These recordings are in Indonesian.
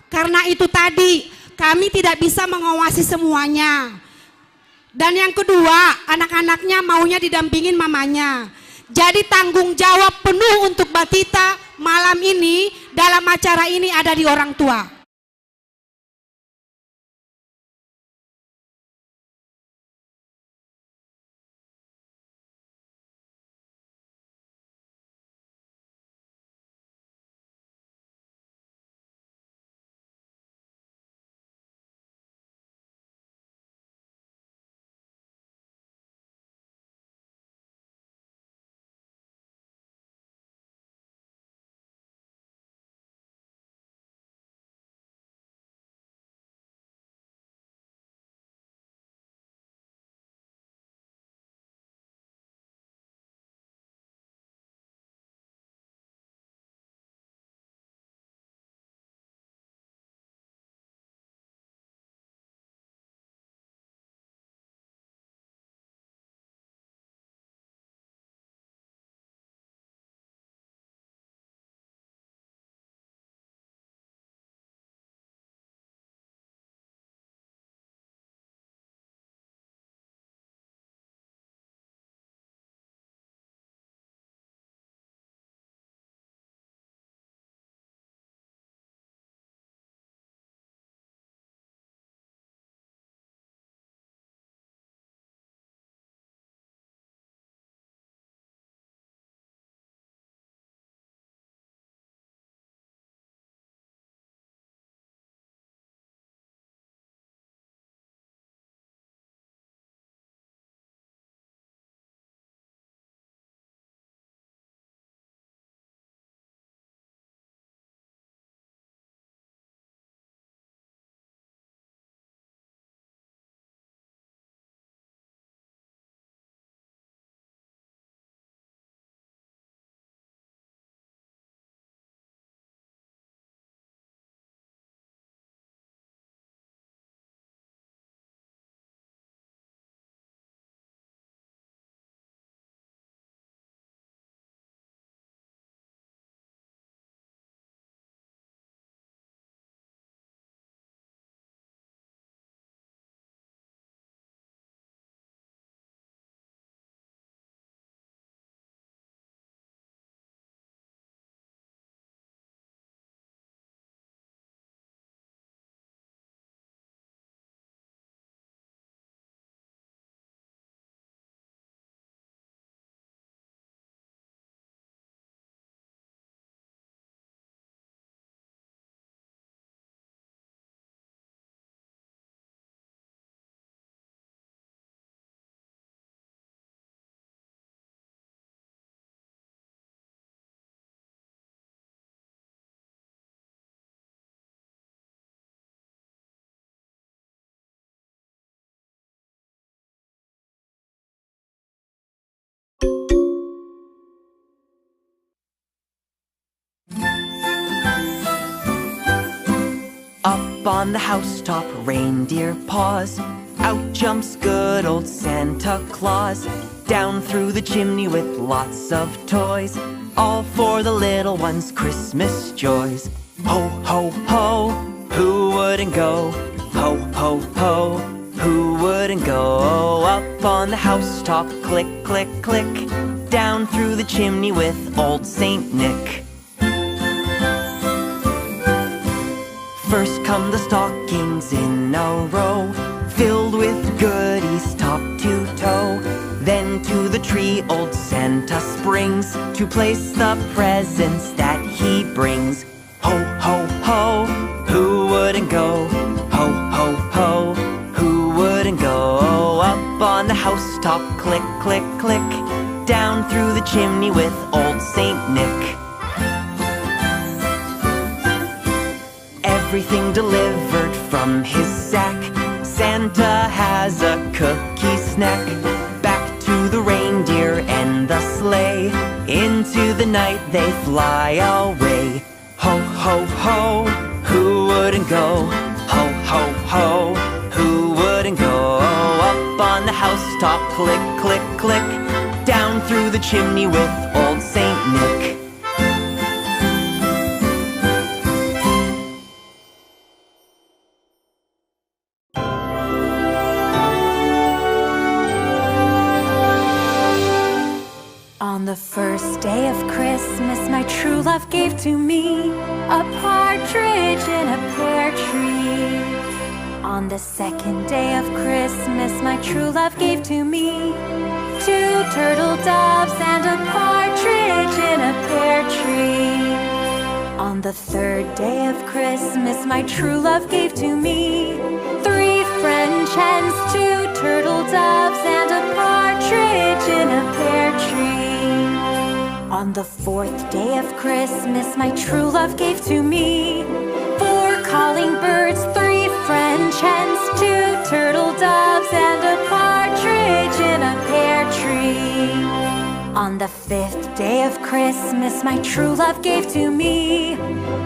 Karena itu tadi, kami tidak bisa mengawasi semuanya. Dan yang kedua, anak-anaknya maunya didampingin mamanya. Jadi tanggung jawab penuh untuk Mbak Tita malam ini dalam acara ini ada di orang tua. Up on the housetop, reindeer paws. Out jumps good old Santa Claus. Down through the chimney with lots of toys, all for the little ones' Christmas joys. Ho, ho, ho, who wouldn't go? Ho, ho, ho, who wouldn't go? Up on the housetop, click, click, click. Down through the chimney with old Saint Nick. First come the stockings in a row, filled with goodies top to toe. Then to the tree old Santa springs, to place the presents that he brings. Ho, ho, ho, who wouldn't go? Ho, ho, ho, who wouldn't go? Up on the housetop, click, click, click. Down through the chimney with old Saint Nick. Everything delivered from his sack. Santa has a cookie snack. Back to the reindeer and the sleigh. Into the night they fly away. Ho, ho, ho, who wouldn't go? Ho, ho, ho, who wouldn't go? Up on the housetop, click, click, click. Down through the chimney with old Saint Nick. day of Christmas, my true love gave to me a partridge in a pear tree. On the second day of Christmas, my true love gave to me two turtle doves and a partridge in a pear tree. On the third day of Christmas, my true love gave to me three French hens, two turtle doves, and a partridge in a pear tree. On the fourth day of Christmas, my true love gave to me four calling birds, three French hens, two turtle doves, and a partridge in a pear tree. On the fifth day of Christmas, my true love gave to me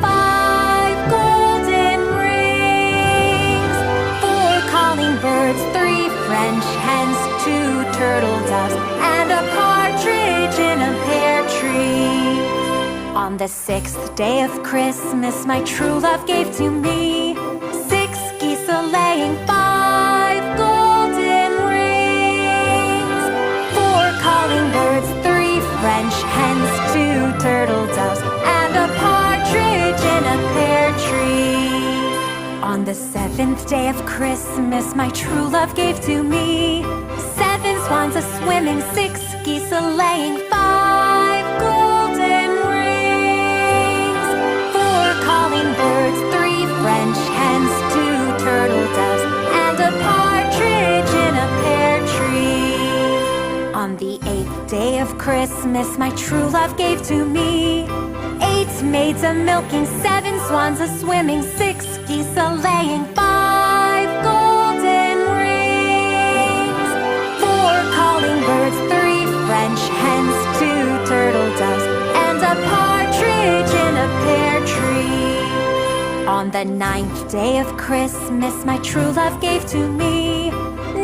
five golden rings, four calling birds, three French hens, two turtle doves, and a partridge in a pear tree. On the sixth day of Christmas, my true love gave to me six geese a-laying, five golden rings, four calling birds, three French hens, two turtle doves, and a partridge in a pear tree. On the seventh day of Christmas, my true love gave to me seven swans a-swimming, six geese a-laying, five golden rings, four calling birds, three French hens, two turtle doves, and a partridge in a pear tree. On the eighth day of Christmas, my true love gave to me eight maids a-milking, seven swans a-swimming, six geese a-laying, five golden rings, four calling birds, three French hens, two turtle doves, and a partridge in a pear tree. On the ninth day of Christmas, my true love gave to me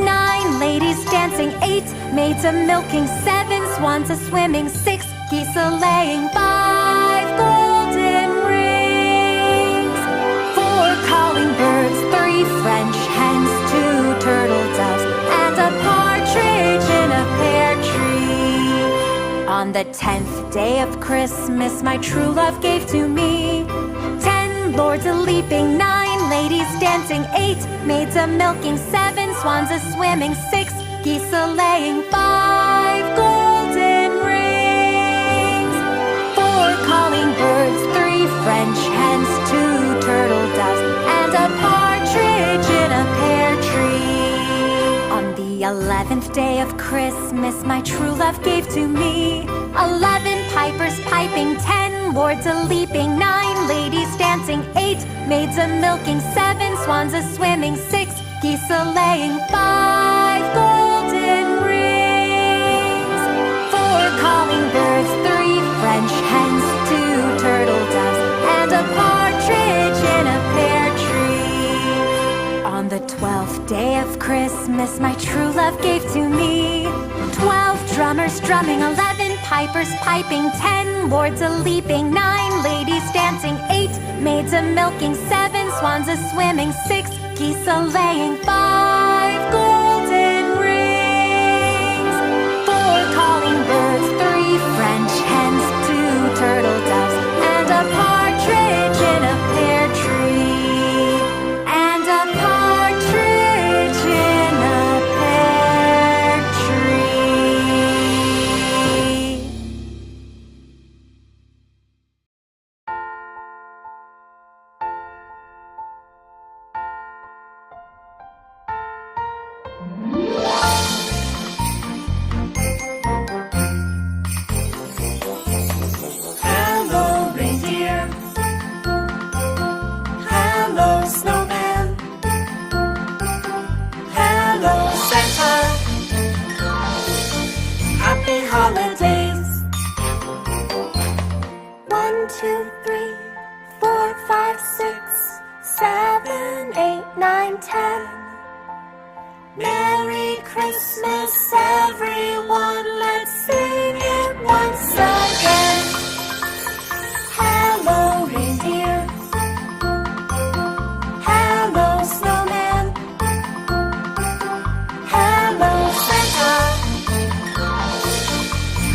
nine ladies dancing, eight maids a-milking, seven swans a-swimming, six geese a-laying, five golden rings, four calling birds, three French hens, two turtle doves, and a partridge in a pear tree. On the 10th day of Christmas, my true love gave to me 10 lords a-leaping, 9 ladies dancing, 8 maids a-milking, 7 swans a-swimming, 6 geese a-laying, 5 golden rings, 4 calling birds, 3 French hens, 2 turtle doves, and a partridge in a pear tree. On the 11th day of Christmas, my true love gave to me 11 pipers piping, 10 lords a-leaping, 9 ladies dancing, 8 maids a-milking, 7 swans a-swimming, 6 geese a-laying, 5 golden rings, 4 calling birds, 3 French hens, 2 turtle doves, and a partridge in a pear tree. On the 12th day of Christmas, my true love gave to me 12 drummers drumming, 11 pipers piping, 10 lords a-leaping, 9 ladies dancing, 8 maids a-milking, 7 swans a-swimming, 6 geese a-laying, 5 golden rings, 4 calling birds, 3 French hens, 2 turtle doves, and a partridge in a pear tree, and a partridge in a pear tree. Hello, reindeer. Hello, snowman. Hello, Santa. Happy holidays. 1, 2, 3, 4, 5, 6, 7, 8, 9, 10. Merry Christmas, everyone. Let's sing it once again. Hello, reindeer. Hello, snowman. Hello, Santa.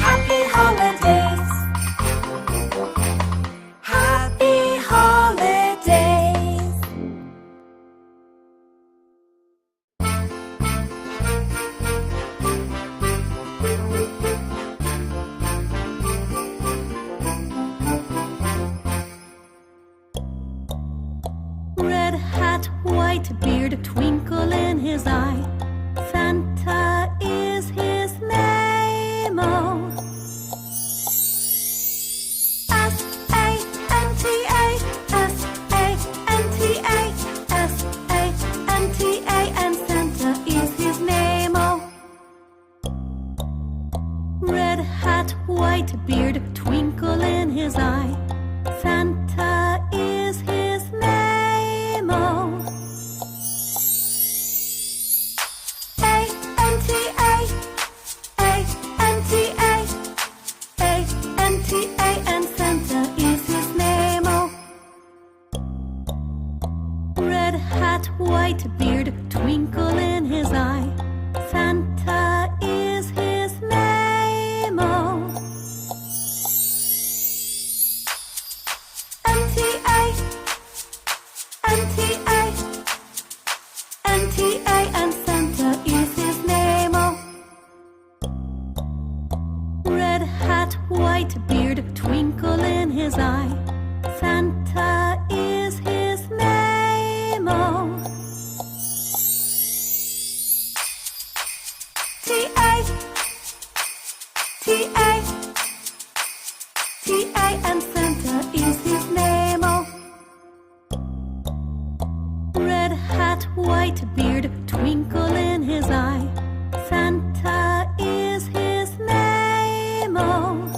Happy holidays. Red hat, white beard, twinkle in his eye. Santa is his name, oh. S-A-N-T-A, S-A-N-T-A, S-A-N-T-A, and Santa is his name, oh. Red hat, white beard, twinkle in his eye. Santa is his name, oh. A-N-T-A, A-N-T-A, A-N-T-A, and Santa is his name, oh. Red hat, white beard, twinkle in his eye. Santa is his name, oh. N-T-A, N-T-A, N-T-A, and Santa is his name, oh. Red hat, white beard, twinkle in his eye. Santa is his name, oh. T-A, T-A, T-A, and Santa is his name, oh. Red hat, white beard, twinkle in his eye. Santa is his name, oh.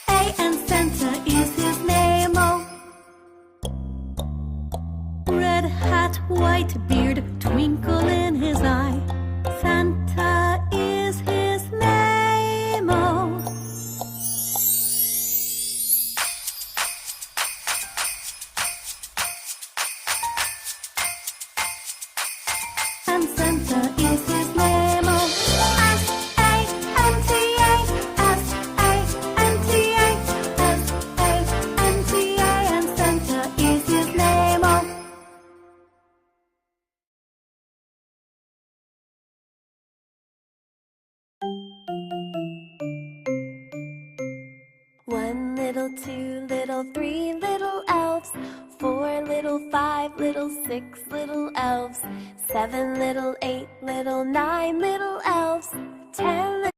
A, and Santa is his name, oh. Red hat, white beard, twinkle in his eye. Santa is his name, oh. And Santa is his name, oh. S-A-N-T-A, S-A-N-T-A, S-A-N-T-A, and Santa is his name, oh. One little, two little, three little elves. 4 little, 5 little, 6 little elves. 7 little, 8 little, 9 little elves. 10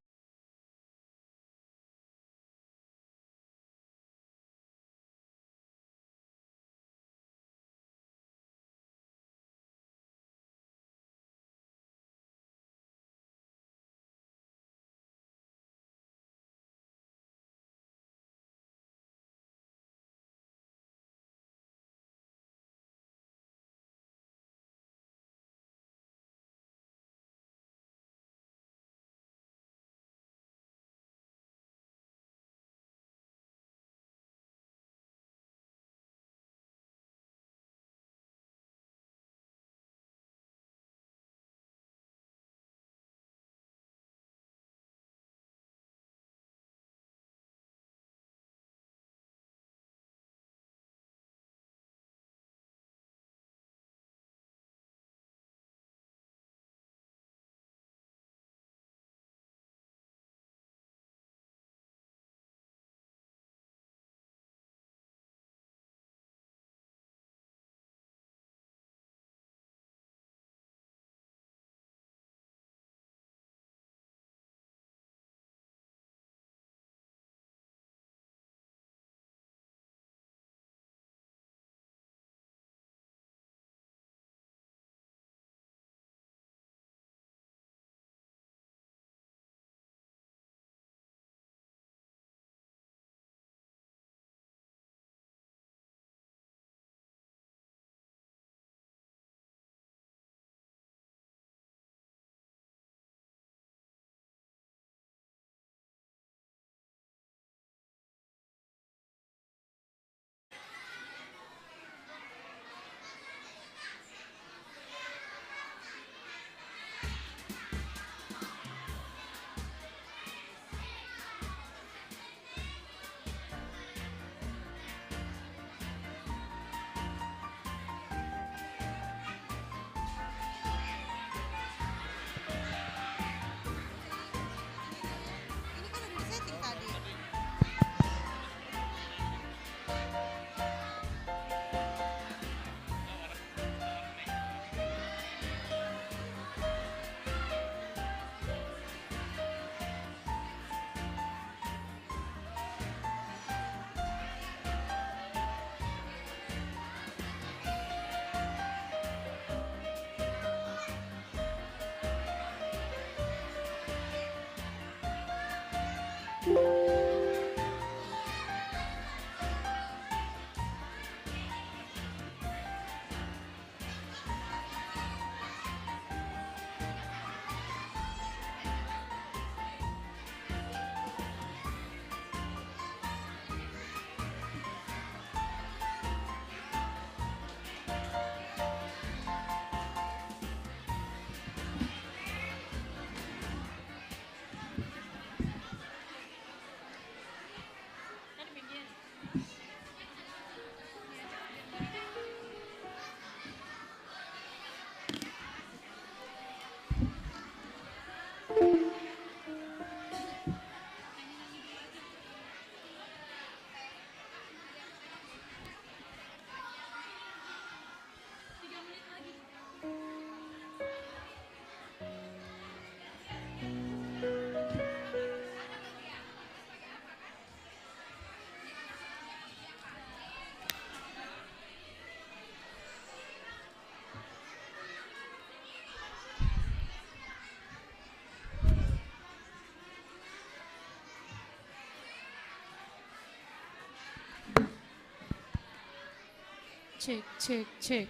Cek, cek, cek.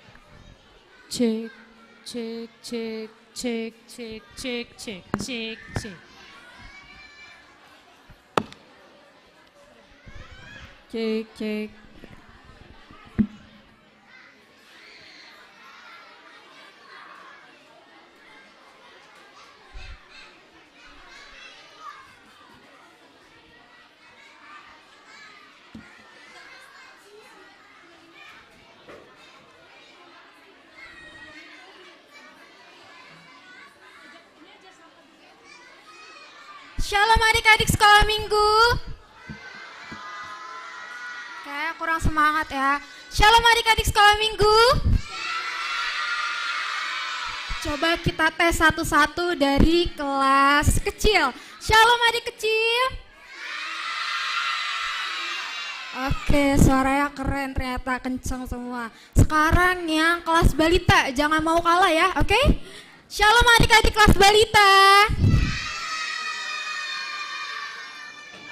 Cek, cek, cek, cek, cek, cek, cek, cek, cek. Cek, cek. Shalom adik-adik sekolah minggu. Kayak kurang semangat ya. Shalom adik-adik sekolah minggu. Coba kita tes satu-satu dari kelas kecil. Shalom adik kecil. Oke, suaranya keren ternyata, kenceng semua. Sekarang yang kelas balita, jangan mau kalah ya, oke? Shalom adik-adik kelas balita.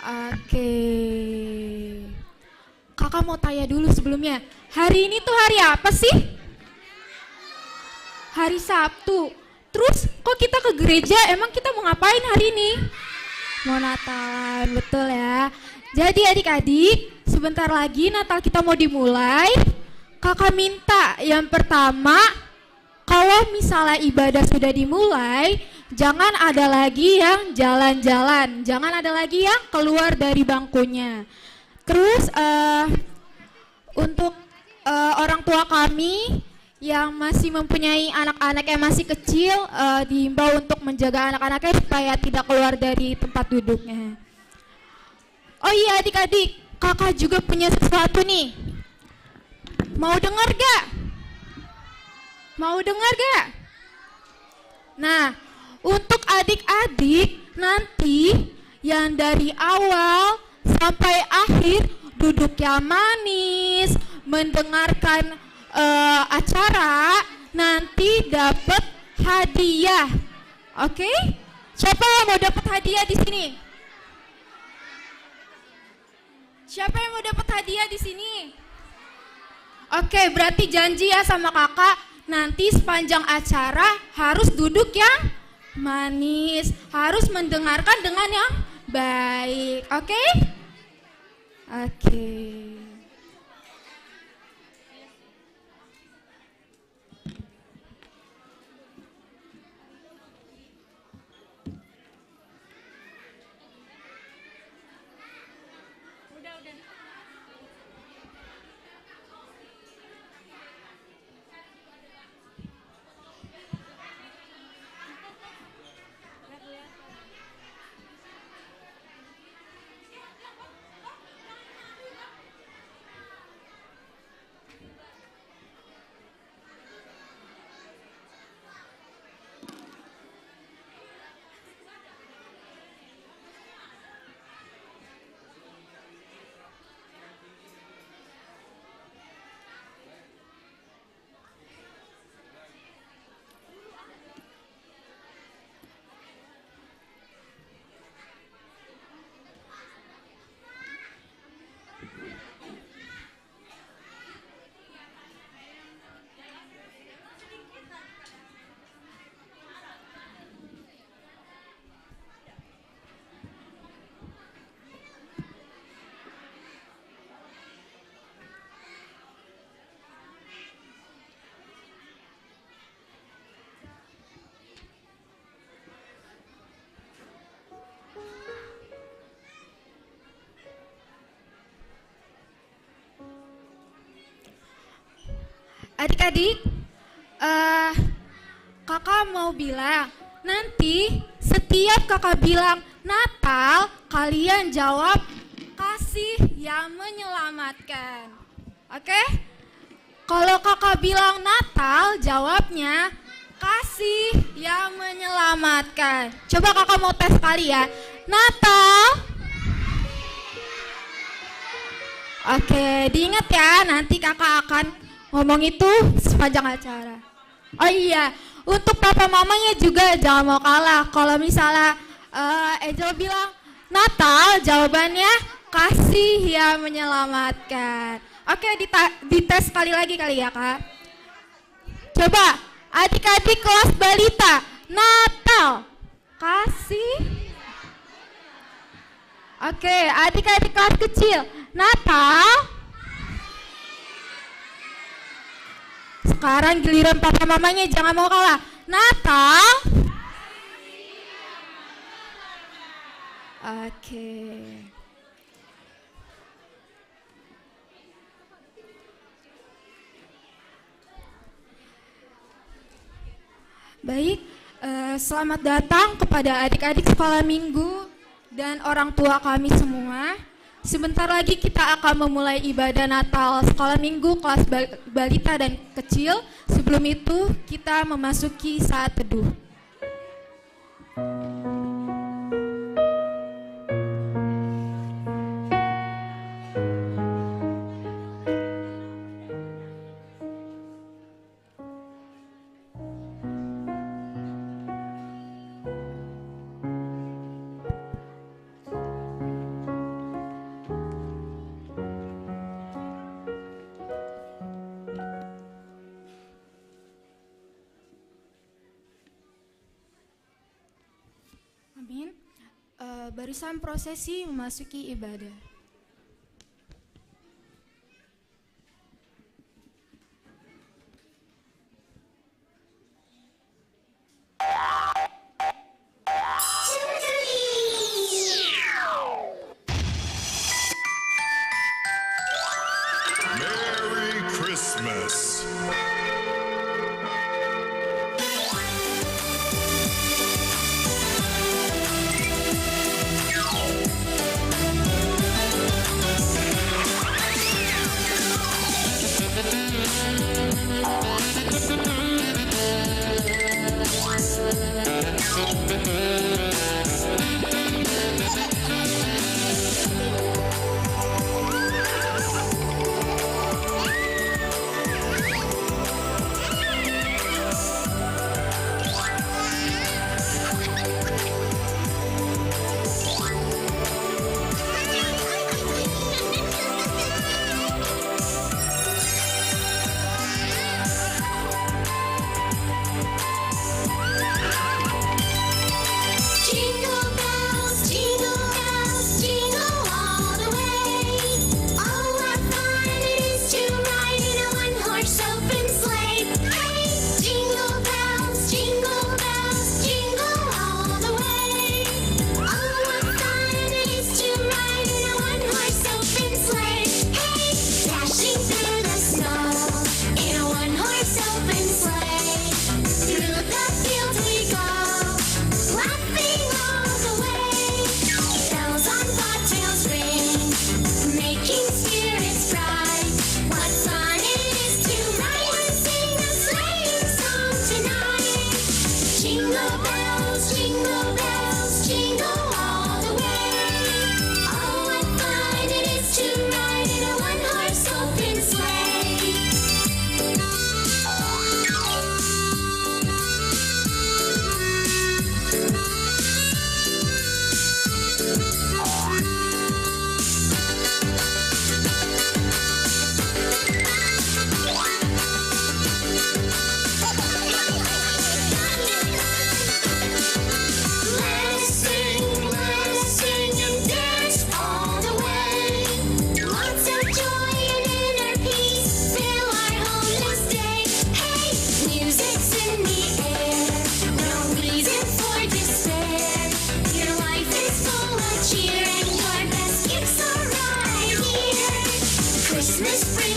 Oke. Kakak mau tanya dulu sebelumnya. Hari ini tuh hari apa sih? Hari Sabtu. Terus kok kita ke gereja? Emang kita mau ngapain hari ini? Mau Natalan, betul ya. Jadi adik-adik, sebentar lagi Natal kita mau dimulai. Kakak minta yang pertama, kalau misalnya ibadah sudah dimulai, jangan ada lagi yang jalan-jalan, jangan ada lagi yang keluar dari bangkunya. Terus untuk orang tua kami yang masih mempunyai anak-anak yang masih kecil, dihimbau untuk menjaga anak-anaknya supaya tidak keluar dari tempat duduknya. Oh iya adik-adik, kakak juga punya sesuatu nih. Mau dengar gak? Mau dengar gak? Nah, untuk adik-adik nanti yang dari awal sampai akhir duduk yang manis, mendengarkan acara, nanti dapat hadiah. Oke? Siapa yang mau dapat hadiah di sini? Siapa yang mau dapat hadiah di sini? Oke, berarti janji ya sama kakak. Nanti sepanjang acara harus duduk yang manis, harus mendengarkan dengan yang baik, oke? Oke. Adik-adik, kakak mau bilang, nanti setiap kakak bilang Natal, kalian jawab kasih yang menyelamatkan. Oke? Kalau kakak bilang Natal, jawabnya kasih yang menyelamatkan. Coba kakak mau tes kali ya. Natal. Oke, diingat ya, nanti kakak akan ngomong itu sepanjang acara. Oh iya, untuk papa mamanya juga jangan mau kalah. Kalau misalnya Angel bilang Natal, jawabannya kasih yang menyelamatkan. Oke, dites sekali lagi kali ya kak. Coba adik-adik kelas balita, Natal, kasih. Oke, adik-adik kelas kecil, Natal. Sekarang giliran papa mamanya, jangan mau kalah. Natal. Oke. Baik, selamat datang kepada adik-adik sekolah minggu dan orang tua kami semua. Sebentar lagi kita akan memulai ibadah Natal sekolah minggu kelas balita dan kecil. Sebelum itu kita memasuki saat teduh. Amin. Barusan prosesi memasuki ibadah. Merry Christmas.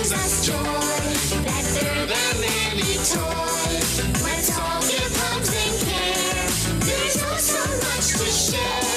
brings us joy, better than any toy. Let's all give hugs and care. There's oh so much to share.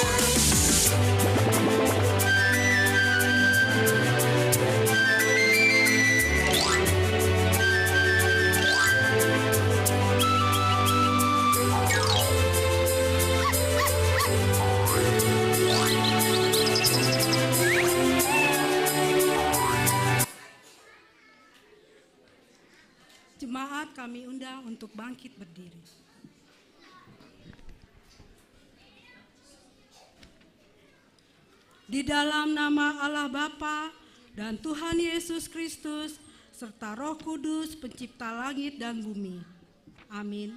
Jemaat kami undang untuk bangkit berdiri. Di dalam nama Allah Bapa dan Tuhan Yesus Kristus serta Roh Kudus pencipta langit dan bumi. Amin.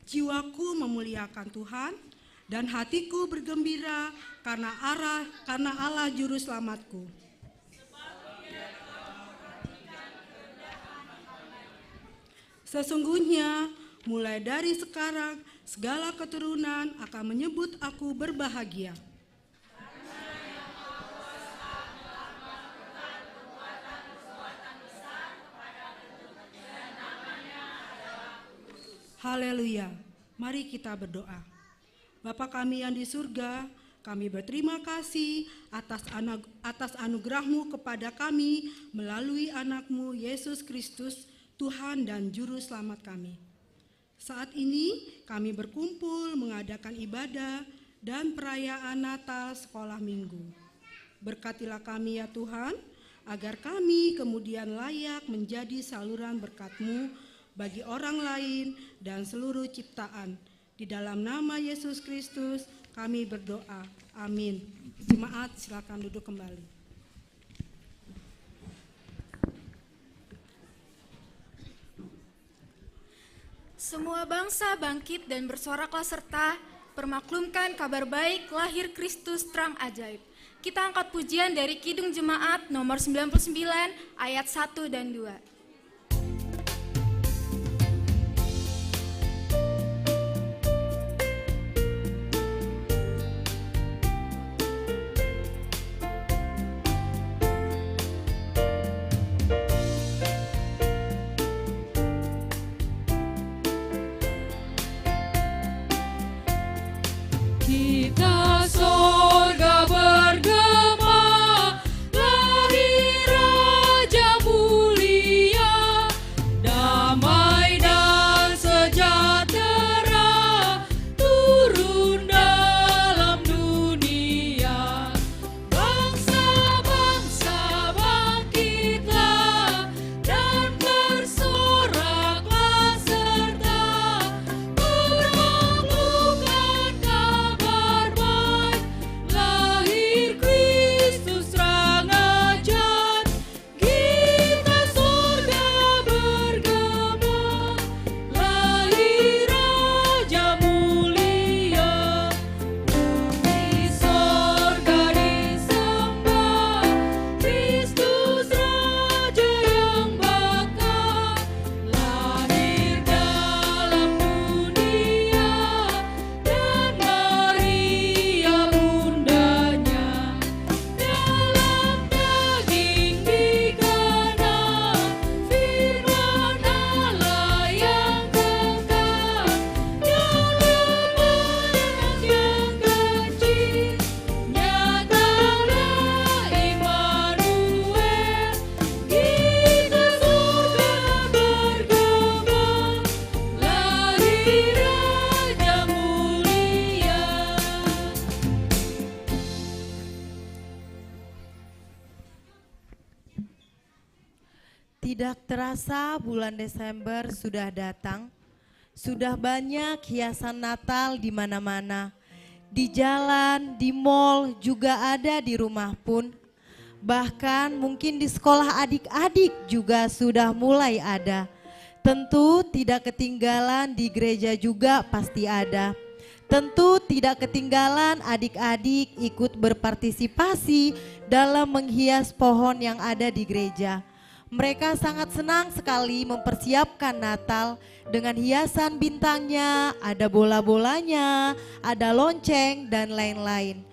Jiwaku memuliakan Tuhan dan hatiku bergembira karena Allah juru selamatku. Sesungguhnya mulai dari sekarang segala keturunan akan menyebut aku berbahagia. Haleluya. Mari kita berdoa. Bapa kami yang di surga, kami berterima kasih atas anugerah-Mu kepada kami melalui anak-Mu Yesus Kristus, Tuhan dan Juru Selamat kami. Saat ini kami berkumpul mengadakan ibadah dan perayaan Natal sekolah minggu. Berkatilah kami ya Tuhan, agar kami kemudian layak menjadi saluran berkat-Mu bagi orang lain dan seluruh ciptaan. Di dalam nama Yesus Kristus kami berdoa. Amin. Jemaat silakan duduk kembali. Semua bangsa bangkit dan bersoraklah serta permaklumkan kabar baik lahir Kristus terang ajaib. Kita angkat pujian dari Kidung Jemaat nomor 99 ayat 1 dan 2. Kita sorga bergema, lahir Raja mulia, damai dan sejahtera turun dalam dunia. Bangsa-bangsa bangkitlah dan bersoraklah serta permaklumkan kabar baik lahir Kristus terang ajaib. Kita sorga bergema, lahir Raja mulia. Bumi sorga disembah, Kristus Raja yang bakal lahir dalam dunia, dan Maria bundanya. Dalam daging dikena firman Allah yang kekal, dalam anak yang kecil nyatalah Immanuel. Kita sorga bergema, lahir Raja mulia. Tidak terasa bulan Desember sudah datang. Sudah banyak hiasan Natal di mana-mana. Di jalan, di mall, juga ada di rumah pun. Bahkan mungkin di sekolah adik-adik juga sudah mulai ada. Tentu tidak ketinggalan di gereja juga pasti ada. Tentu tidak ketinggalan adik-adik ikut berpartisipasi dalam menghias pohon yang ada di gereja. Mereka sangat senang sekali mempersiapkan Natal dengan hiasan bintangnya, ada bola-bolanya, ada lonceng dan lain-lain.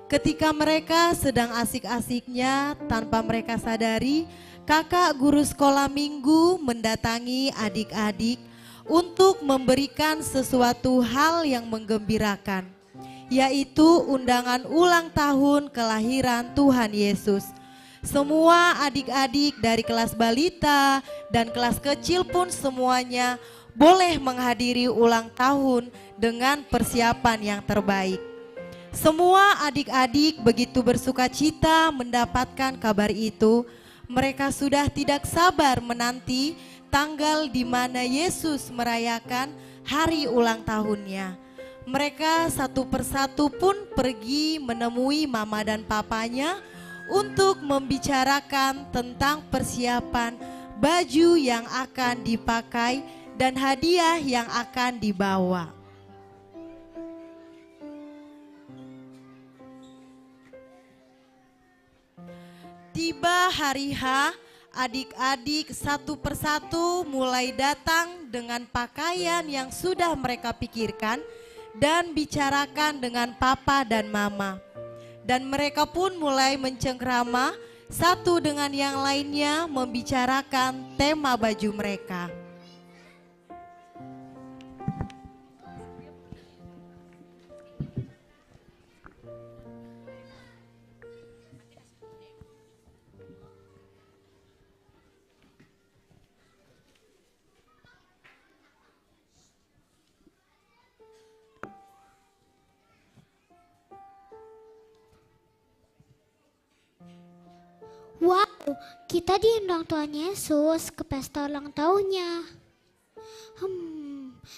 Ketika mereka sedang asik-asiknya, tanpa mereka sadari, kakak guru sekolah minggu mendatangi adik-adik untuk memberikan sesuatu hal yang menggembirakan, yaitu undangan ulang tahun kelahiran Tuhan Yesus. Semua adik-adik dari kelas balita dan kelas kecil pun semuanya boleh menghadiri ulang tahun dengan persiapan yang terbaik. Semua adik-adik begitu bersuka cita mendapatkan kabar itu. Mereka sudah tidak sabar menanti tanggal di mana Yesus merayakan hari ulang tahunnya. Mereka satu persatu pun pergi menemui mama dan papanya untuk membicarakan tentang persiapan baju yang akan dipakai dan hadiah yang akan dibawa. Tiba hari H, adik-adik satu persatu mulai datang dengan pakaian yang sudah mereka pikirkan dan bicarakan dengan papa dan mama. Dan mereka pun mulai mencengkrama satu dengan yang lainnya membicarakan tema baju mereka. Wow, kita diundang Tuhan Yesus ke pesta ulang tahunnya.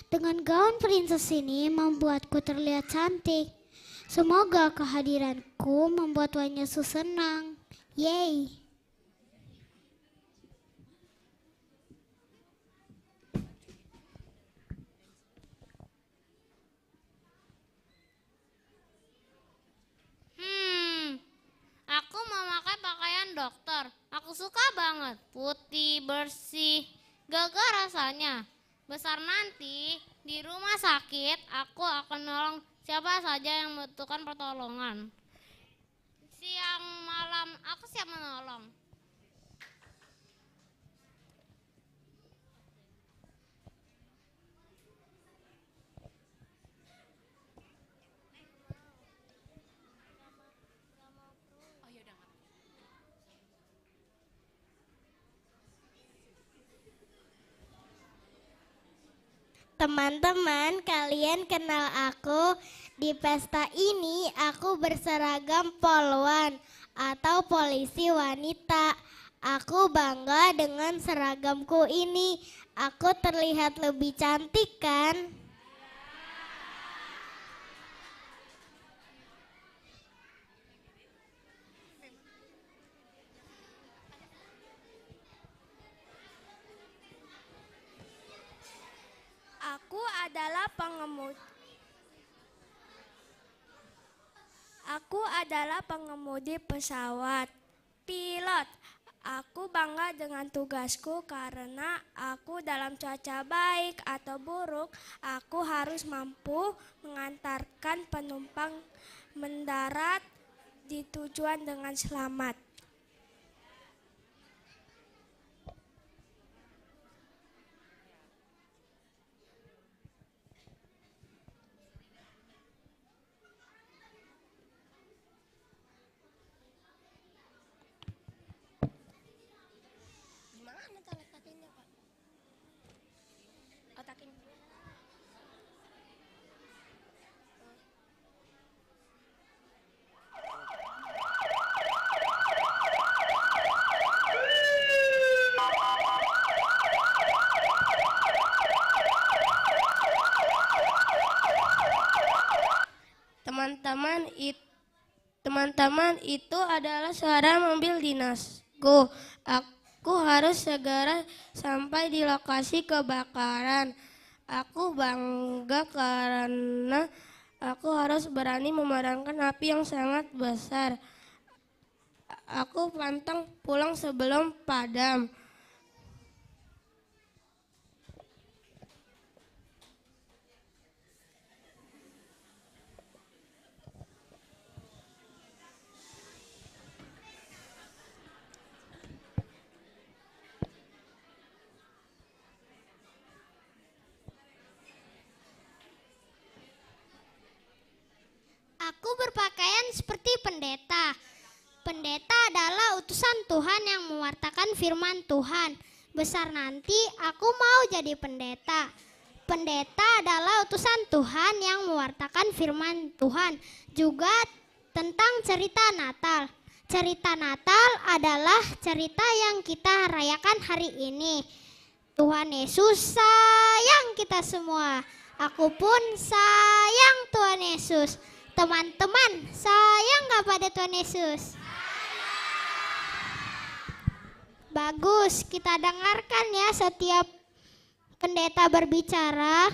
Dengan gaun princess ini membuatku terlihat cantik. Semoga kehadiranku membuat Tuhan Yesus senang. Yeay. Aku mau pakai pakaian dokter. Aku suka banget, putih, bersih, gagah rasanya. Besar nanti di rumah sakit, aku akan nolong siapa saja yang membutuhkan pertolongan. Siang malam, aku siap menolong. Teman-teman, kalian kenal aku? Di pesta ini aku berseragam polwan atau polisi wanita. Aku bangga dengan seragamku ini. Aku terlihat lebih cantik kan? Aku adalah pengemudi. Aku adalah pengemudi pesawat, pilot. Aku bangga dengan tugasku karena aku dalam cuaca baik atau buruk, aku harus mampu mengantarkan penumpang mendarat di tujuan dengan selamat. Teman-teman, itu adalah suara mobil dinasku. Aku harus segera sampai di lokasi kebakaran. Aku bangga karena aku harus berani memadamkan api yang sangat besar. Aku pantang pulang sebelum padam. berpakaian seperti pendeta. Pendeta adalah utusan Tuhan yang mewartakan firman Tuhan. Besar nanti aku mau jadi pendeta. Pendeta adalah utusan Tuhan yang mewartakan firman Tuhan. Juga tentang cerita Natal. Cerita Natal adalah cerita yang kita rayakan hari ini. Tuhan Yesus sayang kita semua. Aku pun sayang Tuhan Yesus. Teman-teman, sayang gak pada Tuhan Yesus? Bagus, kita dengarkan ya setiap pendeta berbicara.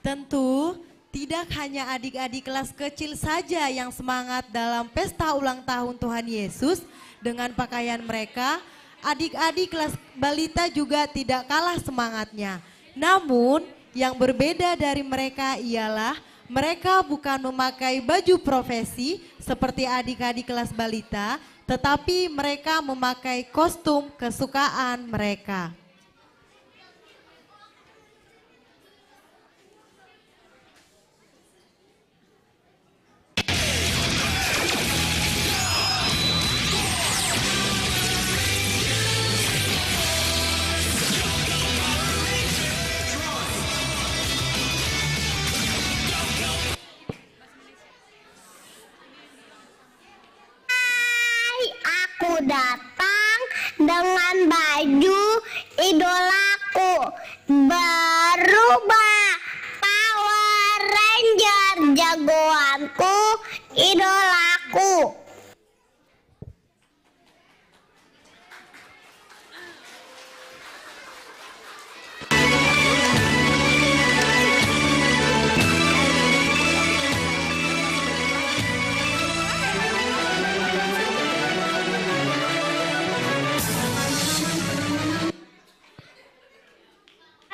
Tentu tidak hanya adik-adik kelas kecil saja yang semangat dalam pesta ulang tahun Tuhan Yesus dengan pakaian mereka, adik-adik kelas balita juga tidak kalah semangatnya. Namun yang berbeda dari mereka ialah mereka bukan memakai baju profesi seperti adik-adik kelas balita, tetapi mereka memakai kostum kesukaan mereka. Aku datang dengan baju idolaku, berubah Power Ranger jagoanku, idolaku.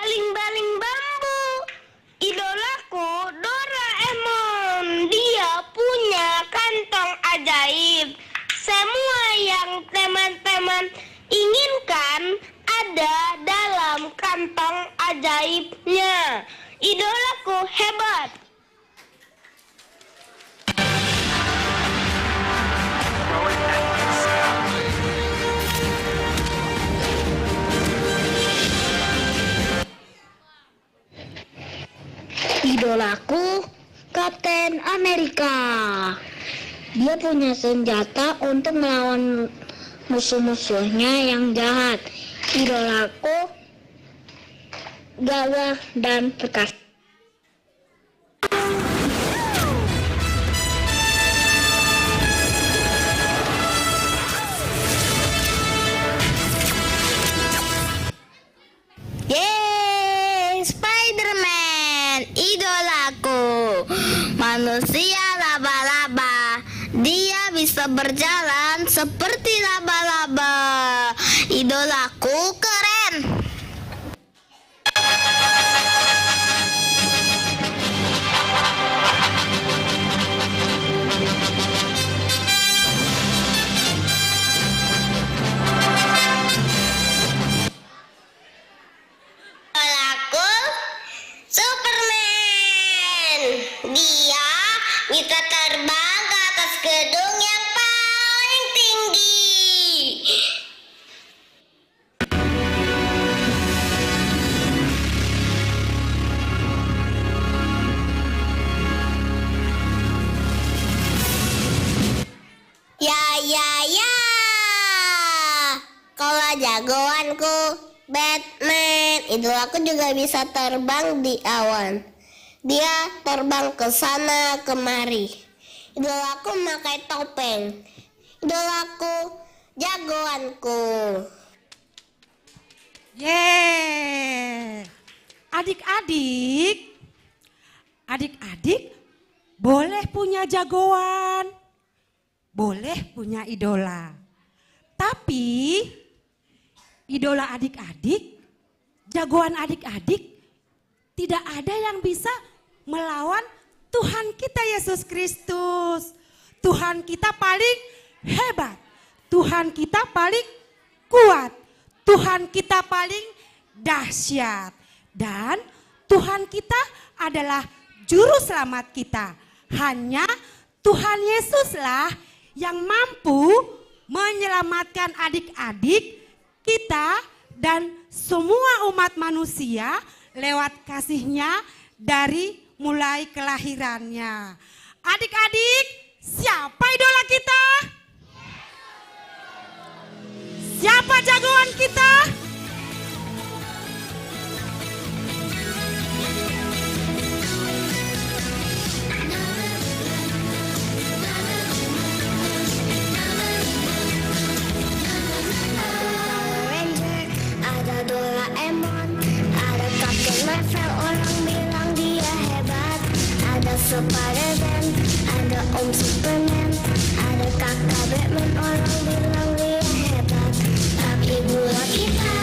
Baling-baling bambu, idolaku Doraemon. Dia punya kantong ajaib. Semua yang teman-teman inginkan ada dalam kantong ajaibnya. Idolaku hebat. Idolaku Kapten Amerika. Dia punya senjata untuk melawan musuh-musuhnya yang jahat. Idolaku gagah dan perkasa. Yeay, Spider-Man, idolaku. Manusia laba-laba, dia bisa berjalan seperti laba-laba. Idolaku keren. Idolaku Superman. Dia bisa terbang ke atas gedung yang paling tinggi. Ya. Kalau jagoanku Batman, idolaku juga bisa terbang di awan. Dia terbang ke sana kemari. Idolaku memakai topeng. Idolaku jagoanku. Yeay. Adik-adik boleh punya jagoan, boleh punya idola. Tapi idola adik-adik, jagoan adik-adik, tidak ada yang bisa melawan Tuhan kita Yesus Kristus. Tuhan kita paling hebat, Tuhan kita paling kuat, Tuhan kita paling dahsyat. Dan Tuhan kita adalah juru selamat kita. Hanya Tuhan Yesuslah yang mampu menyelamatkan adik-adik kita dan semua umat manusia lewat kasih-Nya dari mulai kelahirannya. Adik-adik, siapa idola kita? Siapa jagoan kita? Ranger, ada Doraemon, ada Captain Marvel, orang bilang dia hebat. Ada Spider-Man, ada Om Superman, ada kakak Batman, orang bilang dia hebat. Tapi idola kita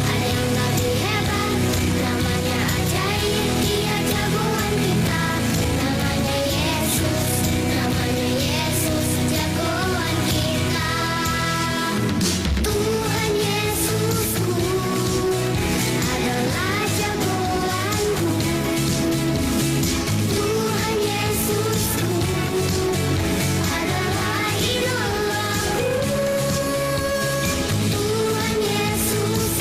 ada yang lebih hebat, namanya ajaib, dia jagoan kita. Namanya Yesus, jagoan kita. Tuhan Yesusku adalah jagoanku. Tuhan Yesusku adalah idolaku. Tuhan Yesus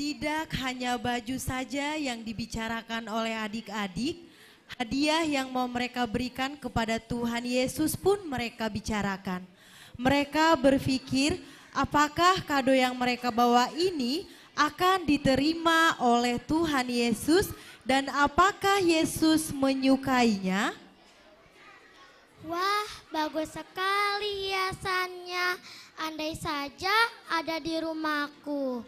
Tidak hanya baju saja yang dibicarakan oleh adik-adik, hadiah yang mau mereka berikan kepada Tuhan Yesus pun mereka bicarakan. Mereka berpikir apakah kado yang mereka bawa ini akan diterima oleh Tuhan Yesus dan apakah Yesus menyukainya? Wah, bagus sekali hiasannya. Andai saja ada di rumahku.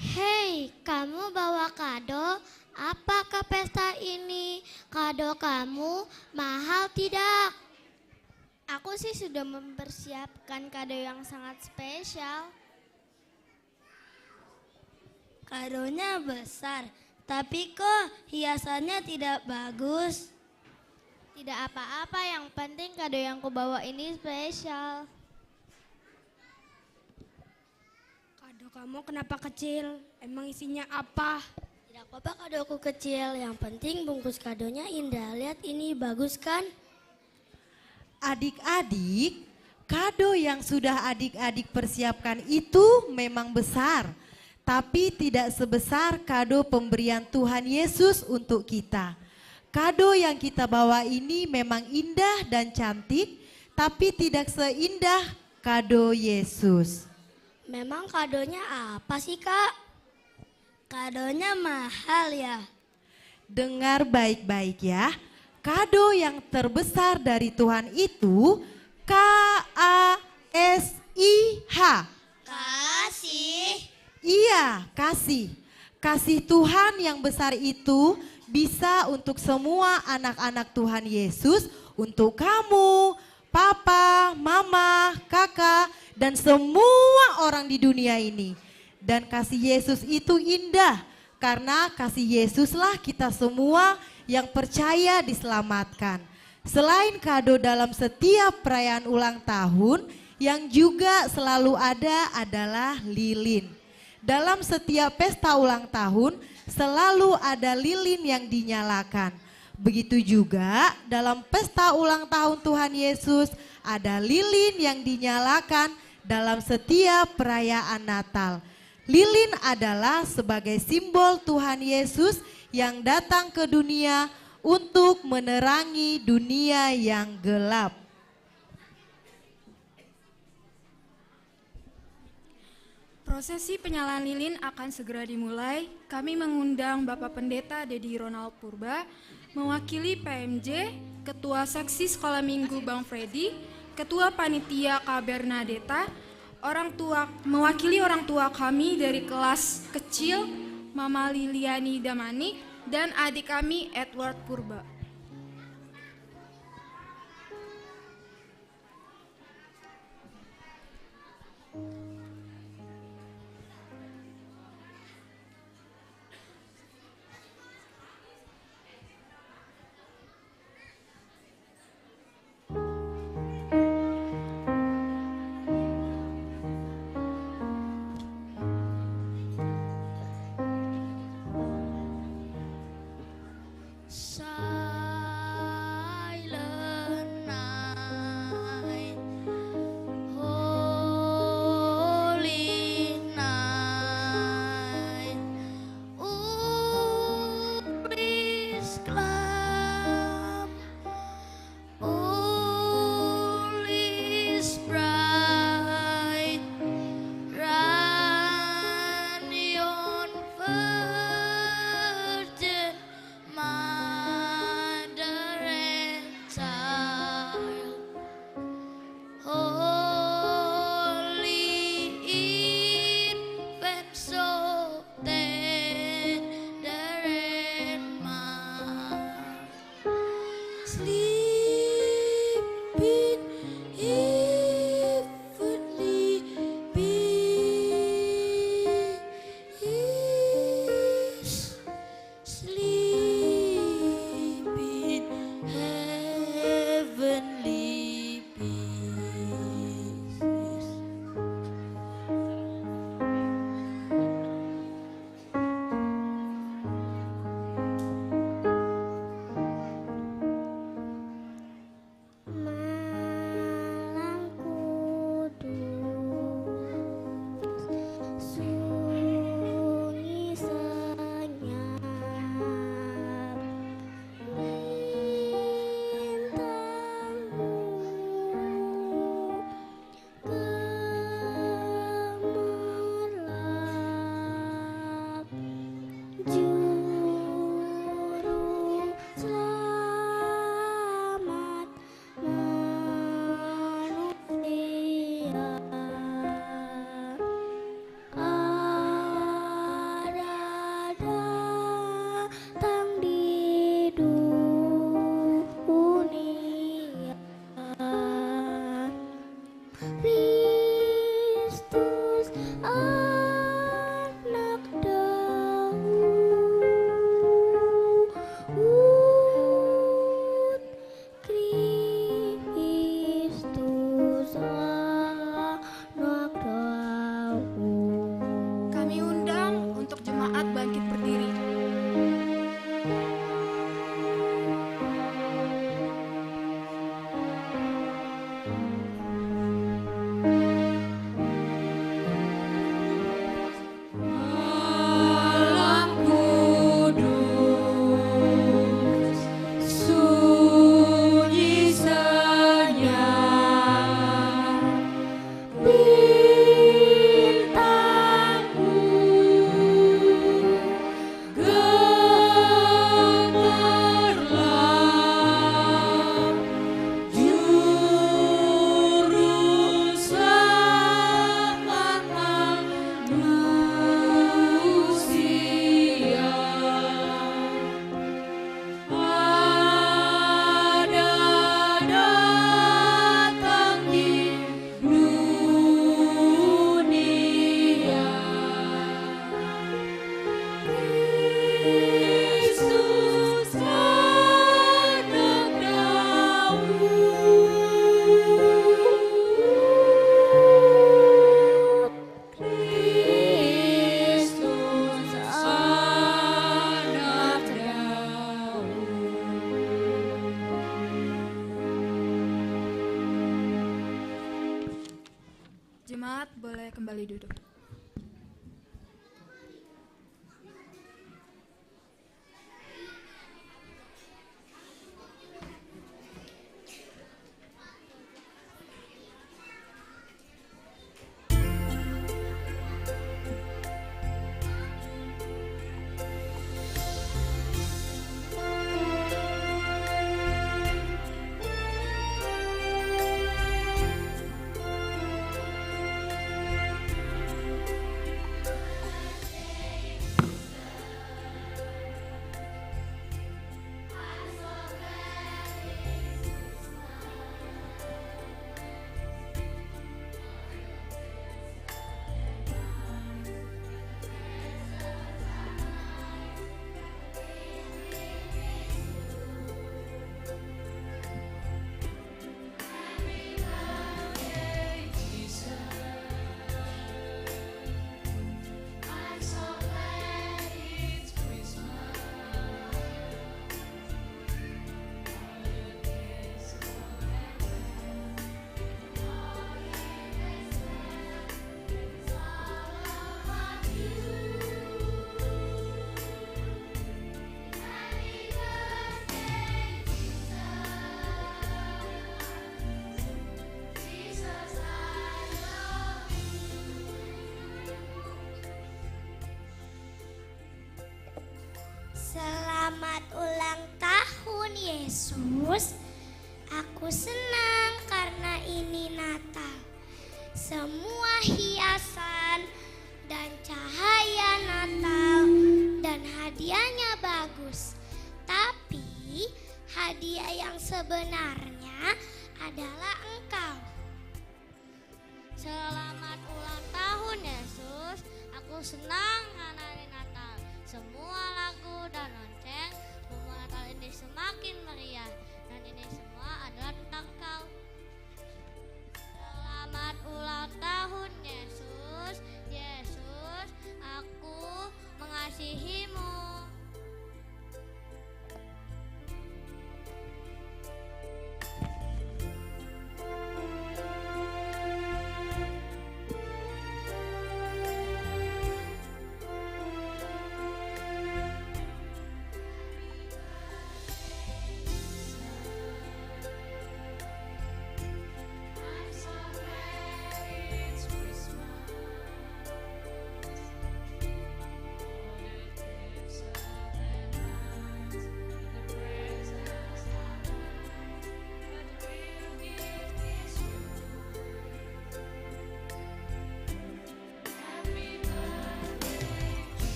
Hei, kamu bawa kado apa ke pesta ini? Kado kamu mahal tidak? Aku sih sudah mempersiapkan kado yang sangat spesial. Kadonya besar, tapi kok hiasannya tidak bagus? Tidak apa-apa, yang penting kado yang kubawa ini spesial. Kado kamu kenapa kecil? Emang isinya apa? Tidak apa-apa kadoku kecil, yang penting bungkus kadonya indah. Lihat ini, bagus kan? Adik-adik, kado yang sudah adik-adik persiapkan itu memang besar, tapi tidak sebesar kado pemberian Tuhan Yesus untuk kita. Kado yang kita bawa ini memang indah dan cantik, tapi tidak seindah kado Yesus. Memang kadonya apa sih, Kak? Kadonya mahal ya? Dengar baik-baik ya, kado yang terbesar dari Tuhan itu K-A-S-I-H. Kasih. Iya, kasih. Kasih Tuhan yang besar itu bisa untuk semua anak-anak Tuhan Yesus, untuk kamu, papa, mama, kakak, dan semua orang di dunia ini. Dan kasih Yesus itu indah, karena kasih Yesuslah kita semua yang percaya diselamatkan. Selain kado dalam setiap perayaan ulang tahun, yang juga selalu ada adalah lilin. Dalam setiap pesta ulang tahun, selalu ada lilin yang dinyalakan. Begitu juga dalam pesta ulang tahun Tuhan Yesus, ada lilin yang dinyalakan dalam setiap perayaan Natal. Lilin adalah sebagai simbol Tuhan Yesus yang datang ke dunia untuk menerangi dunia yang gelap. Prosesi penyalaan lilin akan segera dimulai. Kami mengundang Bapak Pendeta Dedi Ronald Purba, mewakili PMJ, Ketua Seksi Sekolah Minggu Bang Freddy, Ketua Panitia Kak Bernadetta, mewakili orang tua kami dari kelas kecil, Mama Liliani Damani, dan adik kami Edward Purba. Sa Jemaat boleh kembali duduk. Selamat ulang tahun Yesus. Aku senang karena ini Natal. Semua hiasan dan cahaya Natal dan hadiahnya bagus. Tapi hadiah yang sebenarnya adalah Engkau. Selamat ulang tahun Yesus. Aku senang karena ini Natal. Semua lagu dan lonceng membuat Natal ini semakin meriah. Dan ini semua adalah tentang Kau. Selamat ulang tahun Yesus. Yesus, aku mengasihimu.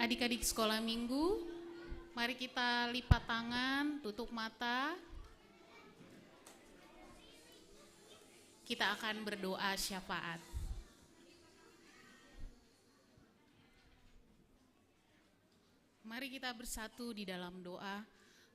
Adik-adik sekolah minggu, mari kita lipat tangan, tutup mata. Kita akan berdoa syafaat. Mari kita bersatu di dalam doa.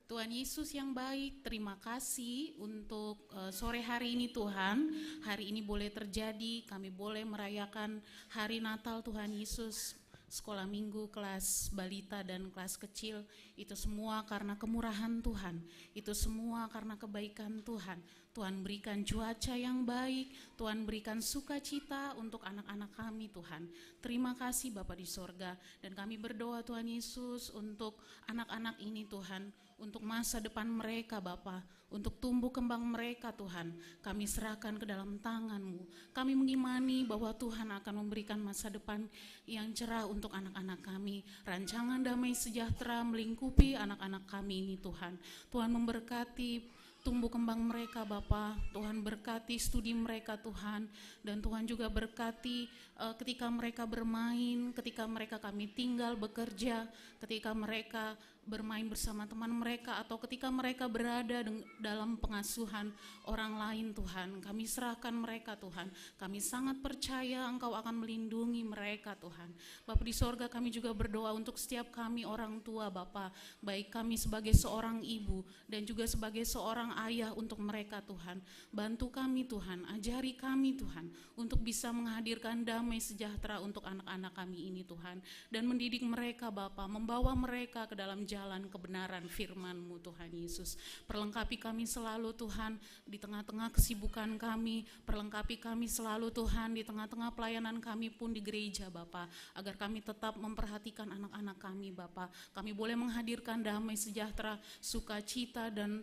Tuhan Yesus yang baik, terima kasih untuk sore hari ini Tuhan. Hari ini boleh terjadi, kami boleh merayakan hari Natal Tuhan Yesus. Sekolah minggu, kelas balita dan kelas kecil, itu semua karena kemurahan Tuhan, itu semua karena kebaikan Tuhan. Tuhan berikan cuaca yang baik, Tuhan berikan sukacita untuk anak-anak kami Tuhan. Terima kasih Bapa di sorga, dan kami berdoa Tuhan Yesus untuk anak-anak ini Tuhan, untuk masa depan mereka Bapa, untuk tumbuh kembang mereka Tuhan, kami serahkan ke dalam tangan-Mu. Kami mengimani bahwa Tuhan akan memberikan masa depan yang cerah untuk anak-anak kami. Rancangan damai sejahtera melingkupi anak-anak kami ini Tuhan. Tuhan memberkati tumbuh kembang mereka Bapa, Tuhan berkati studi mereka Tuhan, dan Tuhan juga berkati ketika mereka bermain, ketika mereka kami tinggal bekerja, ketika mereka bermain bersama teman mereka, atau ketika mereka berada dalam pengasuhan orang lain Tuhan. Kami serahkan mereka Tuhan, kami sangat percaya Engkau akan melindungi mereka Tuhan. Bapa di sorga, kami juga berdoa untuk setiap kami orang tua Bapa, baik kami sebagai seorang ibu dan juga sebagai seorang ayah untuk mereka Tuhan. Bantu kami Tuhan, ajari kami Tuhan untuk bisa menghadirkan damai sejahtera untuk anak-anak kami ini Tuhan, dan mendidik mereka Bapa, membawa mereka ke dalam jalan kebenaran firman-Mu Tuhan Yesus. Perlengkapi kami selalu Tuhan di tengah-tengah kesibukan kami, perlengkapi kami selalu Tuhan di tengah-tengah pelayanan kami pun di gereja Bapa, agar kami tetap memperhatikan anak-anak kami Bapa. Kami boleh menghadirkan damai sejahtera, sukacita dan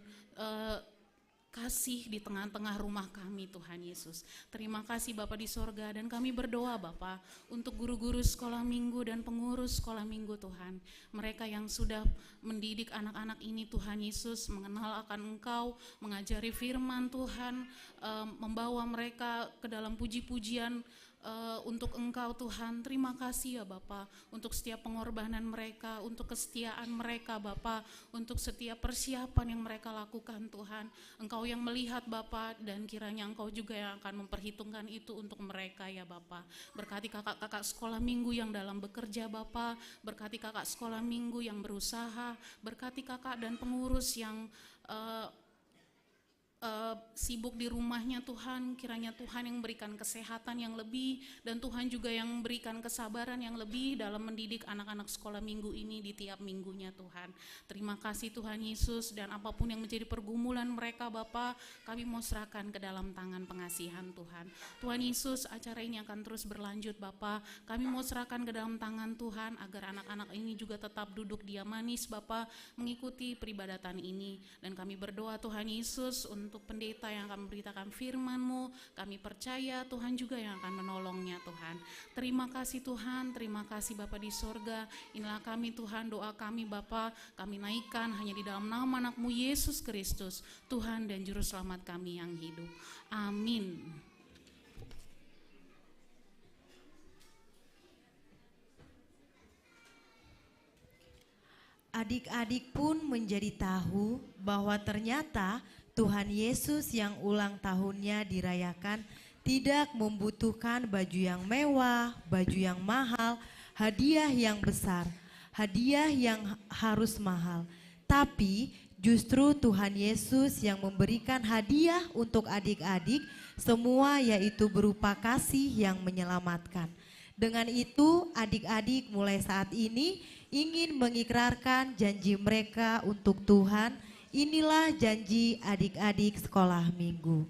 kasih di tengah-tengah rumah kami Tuhan Yesus. Terima kasih Bapa di sorga, dan kami berdoa Bapa untuk guru-guru sekolah minggu dan pengurus sekolah minggu Tuhan. Mereka yang sudah mendidik anak-anak ini Tuhan Yesus, mengenal akan Engkau, mengajari firman Tuhan, membawa mereka ke dalam puji-pujian untuk Engkau Tuhan. Terima kasih ya Bapa untuk setiap pengorbanan mereka, untuk kesetiaan mereka Bapa, untuk setiap persiapan yang mereka lakukan Tuhan. Engkau yang melihat Bapa, dan kiranya Engkau juga yang akan memperhitungkan itu untuk mereka ya Bapa. Berkati kakak-kakak sekolah minggu yang dalam bekerja Bapa, berkati kakak sekolah minggu yang berusaha, berkati kakak dan pengurus yang sibuk di rumahnya Tuhan. Kiranya Tuhan yang berikan kesehatan yang lebih, dan Tuhan juga yang memberikan kesabaran yang lebih dalam mendidik anak-anak sekolah minggu ini di tiap minggunya Tuhan. Terima kasih Tuhan Yesus, dan apapun yang menjadi pergumulan mereka Bapa, kami mau serahkan ke dalam tangan pengasihan Tuhan. Tuhan Yesus, acara ini akan terus berlanjut Bapa, kami mau serahkan ke dalam tangan Tuhan, agar anak-anak ini juga tetap duduk diam manis Bapa, mengikuti peribadatan ini. Dan kami berdoa Tuhan Yesus untuk pendeta yang akan memberitakan firman-Mu. Kami percaya Tuhan juga yang akan menolongnya Tuhan. Terima kasih Tuhan, terima kasih Bapa di sorga. Inilah kami Tuhan, doa kami Bapa, kami naikkan hanya di dalam nama anak-Mu Yesus Kristus, Tuhan dan Juru Selamat kami yang hidup. Amin. Adik-adik pun menjadi tahu bahwa ternyata Tuhan Yesus yang ulang tahunnya dirayakan tidak membutuhkan baju yang mewah, baju yang mahal, hadiah yang besar, hadiah yang harus mahal. Tapi justru Tuhan Yesus yang memberikan hadiah untuk adik-adik semua, yaitu berupa kasih yang menyelamatkan. Dengan itu adik-adik mulai saat ini ingin mengikrarkan janji mereka untuk Tuhan. Inilah janji adik-adik sekolah minggu.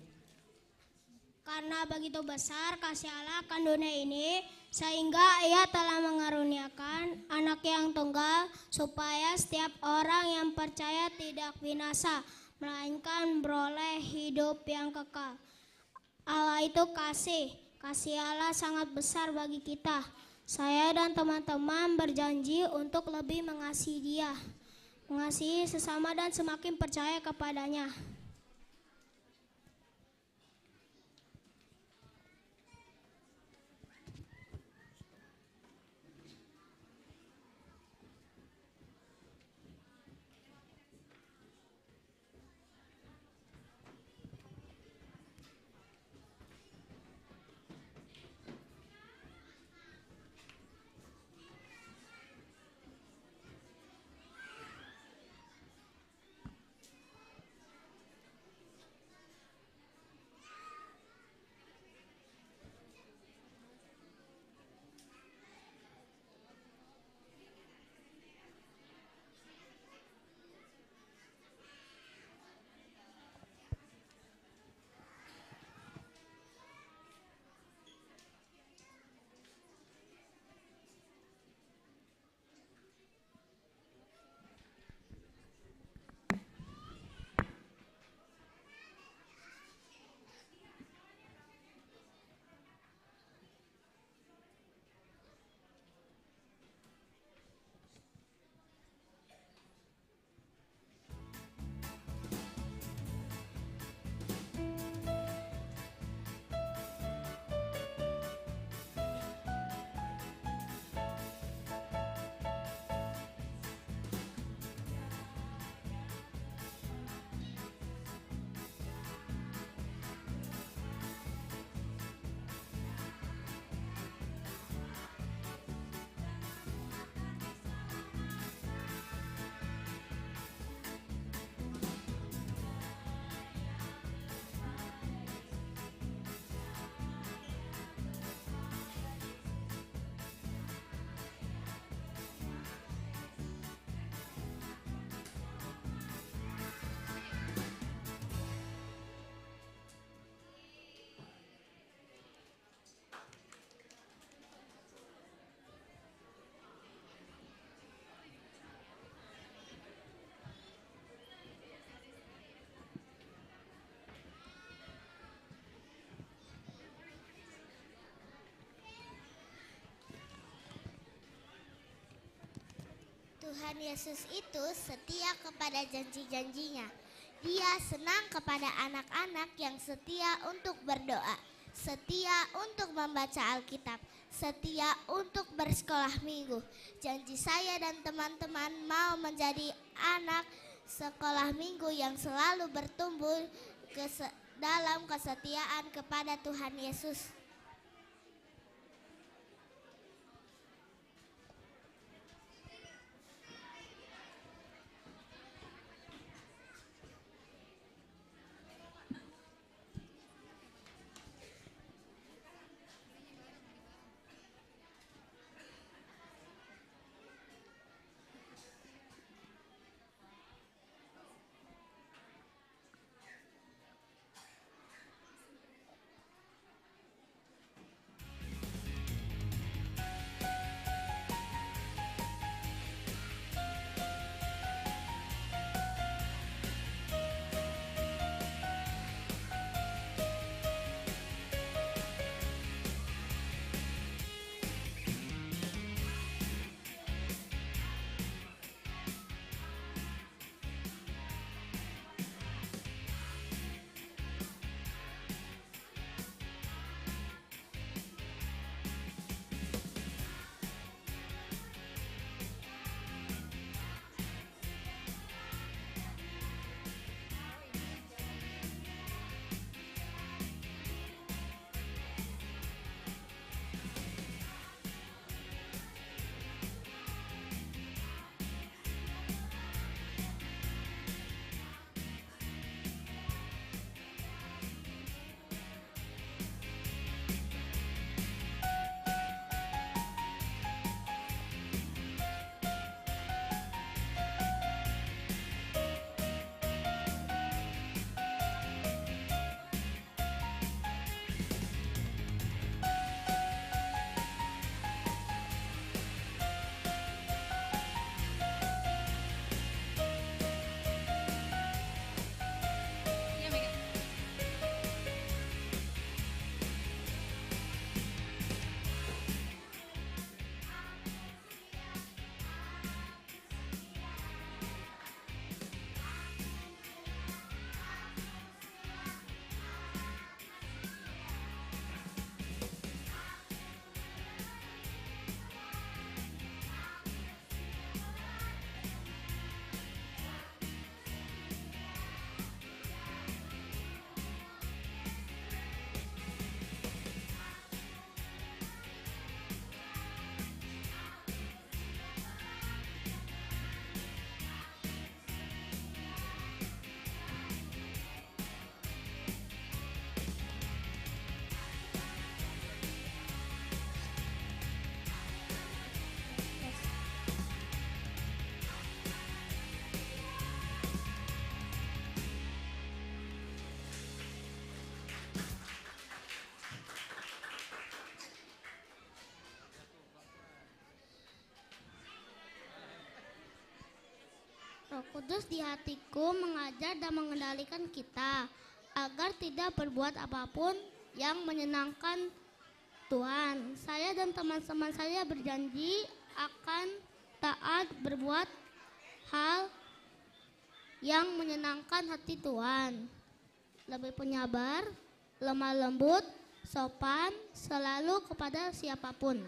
Karena begitu besar kasih Allah akan dunia ini, sehingga Ia telah mengaruniakan anak yang tunggal, supaya setiap orang yang percaya tidak binasa, melainkan beroleh hidup yang kekal. Allah itu kasih Allah sangat besar bagi kita. Saya dan teman-teman berjanji untuk lebih mengasihi Dia, mengasihi sesama dan semakin percaya kepadanya. Tuhan Yesus itu setia kepada janji-janjinya. Dia senang kepada anak-anak yang setia untuk berdoa, setia untuk membaca Alkitab, setia untuk bersekolah minggu. Janji saya dan teman-teman mau menjadi anak sekolah minggu yang selalu bertumbuh dalam kesetiaan kepada Tuhan Yesus. Roh Kudus di hatiku mengajar dan mengendalikan kita agar tidak berbuat apapun yang menyenangkan Tuhan. Saya dan teman-teman saya berjanji akan taat berbuat hal yang menyenangkan hati Tuhan. Lebih penyabar, lemah lembut, sopan, selalu kepada siapapun.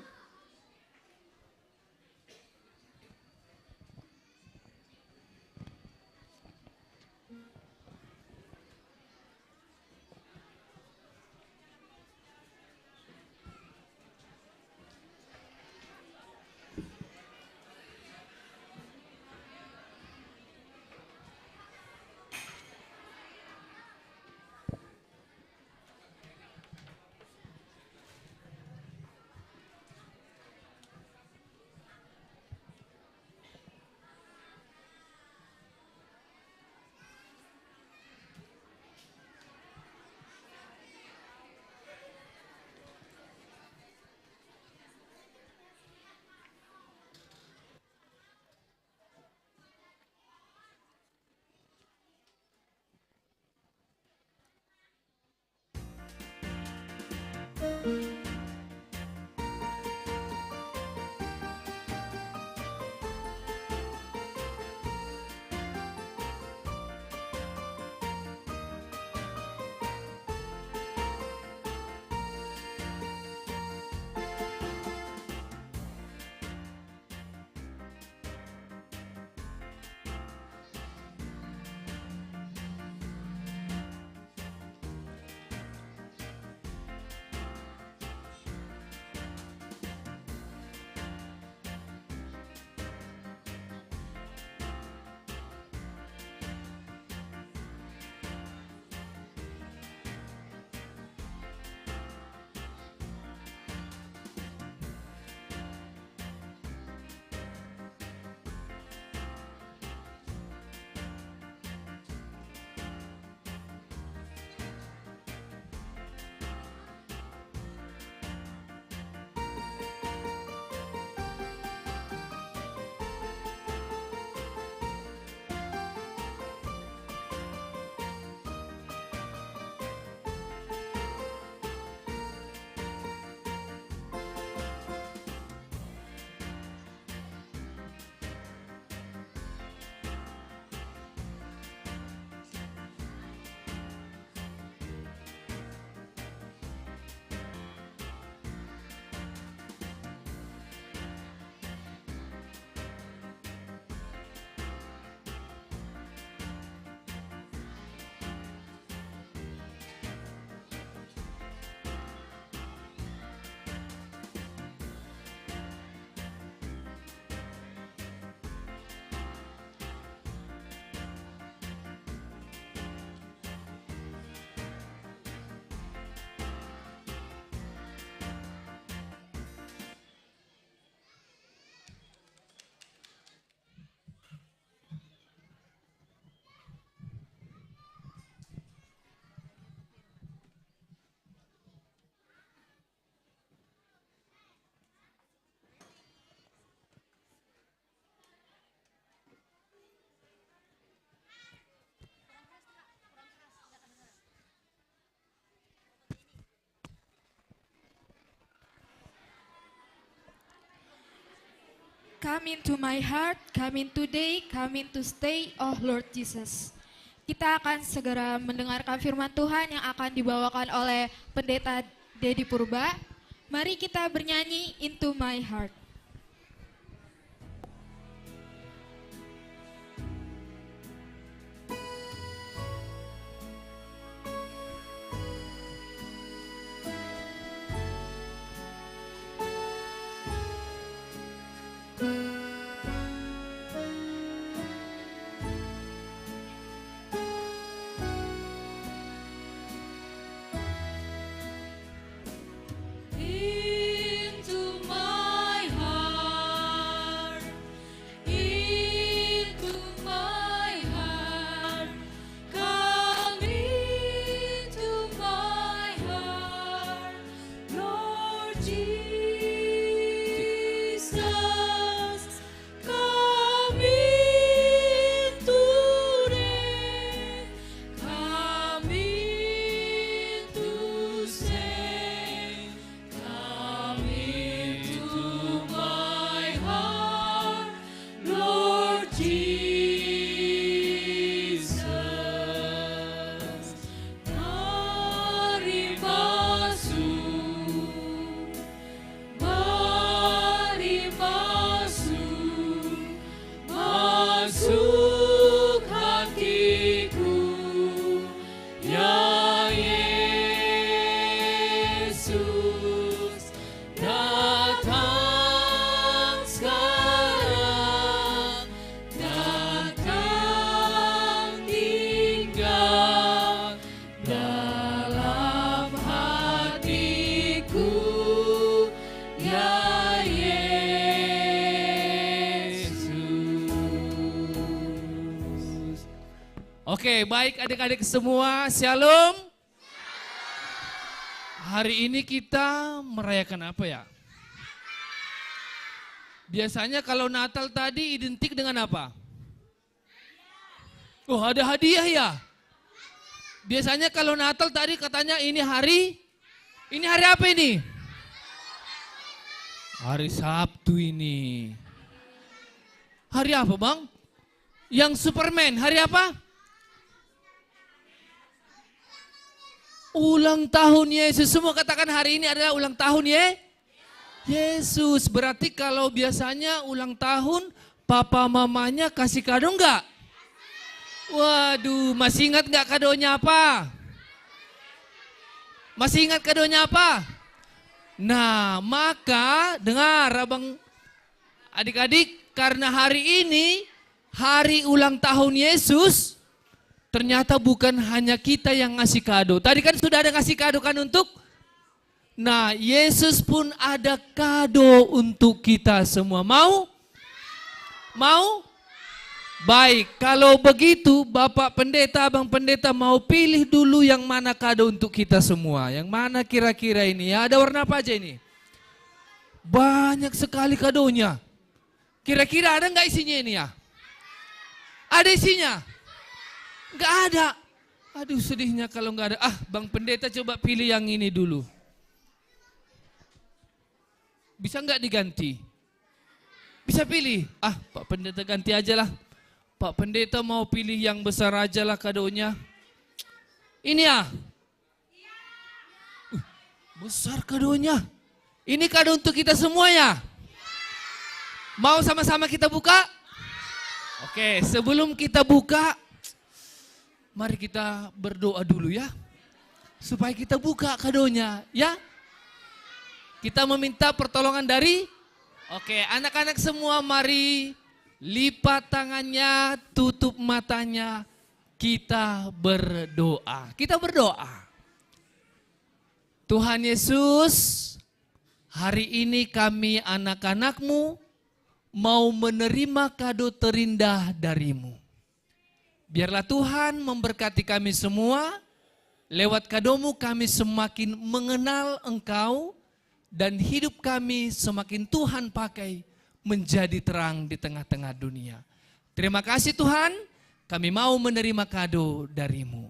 Come into my heart, come in today, come in to stay, oh Lord Jesus. Kita akan segera mendengarkan firman Tuhan yang akan dibawakan oleh Pendeta Dedi Purba. Mari kita bernyanyi Into My Heart. Into my heart, into my heart, come into my heart, Lord Jesus, come in today, come in to stay. Come into my heart, Lord Jesus. Mari masuk hatiku, ya Yesus. Datang sekarang, datang tinggal dalam hatiku, ya Yesus. Oke, baik adik-adik semua, shalom. Hari ini kita merayakan apa ya? Biasanya kalau Natal tadi identik dengan apa? Oh, ada hadiah ya? Biasanya kalau Natal tadi katanya ini hari apa ini? Hari Sabtu ini. Hari apa bang? Yang Superman, hari apa? Ulang tahun Yesus. Semua katakan hari ini adalah ulang tahun Yesus. Berarti kalau biasanya ulang tahun papa mamanya kasih kado enggak? Waduh, masih ingat enggak kadonya apa? Masih ingat kadonya apa? Nah, maka dengar abang adik-adik, karena hari ini hari ulang tahun Yesus, ternyata bukan hanya kita yang ngasih kado. Tadi kan sudah ada ngasih kado kan untuk? Nah, Yesus pun ada kado untuk kita semua. Mau? Mau? Baik, kalau begitu Bapak Pendeta, Abang Pendeta mau pilih dulu yang mana kado untuk kita semua. Yang mana kira-kira ini ya? Ada warna apa aja ini? Banyak sekali kadonya. Kira-kira ada nggak isinya ini ya? Ada isinya? Nggak ada. Aduh sedihnya kalau nggak ada. Bang Pendeta coba pilih yang ini dulu. Bisa nggak diganti? Bisa pilih? Pak Pendeta ganti aja lah. Pak Pendeta mau pilih yang besar aja lah kadonya. Ini ya? Besar kadonya. Ini kado untuk kita semua ya? Mau sama-sama kita buka? Oke, sebelum kita buka, mari kita berdoa dulu ya. Supaya kita buka kadonya ya. Kita meminta pertolongan dari, oke, anak-anak semua mari lipat tangannya, tutup matanya, kita berdoa. Kita berdoa. Tuhan Yesus, hari ini kami anak-anak-Mu mau menerima kado terindah dari-Mu. Biarlah Tuhan memberkati kami semua, lewat kado-Mu kami semakin mengenal Engkau, dan hidup kami semakin Tuhan pakai menjadi terang di tengah-tengah dunia. Terima kasih Tuhan, kami mau menerima kado dari-Mu.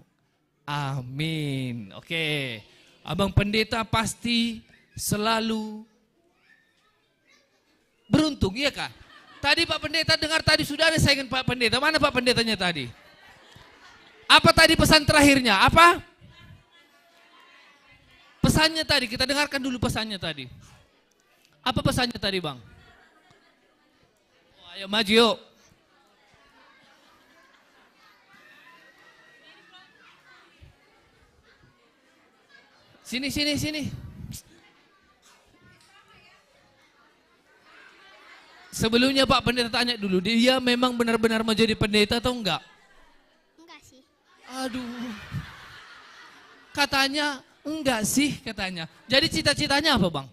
Amin. Oke, Abang Pendeta pasti selalu beruntung, iya kah? Tadi Pak Pendeta dengar tadi sudah ada saingan Pak Pendeta. Mana Pak Pendetanya tadi? Apa tadi pesan terakhirnya? Apa? Pesannya tadi, kita dengarkan dulu pesannya tadi. Apa pesannya tadi Bang? Oh, ayo maju yuk. Sini. Sebelumnya Pak Pendeta tanya dulu, dia memang benar-benar mau jadi pendeta atau enggak? Enggak sih. Aduh. Katanya enggak sih katanya. Jadi cita-citanya apa Bang?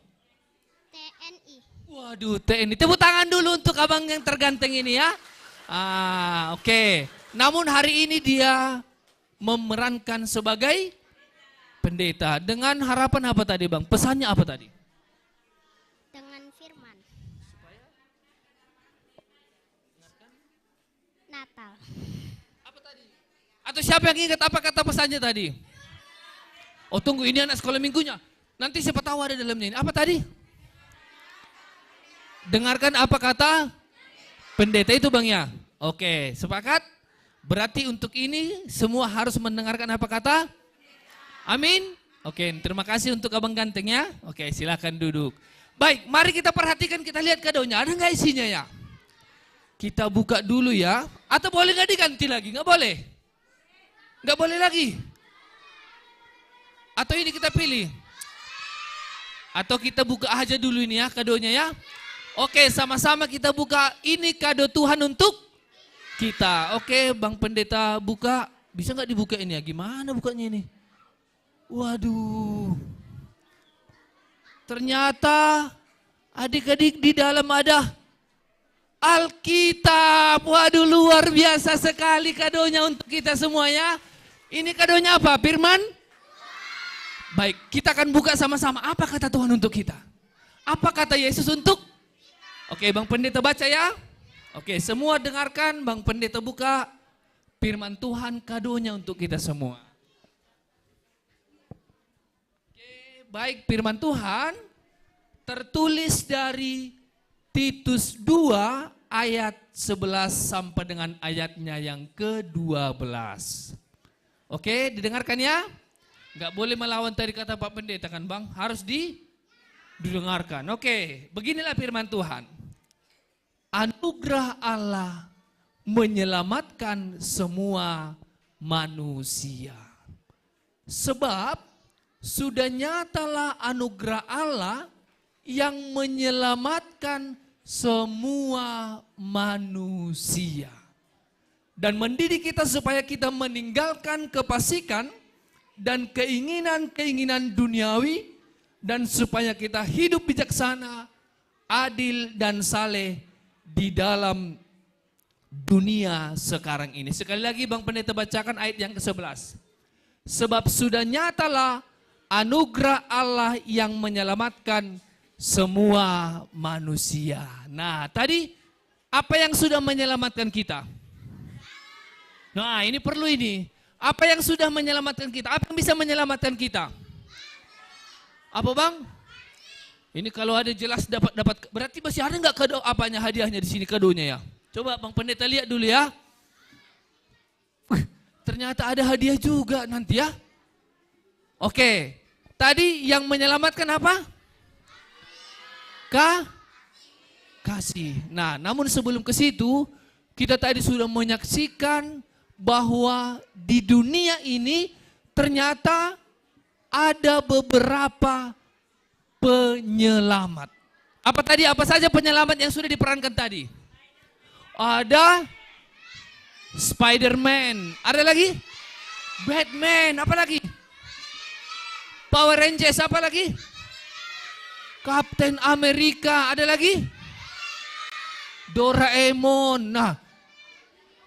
TNI. Waduh, TNI. Tepuk tangan dulu untuk abang yang terganteng ini ya. Oke. Namun hari ini dia memerankan sebagai pendeta. Dengan harapan apa tadi Bang? Pesannya apa tadi? Dengan firman. Natal. Atau siapa yang ingat apa kata pesannya tadi? Oh tunggu, ini anak sekolah minggunya. Nanti siapa tahu ada dalamnya ini. Apa tadi? Dengarkan apa kata pendeta itu Bang ya. Oke, sepakat? Berarti untuk ini semua harus mendengarkan apa kata? Amin? Oke, terima kasih untuk abang gantengnya. Oke, silakan duduk. Baik, mari kita perhatikan, kita lihat kadonya. Ada nggak isinya ya? Kita buka dulu ya. Atau boleh nggak diganti lagi? Nggak boleh? Nggak boleh lagi? Atau ini kita pilih? Atau kita buka aja dulu ini ya kadonya ya? Oke, sama-sama kita buka. Ini kado Tuhan untuk kita. Oke, Bang Pendeta buka. Bisa nggak dibuka ini ya? Gimana bukanya ini? Waduh. Ternyata adik-adik di dalam ada Alkitab. Waduh, luar biasa sekali kadonya untuk kita semuanya. Ini kadonya apa? Firman? Baik, kita akan buka sama-sama. Apa kata Tuhan untuk kita? Apa kata Yesus untuk? Oke, Bang Pendeta baca ya. Oke, semua dengarkan. Bang Pendeta buka firman Tuhan, kadonya untuk kita semua. Oke, baik, firman Tuhan tertulis dari Titus 2 ayat 11 sampai dengan ayatnya yang ke-12. Oke, didengarkan ya. Gak boleh melawan tadi kata Pak Pendeta kan Bang, harus didengarkan. Oke, beginilah firman Tuhan. Anugerah Allah menyelamatkan semua manusia. Sebab sudah nyatalah anugerah Allah yang menyelamatkan semua manusia. Dan mendidik kita supaya kita meninggalkan kefasikan dan keinginan-keinginan duniawi, dan supaya kita hidup bijaksana, adil dan saleh di dalam dunia sekarang ini. Sekali lagi Bang Pendeta bacakan ayat yang ke-11. Sebab sudah nyatalah anugerah Allah yang menyelamatkan semua manusia. Nah, tadi apa yang sudah menyelamatkan kita? Nah, ini perlu ini. Apa yang sudah menyelamatkan kita? Apa yang bisa menyelamatkan kita? Apa Bang? Ini kalau ada jelas dapat berarti masih ada nggak kado apanya hadiahnya di sini kadonya ya? Coba Bang Pendeta lihat dulu ya. Ternyata ada hadiah juga nanti ya. Oke. Tadi yang menyelamatkan apa? Kasih. Nah, namun sebelum ke situ kita tadi sudah menyaksikan bahwa di dunia ini ternyata ada beberapa penyelamat. Apa tadi? Apa saja penyelamat yang sudah diperankan tadi? Ada Spider-Man. Ada lagi? Batman. Apa lagi? Power Rangers. Apa lagi? Captain America. Ada lagi? Doraemon.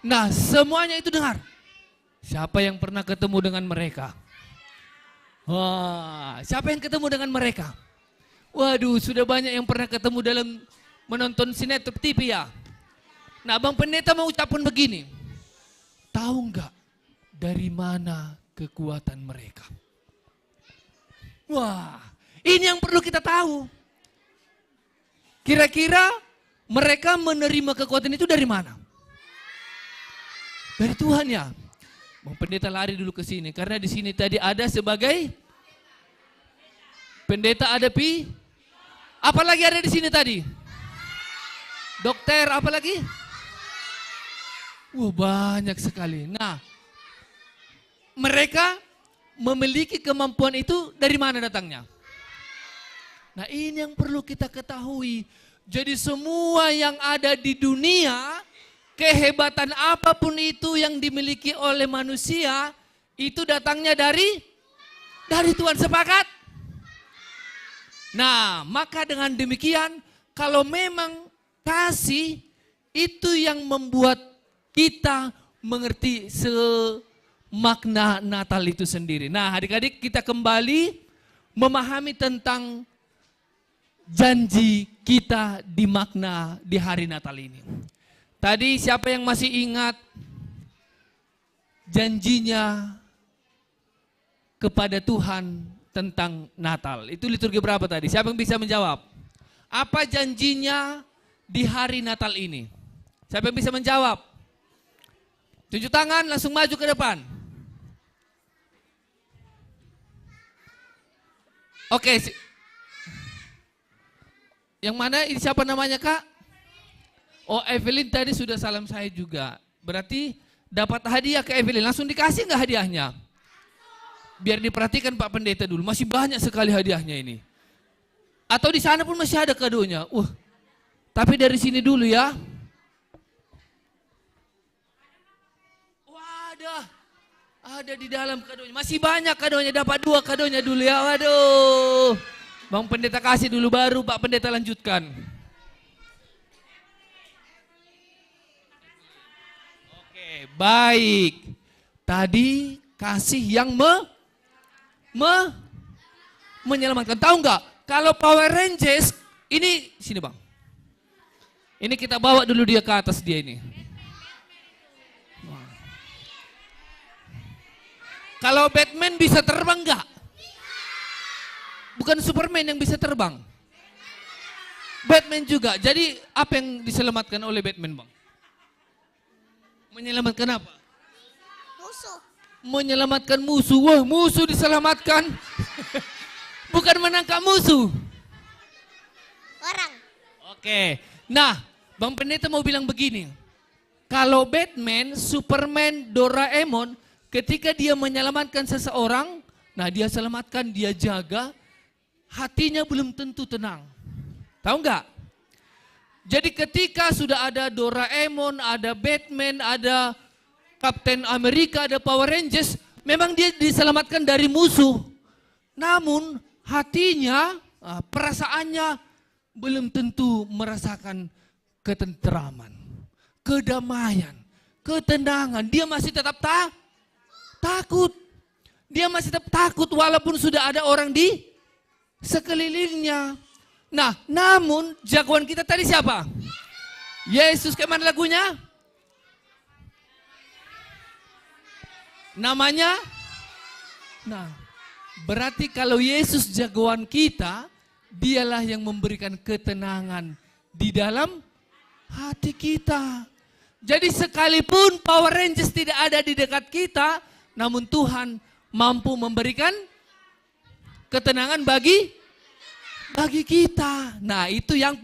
Nah, semuanya itu dengar. Siapa yang pernah ketemu dengan mereka? Wah, siapa yang ketemu dengan mereka? Waduh, sudah banyak yang pernah ketemu dalam menonton sinetron TV ya. Nah, Bang Pendeta mau ucapkan begini. Tahu nggak dari mana kekuatan mereka? Wah, ini yang perlu kita tahu. Kira-kira mereka menerima kekuatan itu dari mana? Dari Tuhan ya. Bang Pendeta lari dulu ke sini karena di sini tadi ada sebagai pendeta, ada apalagi ada di sini tadi? Dokter, apalagi? Wah, banyak sekali. Nah, mereka memiliki kemampuan itu dari mana datangnya? Nah, ini yang perlu kita ketahui. Jadi semua yang ada di dunia, kehebatan apapun itu yang dimiliki oleh manusia, itu datangnya dari Tuhan. Sepakat? Nah, maka dengan demikian, kalau memang kasih itu yang membuat kita mengerti semakna Natal itu sendiri. Nah, adik-adik, kita kembali memahami tentang janji kita di makna di hari Natal ini. Tadi siapa yang masih ingat janjinya kepada Tuhan tentang Natal? Itu liturgi berapa tadi? Siapa yang bisa menjawab? Apa janjinya di hari Natal ini? Siapa yang bisa menjawab? Tunjuk tangan, langsung maju ke depan. Oke. Yang mana ini, siapa namanya Kak? Oh, Evelyn tadi sudah salam saya juga. Berarti dapat hadiah ke Evelyn. Langsung dikasih nggak hadiahnya? Biar diperhatikan Pak Pendeta dulu. Masih banyak sekali hadiahnya ini. Atau di sana pun masih ada kadonya. Tapi dari sini dulu ya. Wah, ada di dalam kadonya. Masih banyak kadonya. Dapat 2 kadonya dulu ya. Waduh. Bang Pendeta kasih dulu, baru Pak Pendeta lanjutkan. Oke, baik. Tadi kasih yang menyelamatkan. Tahu nggak? Kalau Power Rangers, ini sini Bang. Ini kita bawa dulu dia ke atas dia ini. Kalau Batman bisa terbang nggak? Bukan Superman yang bisa terbang. Batman juga. Jadi apa yang diselamatkan oleh Batman Bang? Menyelamatkan apa? Musuh. Menyelamatkan musuh. Wah, musuh diselamatkan. Bukan menangkap musuh. Orang. Oke. Nah, Bang Pendeta mau bilang begini. Kalau Batman, Superman, Doraemon, ketika dia menyelamatkan seseorang, nah dia selamatkan, dia jaga, hatinya belum tentu tenang. Tahu nggak? Jadi ketika sudah ada Doraemon, ada Batman, ada Captain America, ada Power Rangers, memang dia diselamatkan dari musuh. Namun hatinya, perasaannya belum tentu merasakan ketenteraman, kedamaian, ketenangan. Dia masih tetap takut. Dia masih tetap takut walaupun sudah ada orang di sekelilingnya. Nah, namun jagoan kita tadi siapa? Yesus. Kemana lagunya? Namanya? Nah, berarti kalau Yesus jagoan kita, dialah yang memberikan ketenangan di dalam hati kita. Jadi sekalipun Power Rangers tidak ada di dekat kita, namun Tuhan mampu memberikan ketenangan bagi kita. Nah, itu yang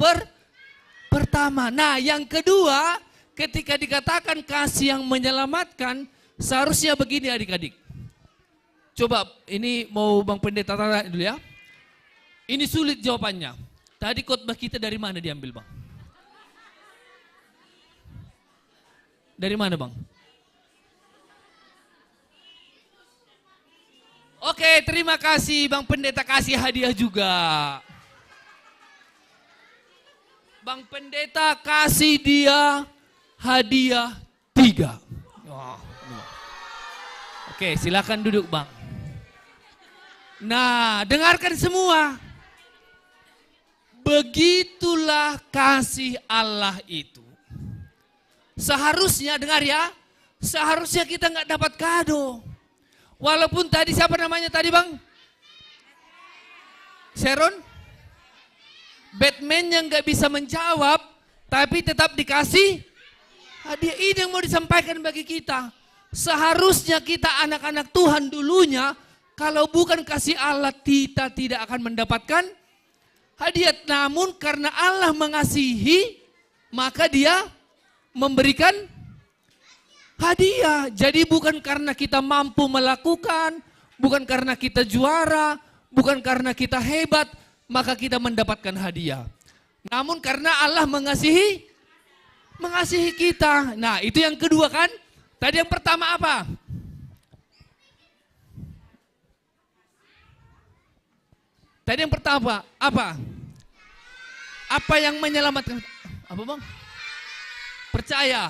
pertama. Nah, yang kedua, ketika dikatakan kasih yang menyelamatkan, seharusnya begini adik-adik. Coba ini mau Bang Pendeta tanya dulu ya. Ini sulit jawabannya. Tadi khotbah kita dari mana diambil Bang? Dari mana Bang? Oke, terima kasih Bang Pendeta kasih hadiah juga. Bang Pendeta kasih dia hadiah 3. Oke, silakan duduk Bang. Nah, dengarkan semua. Begitulah kasih Allah itu. Seharusnya, dengar ya, seharusnya kita nggak dapat kado. Walaupun tadi siapa namanya tadi Bang? Sharon? Batman yang gak bisa menjawab, tapi tetap dikasih hadiah. Ini yang mau disampaikan bagi kita. Seharusnya kita anak-anak Tuhan dulunya, kalau bukan kasih Allah kita tidak akan mendapatkan hadiah. Namun karena Allah mengasihi, maka dia memberikan hadiah. Jadi bukan karena kita mampu melakukan, bukan karena kita juara, bukan karena kita hebat, maka kita mendapatkan hadiah. Namun karena Allah mengasihi kita. Nah, itu yang kedua kan? Tadi yang pertama apa? Tadi yang pertama apa? Apa yang menyelamatkan? Apa bang? Percaya.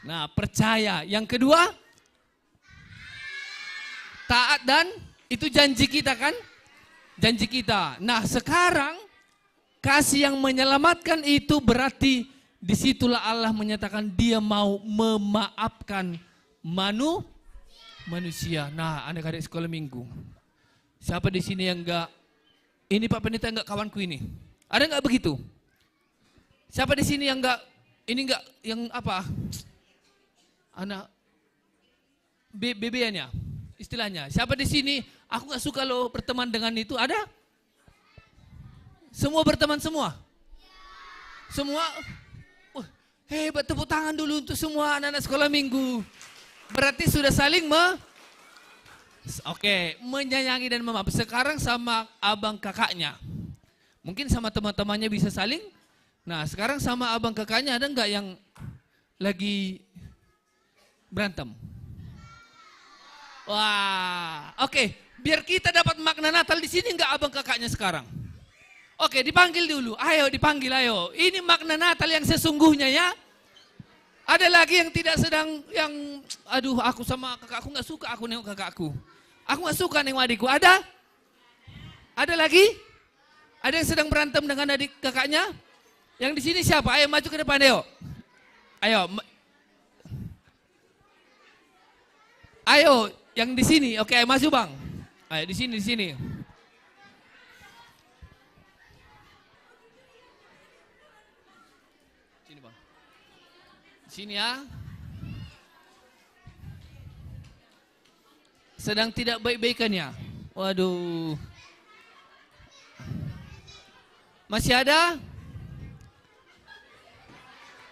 Nah, percaya. Yang kedua, taat dan itu janji kita kan? Janji kita. Nah, sekarang kasih yang menyelamatkan itu berarti disitulah Allah menyatakan dia mau memaafkan manusia. Nah, anak-anak sekolah minggu. Siapa di sini yang enggak, ini Pak Pendeta enggak kawanku ini? Ada enggak begitu? Siapa di sini yang enggak, ini enggak yang apa? Anak bebeannya, istilahnya. Siapa di sini, aku enggak suka lo berteman dengan itu, ada? Semua berteman semua? Semua? Hebat, tepuk tangan dulu untuk semua anak-anak sekolah minggu. Berarti sudah saling menyayangi dan memaafkan. Sekarang sama abang kakaknya. Mungkin sama teman-temannya bisa saling. Nah, sekarang sama abang kakaknya ada enggak yang lagi berantem? Wah, oke. Biar kita dapat makna Natal di sini enggak abang kakaknya sekarang? Oke, dipanggil dulu. Ayo, dipanggil, ayo. Ini makna Natal yang sesungguhnya ya. Ada lagi yang tidak sedang, yang, aduh aku sama kakakku nggak suka aku nengok kakakku. Aku nggak suka nengok adikku. Ada? Ada lagi? Ada yang sedang berantem dengan adik kakaknya? Yang di sini siapa? Ayo maju ke depan, ayo. Ayo. Ayo, yang di sini. Oke, maju bang. Ayo di sini, di sini. Sini ya. Sedang tidak baik-baikannya. Waduh. Masih ada?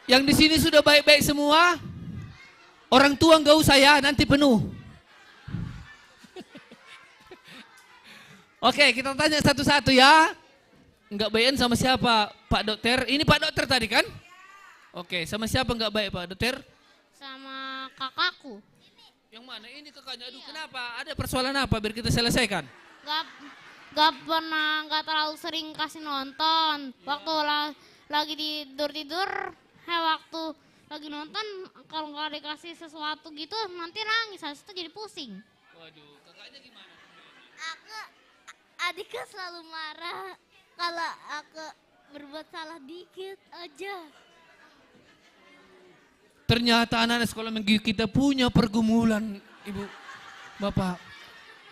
Yang di sini sudah baik-baik semua? Orang tua enggak usah ya, nanti penuh. Oke, kita tanya satu-satu ya. Enggak baikan sama siapa? Pak Dokter. Ini Pak Dokter tadi kan? Oke, sama siapa enggak baik Pak Dokter? Sama kakakku. Yang mana? Ini kakaknya. Aduh, kenapa? Ada persoalan apa? Biar kita selesaikan. Gak pernah, gak terlalu sering kasih nonton. Waktu lagi tidur-tidur, waktu lagi nonton, kalau nggak dikasih sesuatu gitu, nanti nangis. Habis itu jadi pusing. Waduh, kakaknya gimana? Adikku selalu marah kalau aku berbuat salah dikit aja. Ternyata anak-anak sekolah minggu kita punya pergumulan, Ibu, Bapak.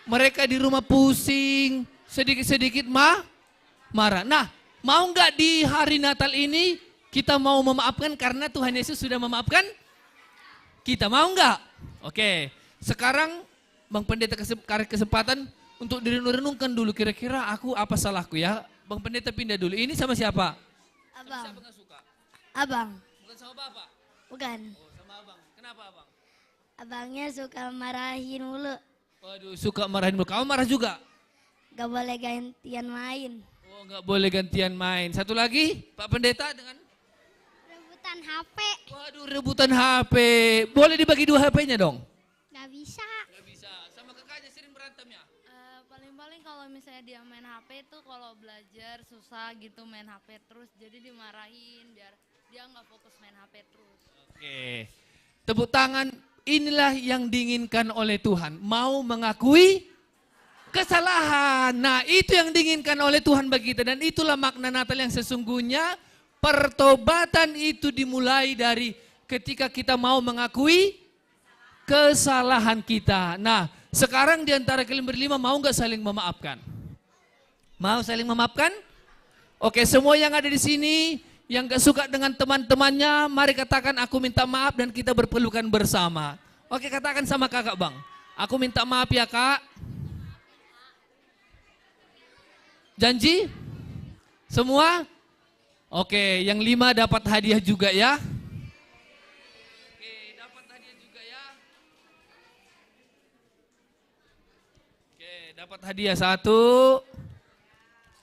Mereka di rumah pusing, sedikit-sedikit marah. Nah, mau nggak di hari Natal ini kita mau memaafkan karena Tuhan Yesus sudah memaafkan kita, mau nggak? Oke, sekarang Bang Pendeta kasih kesempatan untuk direnung-renungkan dulu, kira-kira aku apa salahku ya? Bang Pendeta pindah dulu. Ini sama siapa? Abang. Sama siapa nggak suka? Abang. Bukan sama Bapak? Bukan. Oh, sama Abang. Kenapa Abang? Abangnya suka marahin mulu. Waduh, suka marahin mulu. Kamu marah juga? Gak boleh gantian main. Oh, nggak boleh gantian main. Satu lagi, Pak Pendeta dengan? Rebutan HP. Waduh, rebutan HP. Boleh dibagi 2 HP-nya dong? Gak bisa. Nggak bisa. Sama kakaknya sering berantem ya? Paling-paling kalau misalnya dia main HP tuh kalau belajar susah gitu main HP terus. Jadi dimarahin biar dia nggak fokus main HP terus. Oke. Tepuk tangan, inilah yang diinginkan oleh Tuhan. Mau mengakui kesalahan. Nah, itu yang diinginkan oleh Tuhan bagi kita. Dan itulah makna Natal yang sesungguhnya. Pertobatan itu dimulai dari ketika kita mau mengakui kesalahan kita. Nah, sekarang di antara kalian berlima mau nggak saling memaafkan? Mau saling memaafkan? Oke, semua yang ada di sini, Yang gak suka dengan teman-temannya, mari katakan aku minta maaf dan kita berpelukan bersama. Oke, katakan sama kakak bang. Aku minta maaf ya kak. Janji? Semua? Oke, yang 5 dapat hadiah juga ya. Oke, dapat hadiah juga ya. Oke, dapat hadiah 1,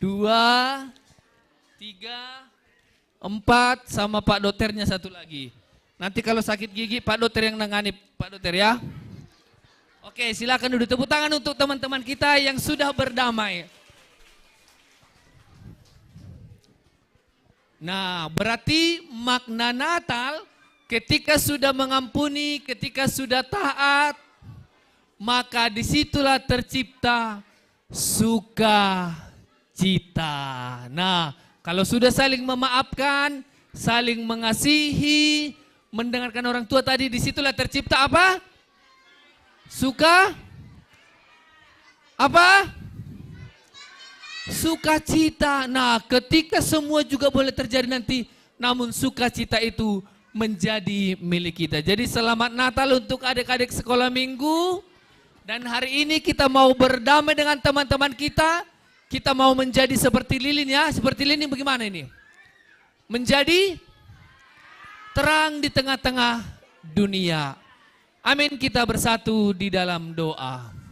2, 3, 4 sama Pak Dokternya 1 lagi. Nanti kalau sakit gigi Pak Dokter yang nangani, Pak Dokter ya. Oke, silakan duduk, tepuk tangan untuk teman-teman kita yang sudah berdamai. Nah, berarti makna Natal ketika sudah mengampuni, ketika sudah taat, maka disitulah tercipta sukacita. Nah, kalau sudah saling memaafkan, saling mengasihi, mendengarkan orang tua tadi, disitulah tercipta apa? Apa? Sukacita. Nah, ketika semua juga boleh terjadi nanti, namun sukacita itu menjadi milik kita. Jadi selamat Natal untuk adik-adik sekolah minggu. Dan hari ini kita mau berdamai dengan teman-teman kita. Kita mau menjadi seperti lilin ya. Seperti lilin bagaimana ini? Menjadi terang di tengah-tengah dunia. Amin, kita bersatu di dalam doa.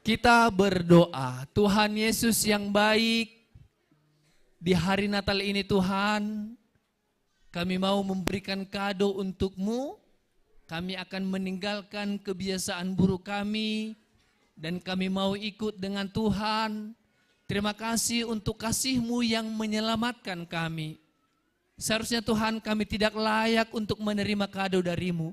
Kita berdoa, Tuhan Yesus yang baik, di hari Natal ini Tuhan, kami mau memberikan kado untuk-Mu. Kami akan meninggalkan kebiasaan buruk kami, dan kami mau ikut dengan Tuhan. Terima kasih untuk kasih-Mu yang menyelamatkan kami. Seharusnya Tuhan kami tidak layak untuk menerima kado dari-Mu.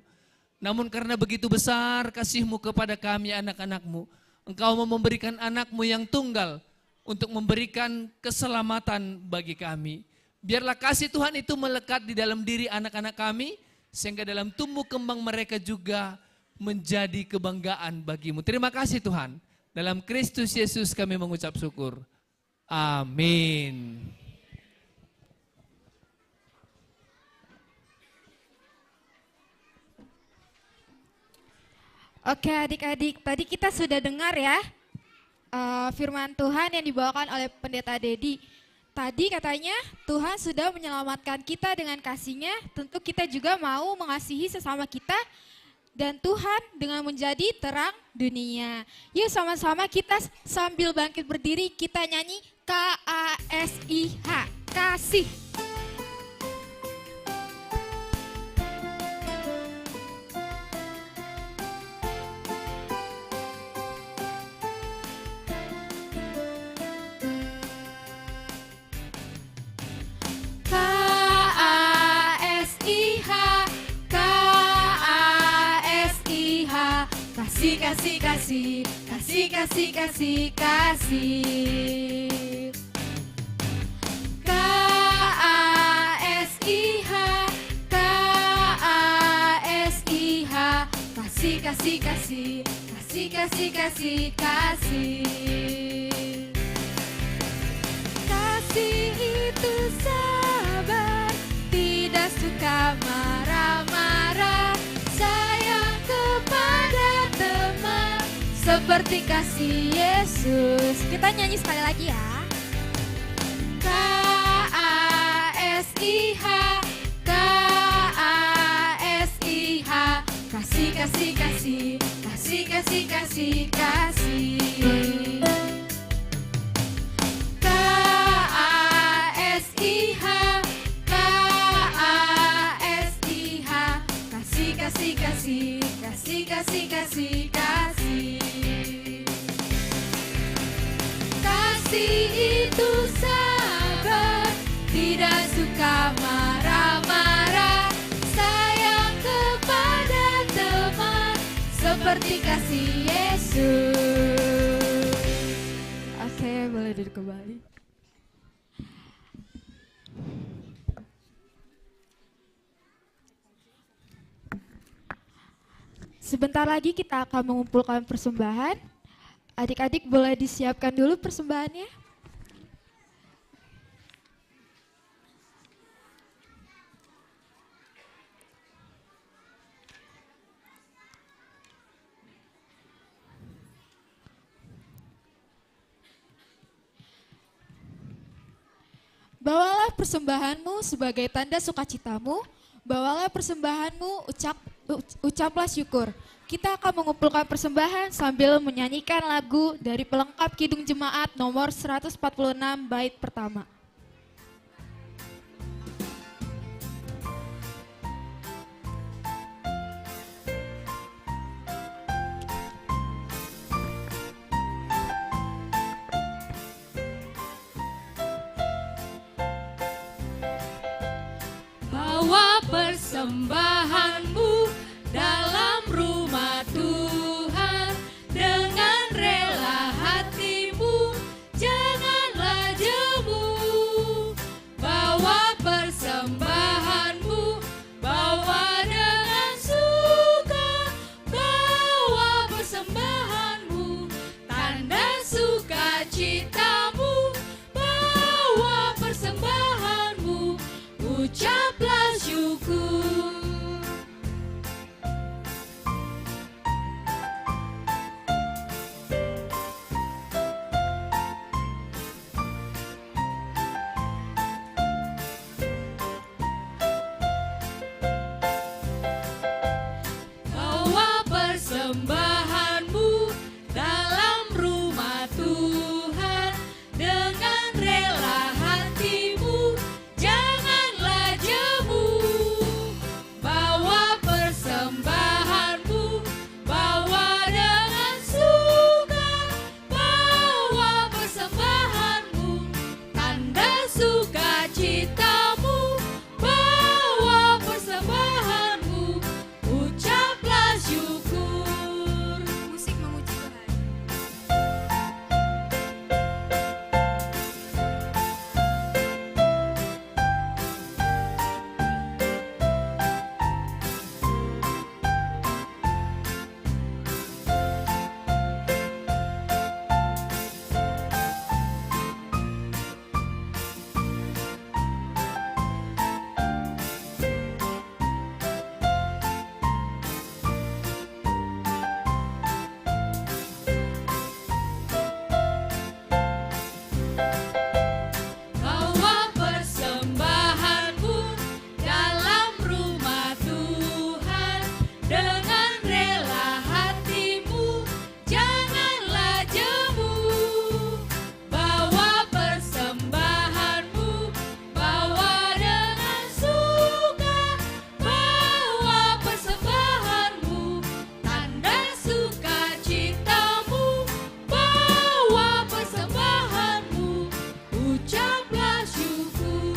Namun karena begitu besar kasih-Mu kepada kami anak-anak-Mu, Engkau mau memberikan anak-Mu yang tunggal untuk memberikan keselamatan bagi kami. Biarlah kasih Tuhan itu melekat di dalam diri anak-anak kami, sehingga dalam tumbuh kembang mereka juga menjadi kebanggaan bagi-Mu. Terima kasih Tuhan. Dalam Kristus Yesus kami mengucap syukur. Amin. Oke adik-adik, tadi kita sudah dengar ya firman Tuhan yang dibawakan oleh Pendeta Dedi. Tadi katanya Tuhan sudah menyelamatkan kita dengan kasih-Nya, tentu kita juga mau mengasihi sesama kita dan Tuhan dengan menjadi terang dunia. Yuk sama-sama kita sambil bangkit berdiri kita nyanyi KASIH, kasih. Kasih, kasih, kasih, kasih, kasih, kasih. KASIH, KASIH, kasih, kasih, kasih, kasih, kasih, kasih, kasih. Kasih itu sabar, tidak suka marah-marah, sayang kepada teman seperti kasih Yesus. Kita nyanyi sekali lagi ya. KASIH, KASIH, kasih, kasih, kasih, kasih, kasih, kasih, kasih. KASIH, KASIH, kasih, kasih, kasih, kasih, kasih, kasih, kasih. Kasih itu sabar, tidak suka marah-marah, sayang kepada teman seperti kasih Yesus. Oke, boleh duduk kembali. Sebentar lagi kita akan mengumpulkan persembahan. Adik-adik boleh disiapkan dulu persembahannya. persembahanmu sebagai tanda sukacitamu, bawalah persembahanmu, ucaplah syukur. Kita akan mengumpulkan persembahan sambil menyanyikan lagu dari pelengkap Kidung Jemaat nomor 146 bait pertama. Bawa persembahanmu dalam rumah Tuhan dengan rela hatimu, janganlah jemu. Bawa persembahanmu, bawa dengan suka. Bawa persembahanmu, tanda sukacitamu. Bawa persembahanmu, ucaplah syukur. Bawa persembahanmu dalam rumah Tuhan dengan rela hatimu, janganlah jemu. Bawa persembahanmu, bawa dengan suka. Bawa persembahanmu, tanda sukacitamu. Bawa persembahanmu, ucaplah syukur. Musik memuji Tuhan. Bawa persembahanmu dalam rumah Tuhan dengan rela hatimu, janganlah jemu. Bawa persembahanmu, bawa dengan suka. Bawa persembahanmu, tanda sukacitamu. Bawa persembahanmu, ucaplah syukur.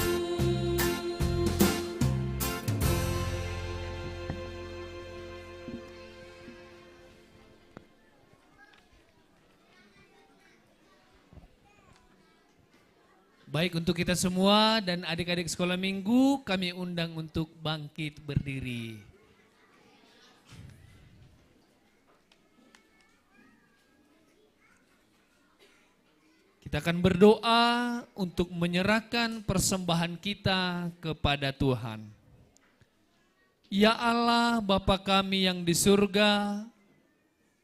Baik, untuk kita semua dan adik-adik sekolah minggu, kami undang untuk bangkit berdiri. Kita akan berdoa untuk menyerahkan persembahan kita kepada Tuhan. Ya Allah, Bapa kami yang di surga,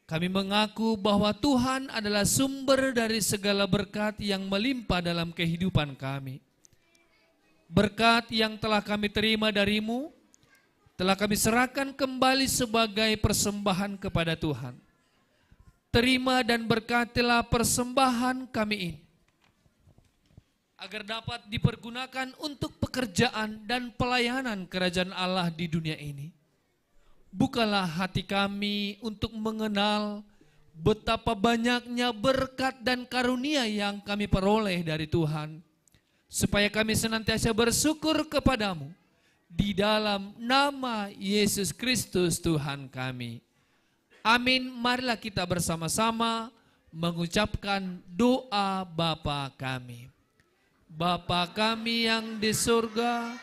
kami mengaku bahwa Tuhan adalah sumber dari segala berkat yang melimpah dalam kehidupan kami. Berkat yang telah kami terima darimu, telah kami serahkan kembali sebagai persembahan kepada Tuhan. Terima dan berkatilah persembahan kami ini, agar dapat dipergunakan untuk pekerjaan dan pelayanan kerajaan Allah di dunia ini. Bukalah hati kami untuk mengenal betapa banyaknya berkat dan karunia yang kami peroleh dari Tuhan, supaya kami senantiasa bersyukur kepadamu di dalam nama Yesus Kristus Tuhan kami. Amin. Marilah kita bersama-sama mengucapkan doa Bapa kami. Bapa kami yang di surga,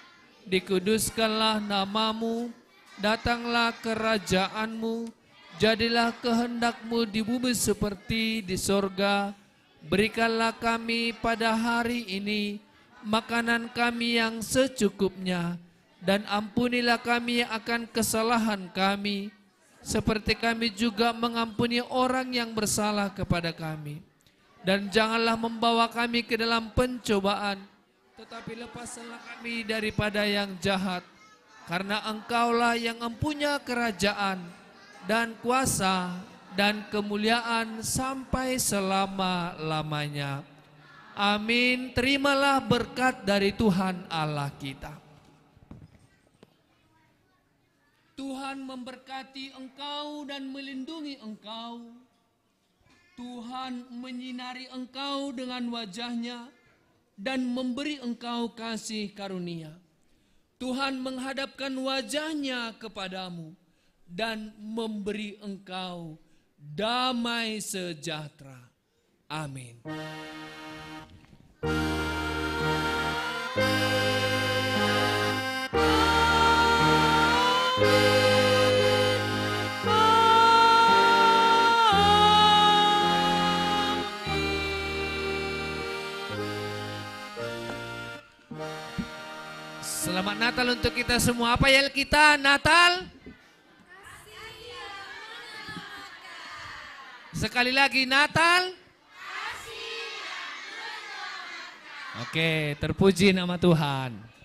dikuduskanlah namamu, datanglah kerajaanmu, jadilah kehendakmu di bumi seperti di surga. Berikanlah kami pada hari ini makanan kami yang secukupnya, dan ampunilah kami akan kesalahan kami, seperti kami juga mengampuni orang yang bersalah kepada kami. Dan janganlah membawa kami ke dalam pencobaan, Tetapi lepaskanlah kami daripada yang jahat, karena Engkaulah yang mempunyai kerajaan dan kuasa dan kemuliaan sampai selama-lamanya. Amin. Terimalah berkat dari Tuhan Allah kita. Tuhan memberkati engkau dan melindungi engkau. Tuhan menyinari engkau dengan wajah-Nya dan memberi engkau kasih karunia. Tuhan menghadapkan wajah-Nya kepadamu dan memberi engkau damai sejahtera. Amin. Selamat Natal untuk kita semua. Apa ya kita Natal? Sekali lagi Natal. Oke, terpuji nama Tuhan.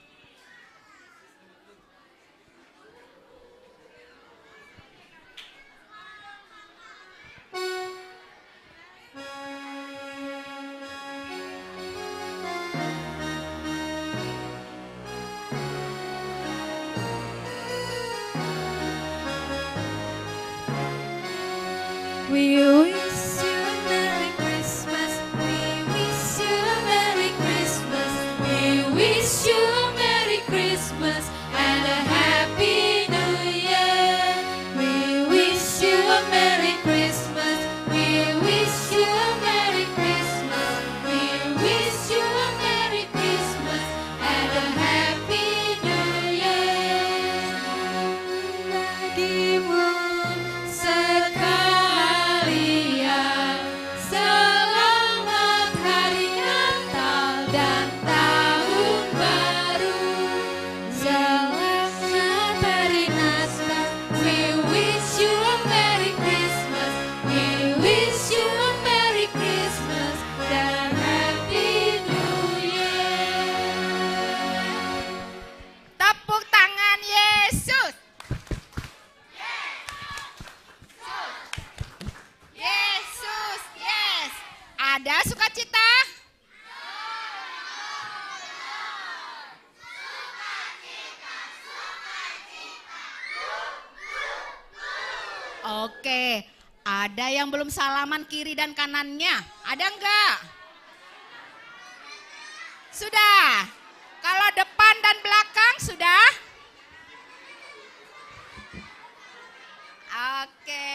We wish you a Merry Christmas. We wish you a Merry Christmas. We wish you a Merry Christmas and a Happy New Year. We wish you a Merry Christmas. We wish you a Merry Christmas. We wish you a Merry Christmas and a Happy New Year. Bagimu sekalian, selamat Hari Natal dan Tahun Baru. Selamat Hari Natal. We wish you a Merry Christmas. We wish you a Merry Christmas dan Happy New Year. Tepuk tangan Yesus. Yesus, yes. Ada sukacita? Oke, ada yang belum salaman kiri dan kanannya? Ada enggak? Sudah. Kalau depan dan belakang sudah? Oke.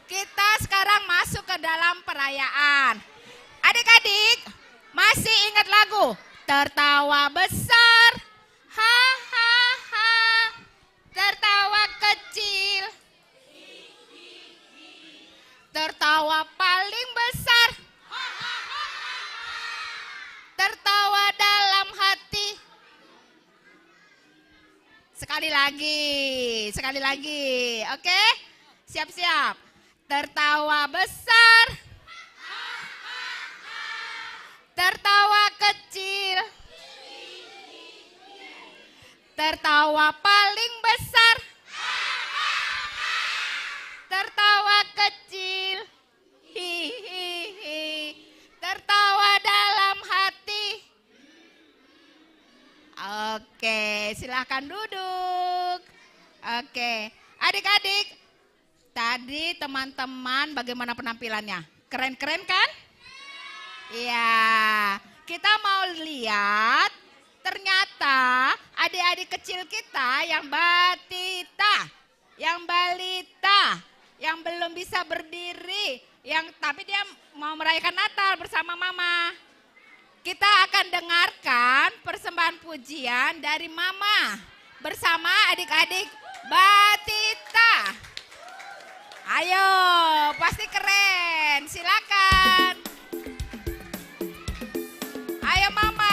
Kita sekarang masuk ke dalam perayaan. Adik-adik, masih ingat lagu? Tertawa besar, ha ha ha. Tertawa kecil, tertawa paling besar, tertawa dalam hati. Sekali lagi, oke? Siap-siap. Tertawa besar, tertawa kecil, tertawa paling besar, tertawa kecil, hihihi, tertawa dalam hati. Oke, silahkan duduk. Oke, adik-adik, tadi teman-teman bagaimana penampilannya? Keren-keren kan? Iya, kita mau lihat ternyata adik-adik kecil kita yang batita, yang balita, yang belum bisa berdiri, tapi dia mau merayakan Natal bersama mama. Kita akan dengarkan persembahan pujian dari mama bersama adik-adik batita. Ayo, pasti keren. Silakan. Ayo mama.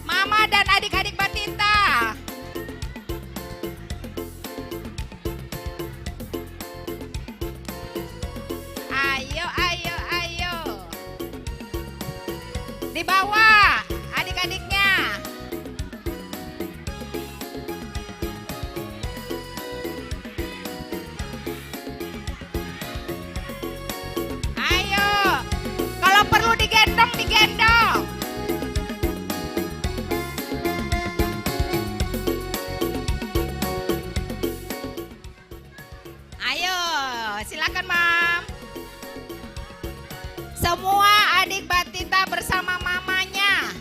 Mama dan adik-adik batita. Ayo, ayo, menggendong. Ayo, silakan Mam. Semua adik batita bersama mamanya.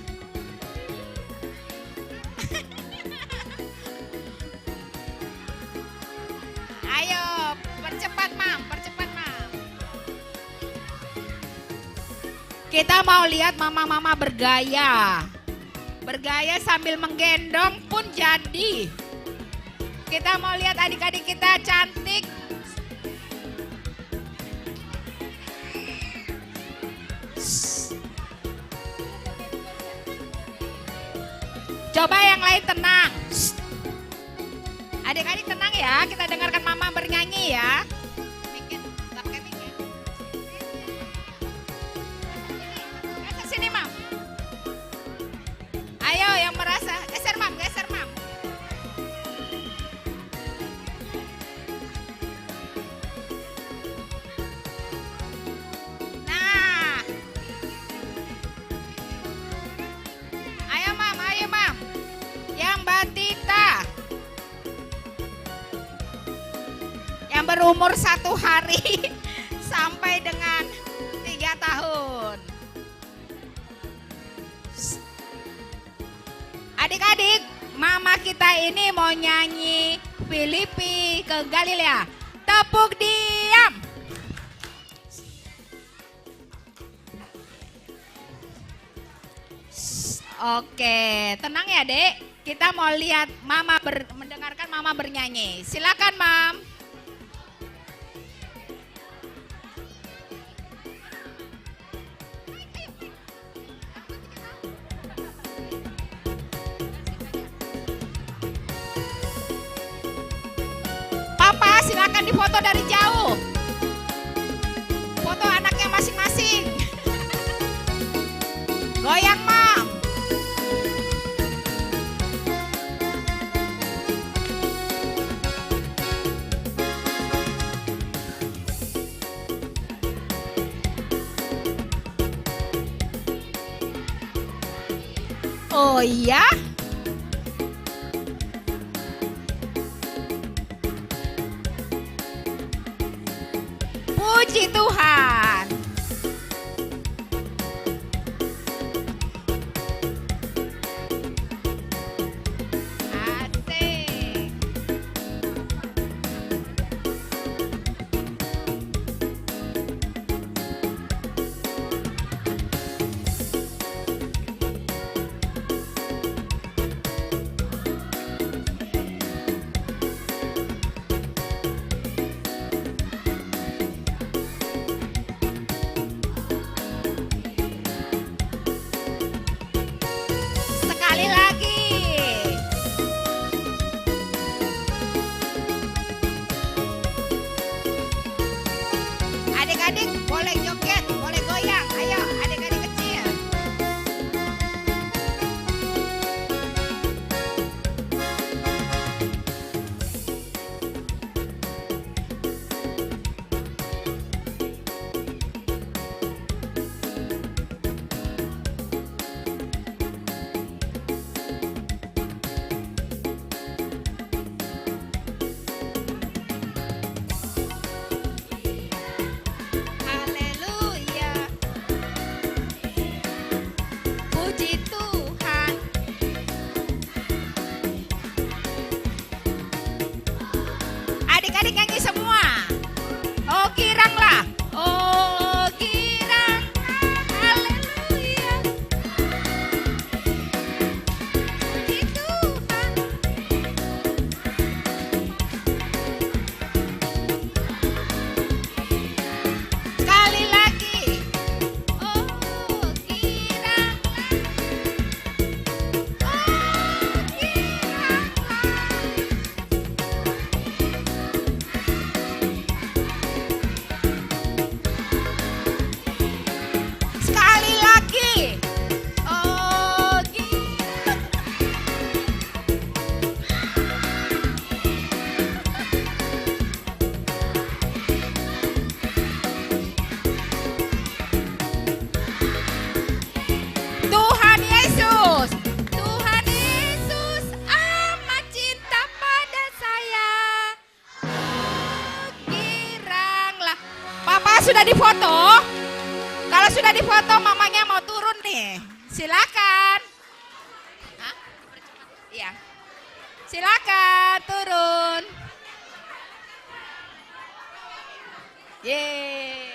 Ayo, percepat Mam, percepat Mam. Kita mau lihat mama-mama bergaya. Bergaya sambil menggendong pun jadi. Kita mau lihat adik-adik kita cantik. Coba yang lain tenang. Adik-adik tenang ya, kita dengarkan mama bernyanyi ya. Geser sini Mam. Ayo yang merasa, geser Mam, geser Mam. Nah. Ayo Mam. Yang batita. Yang berumur 1 hari sampai dengan 3 tahun. Adik-adik, mama kita ini mau nyanyi Filipi ke Galilea. Tepuk diam. Oke, tenang ya Dek. Kita mau lihat mama mendengarkan mama bernyanyi. Silakan Mam. Papa silakan difoto dari jauh. Foto anaknya masing-masing. Goyang Mam. Oh iya? Puji Tuhan. Asik. Sekali lagi. Adik-adik boleh joget, boleh goyang. Ayo adik-adik kecil. Haleluya. sudah difoto, mamanya mau turun nih. Silakan. Hah? Iya. Silakan turun. Yeay.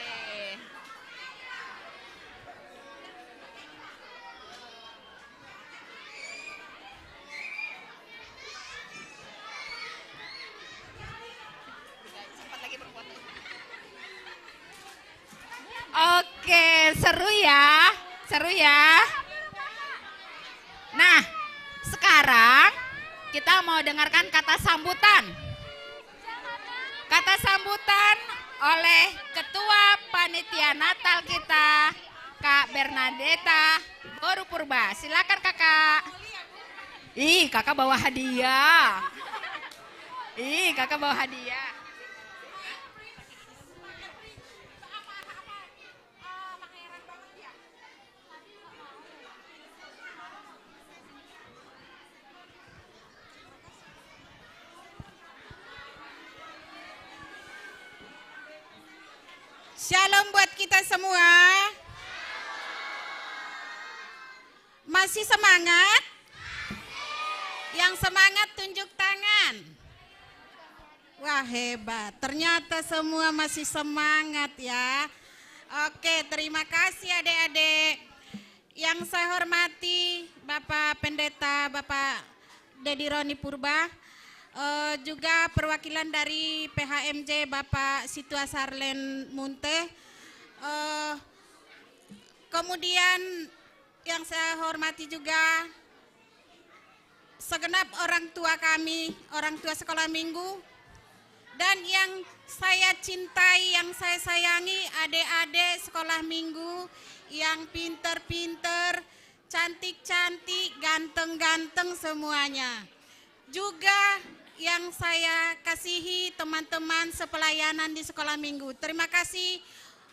Oke, seru ya. Nah, sekarang kita mau dengarkan kata sambutan. Kata sambutan oleh Ketua Panitia Natal kita, Kak Bernadetta Guru Purba. Silakan Kakak. Ih, Kakak bawa hadiah. Shalom buat kita semua. Masih semangat? Yang semangat tunjuk tangan. Wah hebat, ternyata semua masih semangat ya. Oke, terima kasih adik-adik. Yang saya hormati Bapak Pendeta, Bapak Dedi Roni Purba. Juga perwakilan dari PHMJ Bapak Situa Sarlen Munte. Kemudian yang saya hormati juga segenap orang tua kami, orang tua sekolah minggu. Dan yang saya cintai, yang saya sayangi adik-adik sekolah minggu yang pinter-pinter, cantik-cantik, ganteng-ganteng semuanya. Juga yang saya kasihi teman-teman sepelayanan di sekolah minggu. Terima kasih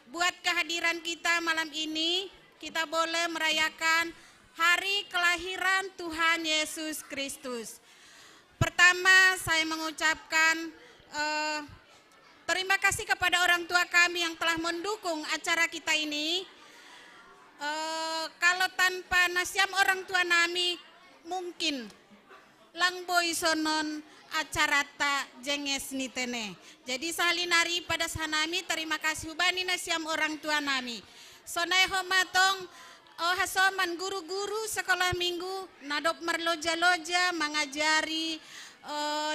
buat kehadiran kita malam ini. Kita boleh merayakan hari kelahiran Tuhan Yesus Kristus. Pertama saya mengucapkan terima kasih kepada orang tua kami yang telah mendukung acara kita ini. Kalau tanpa nasiam orang tua nami mungkin langboy sonon acara tak jenges nitene. Jadi salinari pada sanami terima kasih ubani nasiam orang tua nami. Sonai homatong hasoman guru-guru sekolah minggu nadop merloja-loja mengajari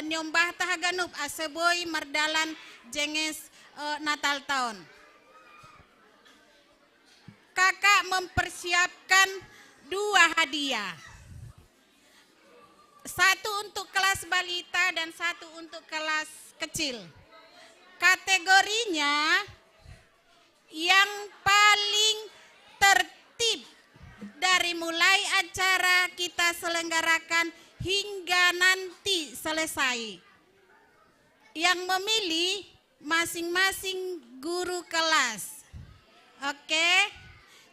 nyombah tahaganup aseboy merdalan jenges Natal tahun. Kakak mempersiapkan 2 hadiah. Satu untuk kelas balita dan satu untuk kelas kecil. Kategorinya yang paling tertib dari mulai acara kita selenggarakan hingga nanti selesai. Yang memilih masing-masing guru kelas. Oke,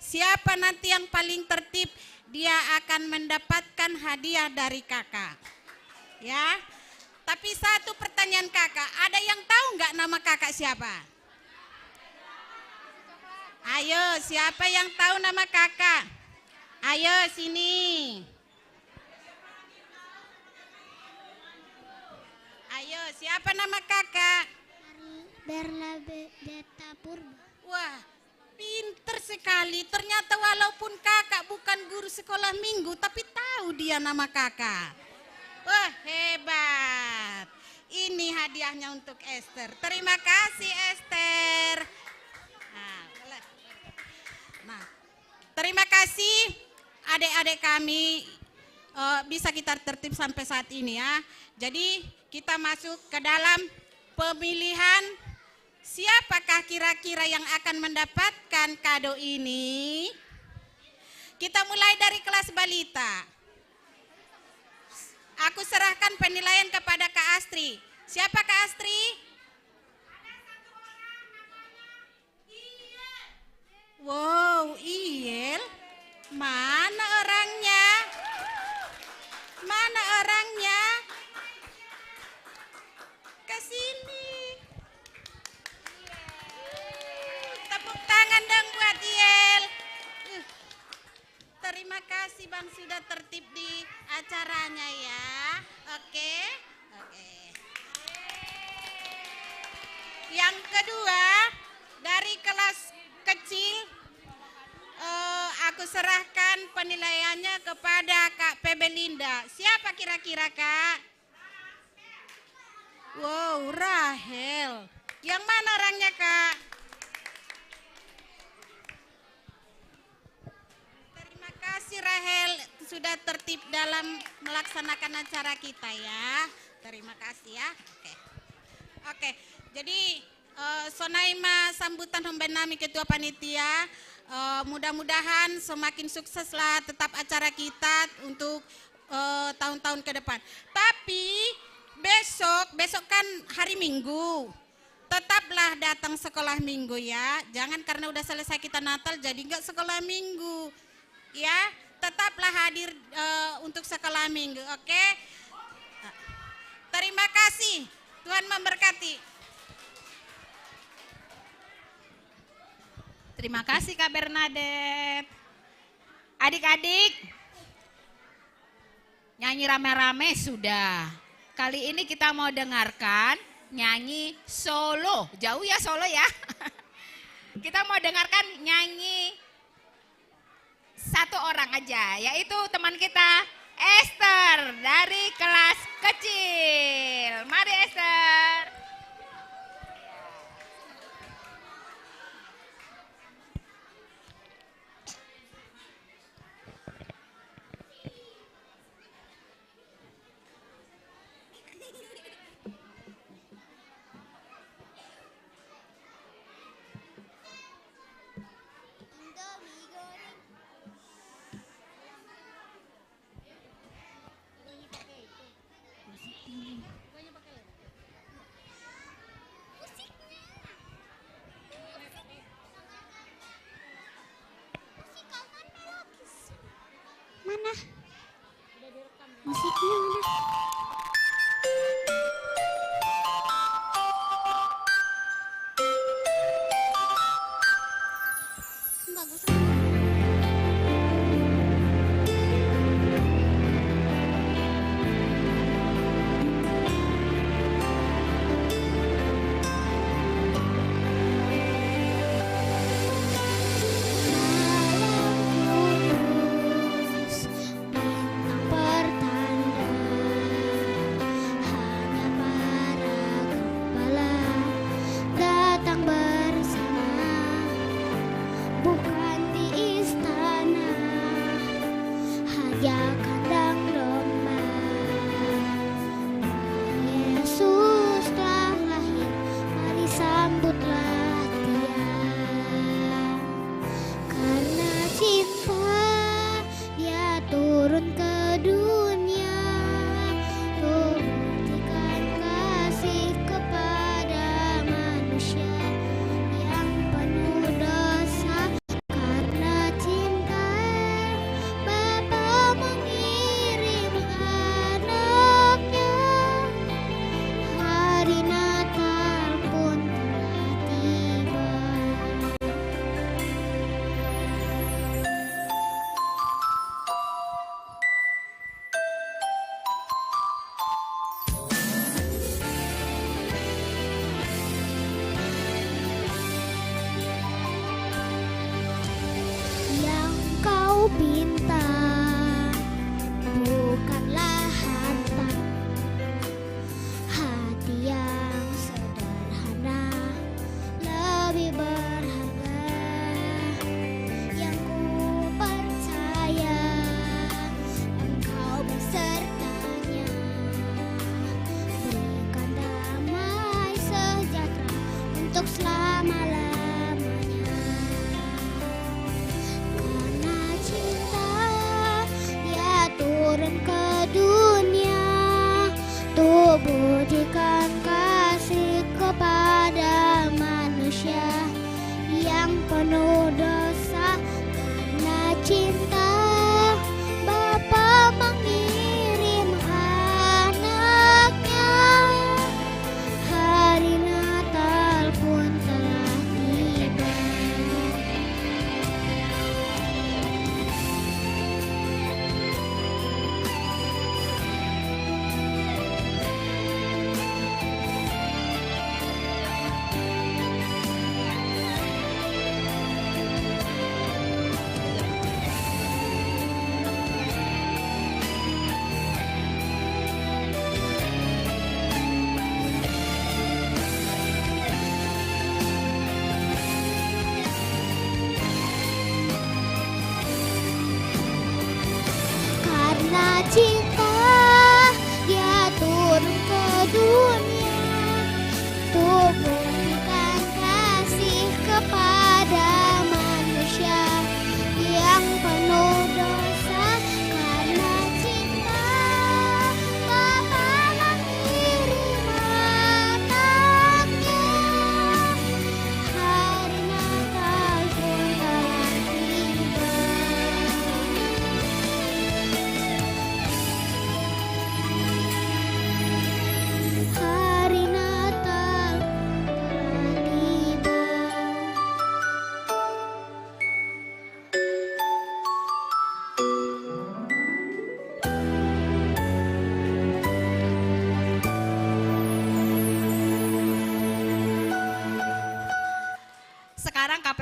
siapa nanti yang paling tertib? Dia akan mendapatkan hadiah dari kakak. Ya, tapi satu pertanyaan kakak, ada yang tahu nggak nama kakak siapa? Ayo, siapa yang tahu nama kakak? Ayo sini. Ayo, siapa nama kakak? Bernadetta Purba. Wah, pinter sekali. Ternyata walaupun kakak bukan guru sekolah minggu, tapi tahu dia nama kakak. Wah, hebat. Ini hadiahnya untuk Esther. Terima kasih Esther. Nah, terima kasih adik-adik kami bisa kita tertib sampai saat ini ya. Jadi kita masuk ke dalam pemilihan. Siapakah kira-kira yang akan mendapatkan kado ini? Kita mulai dari kelas balita. Aku serahkan penilaian kepada Kak Astri. Siapa Kak Astri? Wow, Iyel. Mana orangnya? Mana orangnya? Kesini. kedua dari kelas kecil, aku serahkan penilaiannya kepada Kak Pebelinda. Siapa kira-kira Kak? Wow, Rahel. Yang mana orangnya Kak? Terima kasih Rahel sudah tertib dalam melaksanakan acara kita ya. Terima kasih ya. Oke. Jadi Sonaima sambutan Hombenami Ketua Panitia. Mudah-mudahan semakin sukseslah tetap acara kita untuk tahun-tahun ke depan. Tapi besok kan hari Minggu. Tetaplah datang sekolah Minggu ya. Jangan karena udah selesai kita Natal jadi enggak sekolah Minggu. Ya, tetaplah hadir untuk sekolah Minggu, oke? Terima kasih. Tuhan memberkati. Terima kasih Kak Bernadette. Adik-adik, nyanyi rame-rame sudah. Kali ini kita mau dengarkan nyanyi solo. Jauh ya solo ya. Kita mau dengarkan nyanyi satu orang aja, yaitu teman kita Esther dari kelas kecil. Mari Esther. Mana? Musiknya mana? Bagus. Pertanda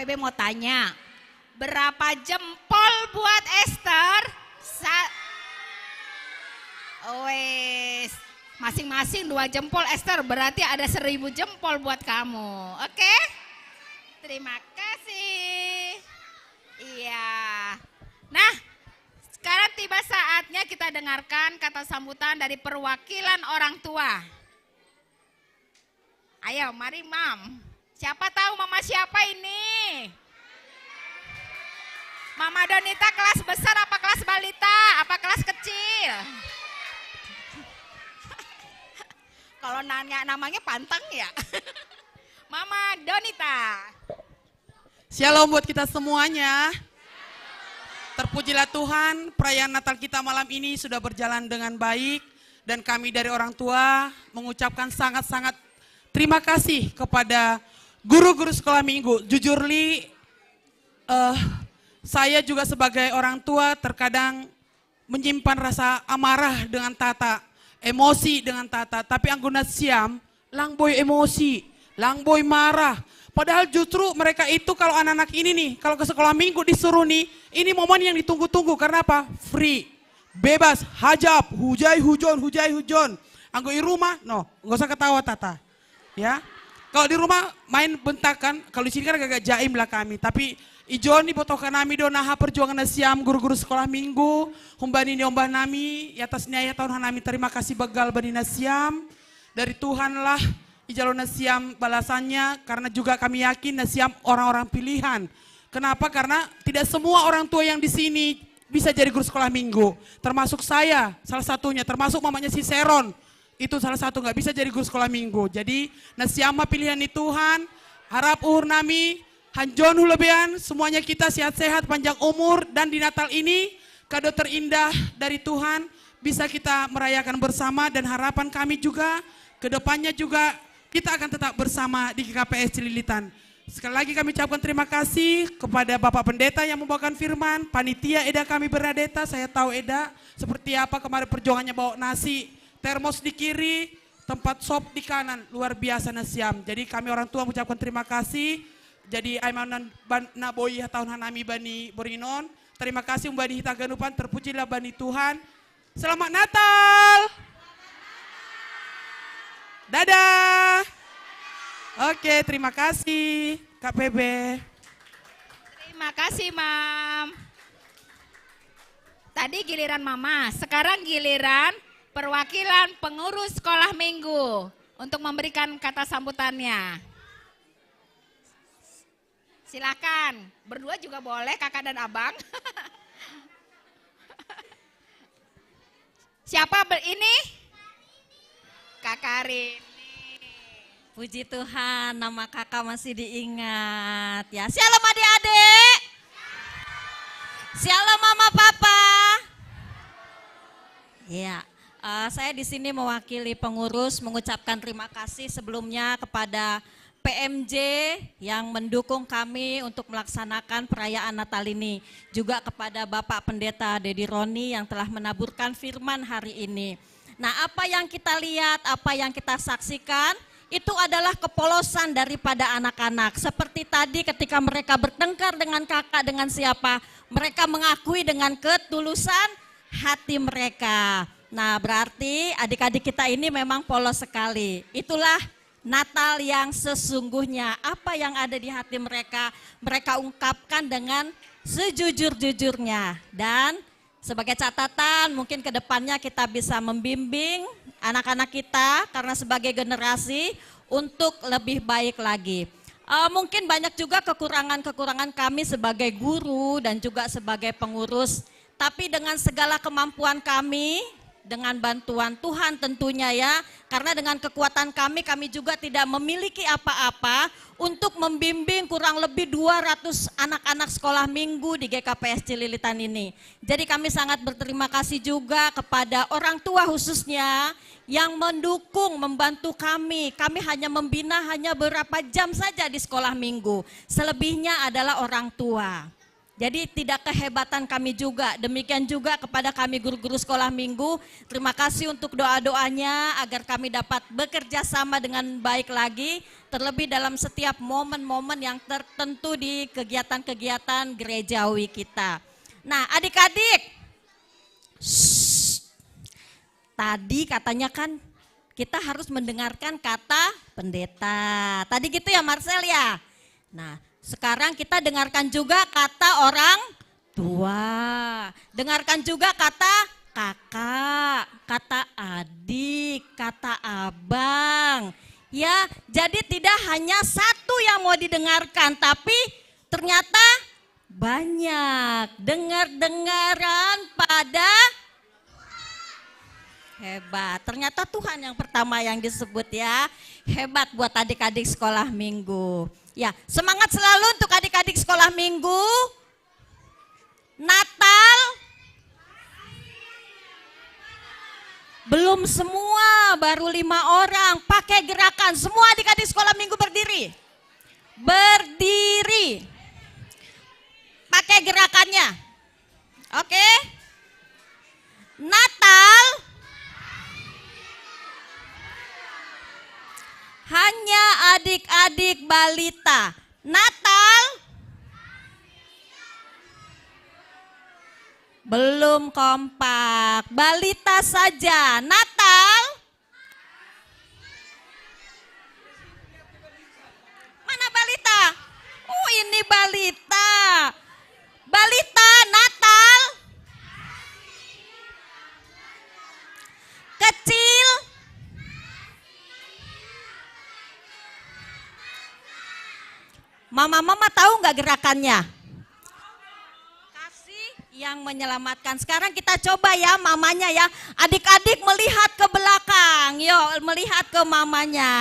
KPB mau tanya, berapa jempol buat Esther? Wes, masing-masing 2 jempol Esther, berarti ada 1000 jempol buat kamu. Oke? Terima kasih. Iya. Nah, sekarang tiba saatnya kita dengarkan kata sambutan dari perwakilan orang tua. Ayo, mari Mam. Siapa tahu Mama siapa ini? Mama Donita kelas besar apa kelas balita? Apa kelas kecil? Kalau nanya namanya pantang ya. Mama Donita. Shalom buat kita semuanya. Terpujilah Tuhan, perayaan Natal kita malam ini sudah berjalan dengan baik. Dan kami dari orang tua mengucapkan sangat-sangat terima kasih kepada guru-guru sekolah minggu. Jujur Li, saya juga sebagai orang tua terkadang menyimpan rasa amarah dengan Tata, emosi dengan Tata. Tapi angguna siam, langboy emosi, langboy marah. Padahal justru mereka itu kalau anak-anak ini nih, kalau ke sekolah minggu disuruh nih, ini momen yang ditunggu-tunggu. Karena apa? Free, bebas, hajab, hujai hujon. Anggo di rumah, no, nggak usah ketawa Tata. Ya, kalau di rumah main bentakan, kalau di sini kan agak jaim lah kami. Tapi ijon nih botokan nami donaha perjuangan siam guru-guru sekolah minggu, humbani nyombah nami, atas niaya tahun nami terima kasih begal banina siam. Dari Tuhan lah Ijalo Nasiam balasannya, karena juga kami yakin Nasiam orang-orang pilihan. Kenapa? Karena tidak semua orang tua yang di sini bisa jadi guru sekolah minggu. Termasuk saya, salah satunya, termasuk mamanya si Seron. Itu salah satu nggak bisa jadi guru sekolah minggu. Jadi Nasiama pilihan di Tuhan, harap uhur nami, hanjon hulebean, semuanya kita sehat-sehat, panjang umur. Dan di Natal ini, kado terindah dari Tuhan bisa kita merayakan bersama. Dan harapan kami juga, kedepannya juga kita akan tetap bersama di GKPS Cililitan. Sekali lagi kami ucapkan terima kasih kepada Bapak Pendeta yang membawakan firman, panitia Eda kami bernadeta, saya tahu Eda seperti apa kemarin perjuangannya bawa nasi, termos di kiri, tempat sop di kanan, luar biasa Nasiam. Jadi kami orang tua mengucapkan terima kasih. Jadi aimanan naboyi tahun hanami bani borinon, terima kasih mbani hitaganupan, terpujilah bani Tuhan. Selamat Natal. Dadah. Oke, terima kasih Kak PB. Terima kasih Mam. Tadi giliran Mama, sekarang giliran perwakilan pengurus sekolah minggu untuk memberikan kata sambutannya. Silakan, berdua juga boleh kakak dan abang. Siapa ini? Kakak Rini. Puji Tuhan, nama kakak masih diingat ya. Shalom adik-adik. Shalom mama papa. Ya, saya di sini mewakili pengurus mengucapkan terima kasih sebelumnya kepada PMJ yang mendukung kami untuk melaksanakan perayaan Natal ini. Juga kepada Bapak Pendeta Dedi Roni yang telah menaburkan firman hari ini. Nah, apa yang kita lihat, apa yang kita saksikan, itu adalah kepolosan daripada anak-anak. Seperti tadi ketika mereka bertengkar dengan kakak, dengan siapa, mereka mengakui dengan ketulusan hati mereka. Nah, berarti adik-adik kita ini memang polos sekali. Itulah Natal yang sesungguhnya. Apa yang ada di hati mereka, mereka ungkapkan dengan sejujur-jujurnya. Dan sebagai catatan, mungkin ke depannya kita bisa membimbing anak-anak kita karena sebagai generasi untuk lebih baik lagi. Mungkin banyak juga kekurangan-kekurangan kami sebagai guru dan juga sebagai pengurus. Tapi dengan segala kemampuan kami, dengan bantuan Tuhan tentunya ya, karena dengan kekuatan kami juga tidak memiliki apa-apa untuk membimbing kurang lebih 200 anak-anak sekolah minggu di GKPS Cililitan ini. Jadi kami sangat berterima kasih juga kepada orang tua khususnya yang mendukung, membantu kami. Kami hanya membina hanya beberapa jam saja di sekolah minggu, selebihnya adalah orang tua. Jadi tidak kehebatan kami juga, demikian juga kepada kami guru-guru sekolah minggu. Terima kasih untuk doa-doanya agar kami dapat bekerja sama dengan baik lagi, terlebih dalam setiap momen-momen yang tertentu di kegiatan-kegiatan gerejawi kita. Nah adik-adik, tadi katanya kan kita harus mendengarkan kata pendeta. Tadi gitu ya Marcel ya? Nah sekarang kita dengarkan juga kata orang tua. Dengarkan juga kata kakak, kata adik, kata abang. Ya, jadi tidak hanya satu yang mau didengarkan, tapi ternyata banyak. Dengar-dengaran pada hebat. Ternyata Tuhan yang pertama yang disebut ya. Hebat buat adik-adik sekolah minggu. Ya, semangat selalu untuk adik-adik sekolah minggu. Natal belum semua, baru 5 orang. Pakai gerakan, semua adik-adik sekolah minggu berdiri. Berdiri. Pakai gerakannya. Oke? Natal hanya adik-adik balita. Natal belum kompak. Balita saja. Natal mana balita? Oh ini balita. Balita Natal kecil. Mama-mama tahu nggak gerakannya? Kasih yang menyelamatkan. Sekarang kita coba ya mamanya ya. Adik-adik melihat ke belakang. Yuk melihat ke mamanya.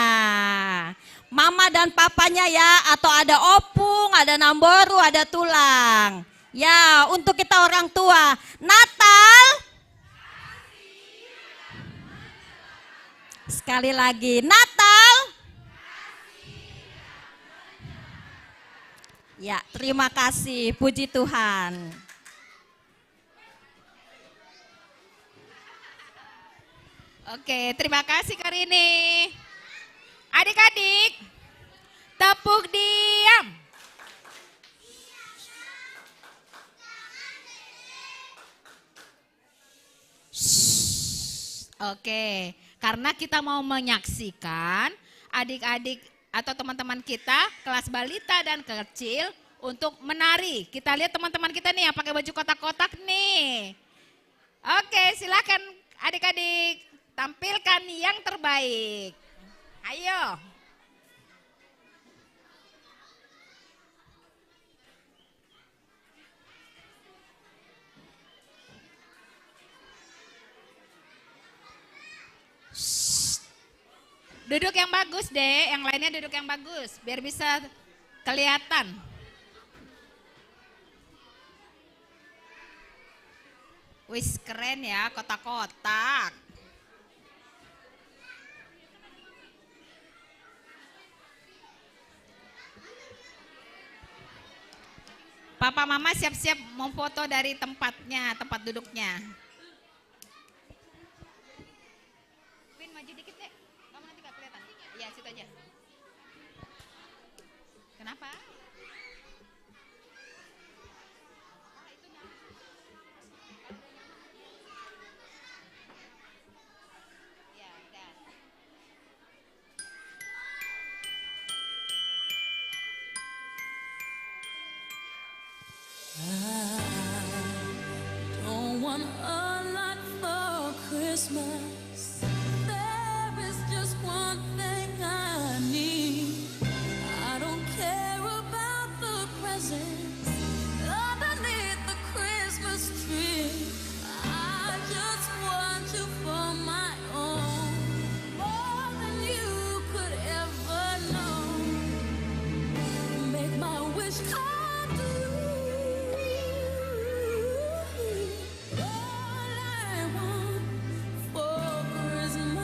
Mama dan papanya ya. Atau ada opung, ada namboru, ada tulang. Ya untuk kita orang tua. Natal. Sekali lagi. Natal. Ya, terima kasih, puji Tuhan. Oke, terima kasih Karini. Adik-adik, tepuk diam. Oke, karena kita mau menyaksikan adik-adik atau teman-teman kita kelas balita dan kecil untuk menari. Kita lihat teman-teman kita nih yang pakai baju kotak-kotak nih. Oke, silakan adik-adik tampilkan yang terbaik. Ayo. Duduk yang bagus deh, yang lainnya duduk yang bagus, biar bisa kelihatan. Wis keren ya, kotak-kotak. Papa mama siap-siap mau foto dari tempatnya, tempat duduknya. Win maju dikit deh. Ya, situ aja. Kenapa? Ya, udah. Don't want a lot for Christmas. There is just one thing I need. I don't care about the presents underneath the Christmas tree. I just want you for my own, more than you could ever know. Make my wish come true. All I want for Christmas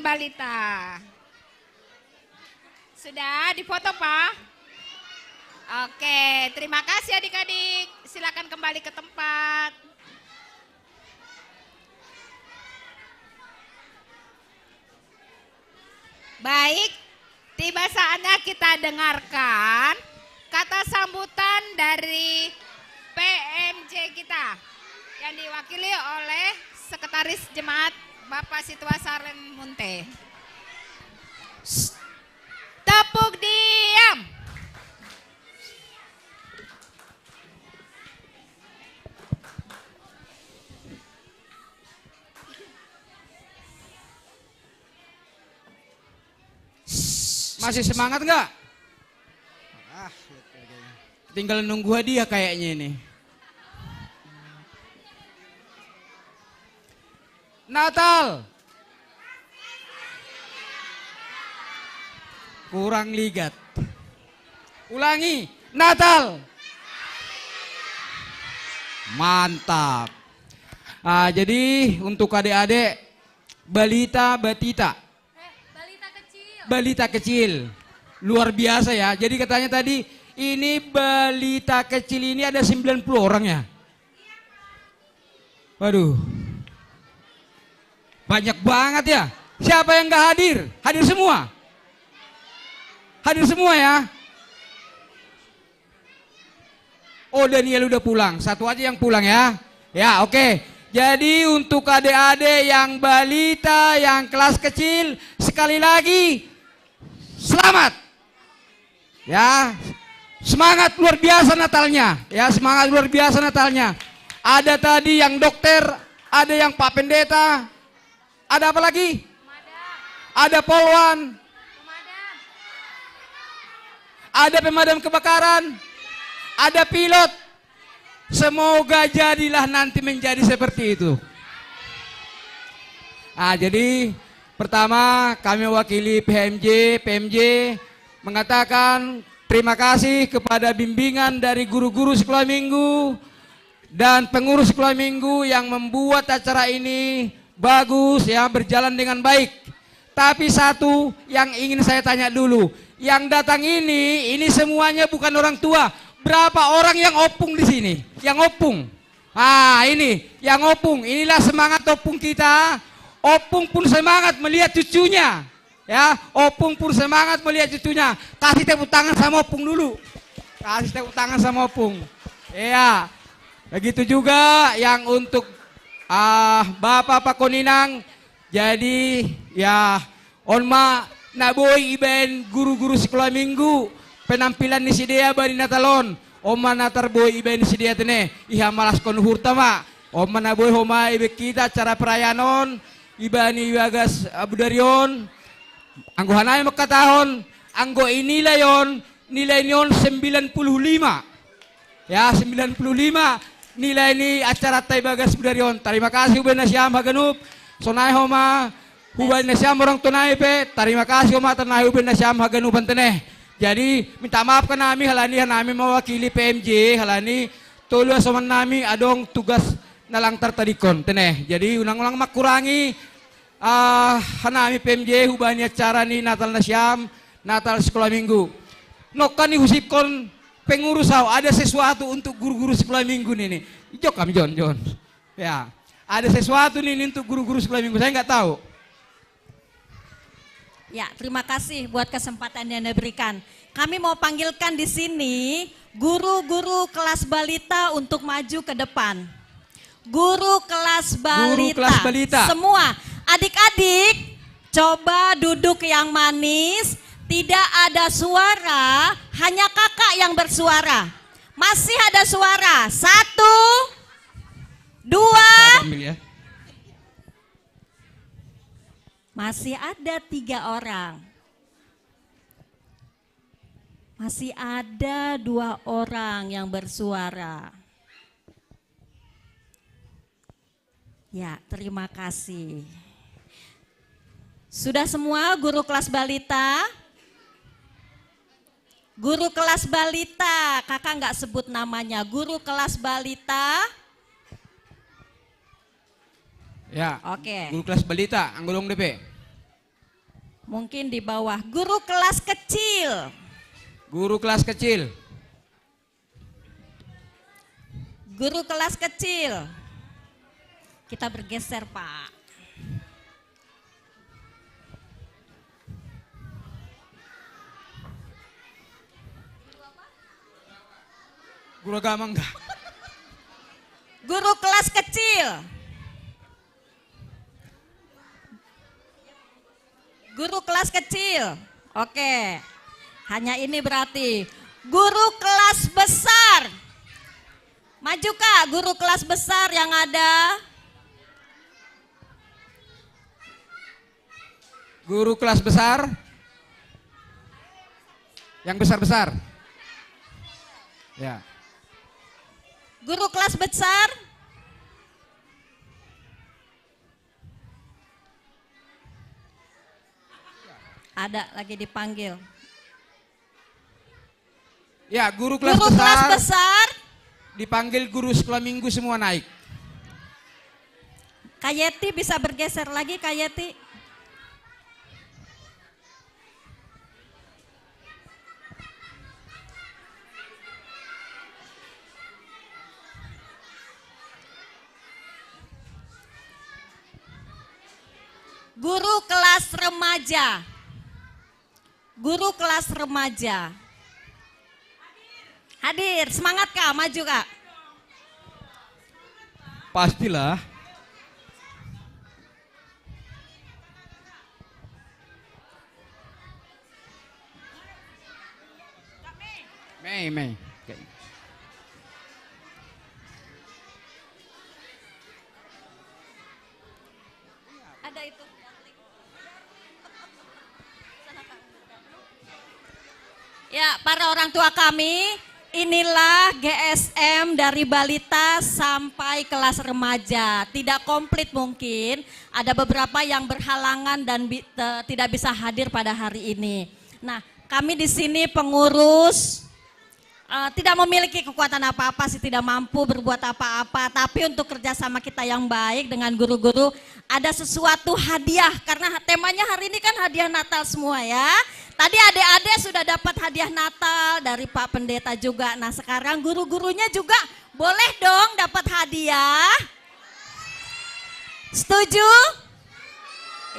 balita. Sudah difoto, Pak? Oke, terima kasih adik-adik. Silakan kembali ke tempat. Baik, tiba saatnya kita dengarkan kata sambutan dari PMJ kita yang diwakili oleh Sekretaris Jemaat Bapak Situa Saren Munte. Tepuk diam. Masih semangat nggak? Tinggal nunggu hadiah kayaknya ini. Natal. Kurang ligat. Ulangi, Natal. Mantap. Jadi untuk adik-adik, balita, batita. Balita kecil. Luar biasa ya. Jadi katanya tadi, ini balita kecil ini ada 90 orang ya. Waduh. Banyak banget ya. Siapa yang gak hadir? Hadir semua? Hadir semua ya? Oh, Daniel udah pulang. Satu aja yang pulang ya. Ya, oke. Jadi untuk adik-adik yang balita, yang kelas kecil, sekali lagi selamat. Ya. Semangat luar biasa Natalnya. Ya, semangat luar biasa Natalnya. Ada tadi yang dokter, ada yang Pak Pendeta. Ada apa lagi? Ada polwan. Ada pemadam kebakaran. Ada pilot. Semoga jadilah nanti menjadi seperti itu. Jadi pertama kami wakili PMJ mengatakan terima kasih kepada bimbingan dari guru-guru sekolah minggu dan pengurus sekolah minggu yang membuat acara ini bagus ya, berjalan dengan baik. Tapi satu yang ingin saya tanya dulu, yang datang ini semuanya bukan orang tua. Berapa orang yang opung di sini? Yang opung. Ini yang opung. Inilah semangat opung kita. Opung pun semangat melihat cucunya. Ya, opung pun semangat melihat cucunya. Kasih tepuk tangan sama opung dulu. Kasih tepuk tangan sama opung. Iya. Begitu juga yang untuk Bapak Pakoninang. Jadi ya onma naboy iben guru-guru sekolah minggu penampilan ni sidia bari natalon oma natar boy iben sidia tene iha malas kon hurtama oma naboy homa ibe kita cara perayanon ibani bagas abudarion anggo hanay makatahon anggo inilay yon nilai yon 95 ya 95 nilai ini acara tay bagas budarion. Terima kasih uben nasyam haganup sonay homa huban nasyam orang tunai pe. Terima kasih homa tanay uben nasyam haganupan teneh. Jadi minta maaf kan nami halani nami mewakili PMJ halani tulu asoman nami adong tugas nalang tertadikon teneh. Jadi ulang-ulang makurangi hanami PMJ hubani acara ni Natal nasyam Natal sekolah minggu. Nokan ni husipkon pengurus ada sesuatu untuk guru-guru sekolah minggu ini. Jok kami John. Ya, ada sesuatu nih untuk guru-guru sekolah minggu. Saya nggak tahu. Ya, terima kasih buat kesempatan yang diberikan. Kami mau panggilkan di sini guru-guru kelas balita untuk maju ke depan. Guru kelas balita. Semua adik-adik coba duduk yang manis. Tidak ada suara, hanya kakak yang bersuara. Masih ada suara. 1, 2. Masih ada 3 orang. Masih ada 2 orang yang bersuara. Ya, terima kasih. Sudah semua guru kelas balita? Guru kelas balita, kakak nggak sebut namanya. Guru kelas balita. Ya. Oke. Guru kelas balita, anggolong DP. Mungkin di bawah. Guru kelas kecil. Guru kelas kecil. Guru kelas kecil. Kita bergeser, Pak. Guru agama enggak? Guru kelas kecil. Guru kelas kecil. Oke. Hanya ini berarti. Guru kelas besar. Maju Kak, guru kelas besar yang ada. Guru kelas besar. Yang besar-besar. Ya. Guru kelas besar. Ada lagi dipanggil. Ya, guru kelas Guru besar. kelas besar. Dipanggil guru sekolah minggu semua naik. Kak Yeti bisa bergeser lagi, Kak Yeti. Guru kelas remaja. Guru kelas remaja. Hadir, semangat Kak, maju Kak. Pastilah. Mei. Oke. Ada itu. Ya, para orang tua kami, inilah GSM dari balita sampai kelas remaja. Tidak komplit mungkin, ada beberapa yang berhalangan dan tidak bisa hadir pada hari ini. Nah, kami di sini pengurus tidak memiliki kekuatan apa-apa sih, tidak mampu berbuat apa-apa, tapi untuk kerjasama kita yang baik dengan guru-guru ada sesuatu hadiah, karena temanya hari ini kan hadiah Natal semua ya. Tadi adik-adik sudah dapat hadiah Natal dari Pak Pendeta juga, nah sekarang guru-gurunya juga boleh dong dapat hadiah. Setuju?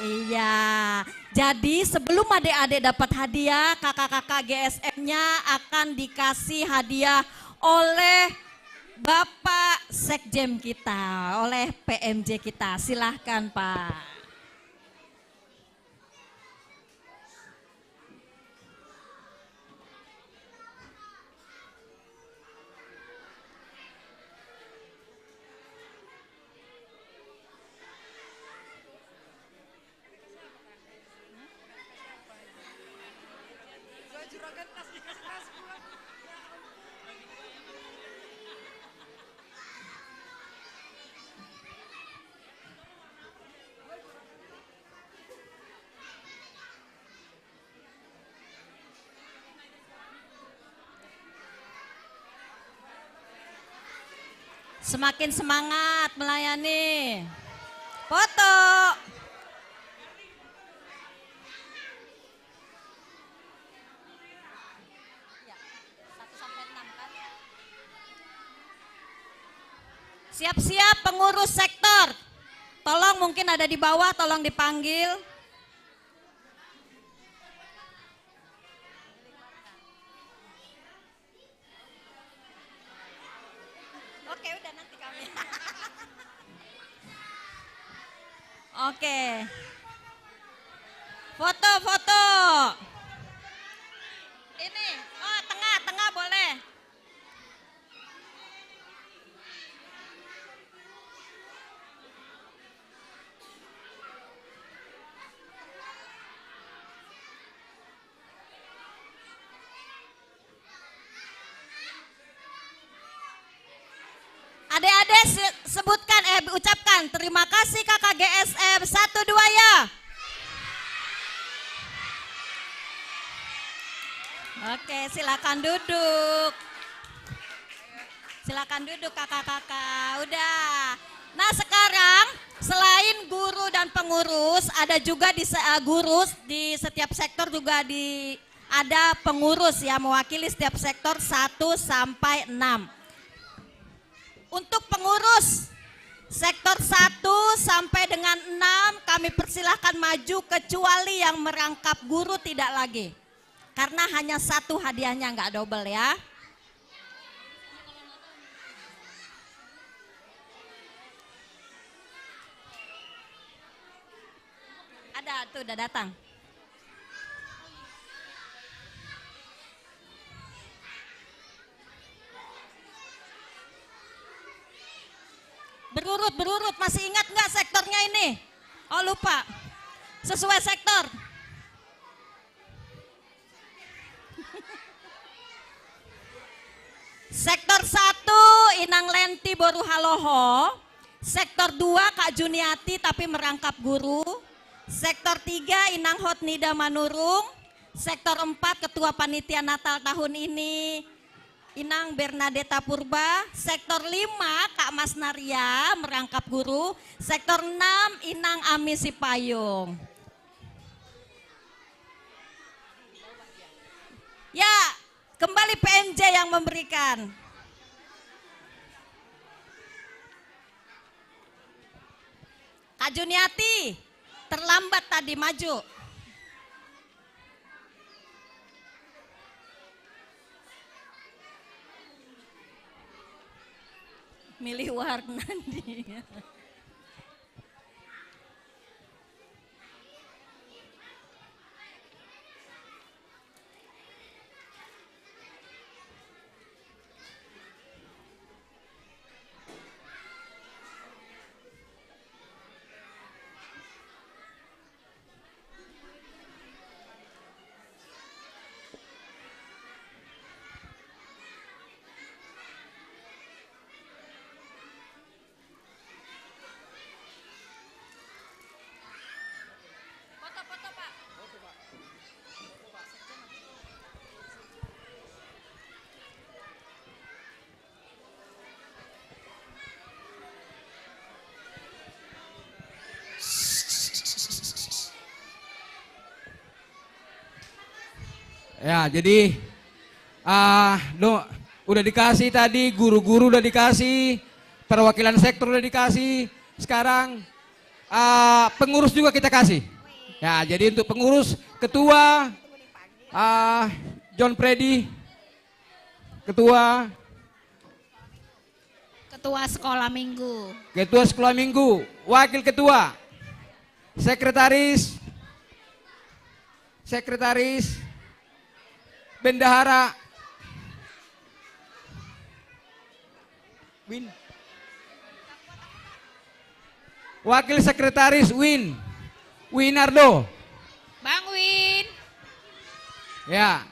Iya, jadi sebelum adik-adik dapat hadiah, kakak-kakak GSM-nya akan dikasih hadiah oleh Bapak Sekjem kita, oleh PMJ kita. Silahkan Pak. Semakin semangat melayani. Foto. Siap-siap pengurus sektor. Tolong mungkin ada di bawah, tolong dipanggil. Oke, udah nanti kami. Oke. Foto. Ini, oh tengah boleh. Adik-adik sebutkan, ucapkan terima kasih kakak GSM 1-2 ya. Oke, silakan duduk. Silakan duduk kakak-kakak. Udah. Nah sekarang selain guru dan pengurus, ada juga di setiap sektor juga ada pengurus ya, mewakili setiap sektor 1 sampai 6. Untuk pengurus sektor 1 sampai dengan 6 kami persilahkan maju kecuali yang merangkap guru tidak lagi. Karena hanya 1 hadiahnya, nggak double ya. Ada tuh udah datang. Berurut, masih ingat nggak sektornya ini? Oh lupa, sesuai sektor. Sektor 1 Inang Lenti Boru Haloho. Sektor 2 Kak Juniati tapi merangkap guru. Sektor 3 Inang Hotnida Manurung. Sektor 4 Ketua Panitia Natal tahun ini Inang Bernadetta Purba. Sektor 5 Kak Mas Naria merangkap guru. Sektor 6 Inang Ami Sipayung. Ya, kembali PMJ yang memberikan. Kak Juniati, terlambat tadi maju. Milih warna dia. Ya, jadi udah dikasih tadi, guru-guru udah dikasih, perwakilan sektor udah dikasih. Sekarang pengurus juga kita kasih. Ya, jadi untuk pengurus ketua John Freddy, ketua sekolah minggu. Ketua sekolah minggu, wakil ketua, sekretaris, bendahara, Win, wakil sekretaris Winardo, Bang Win. ya,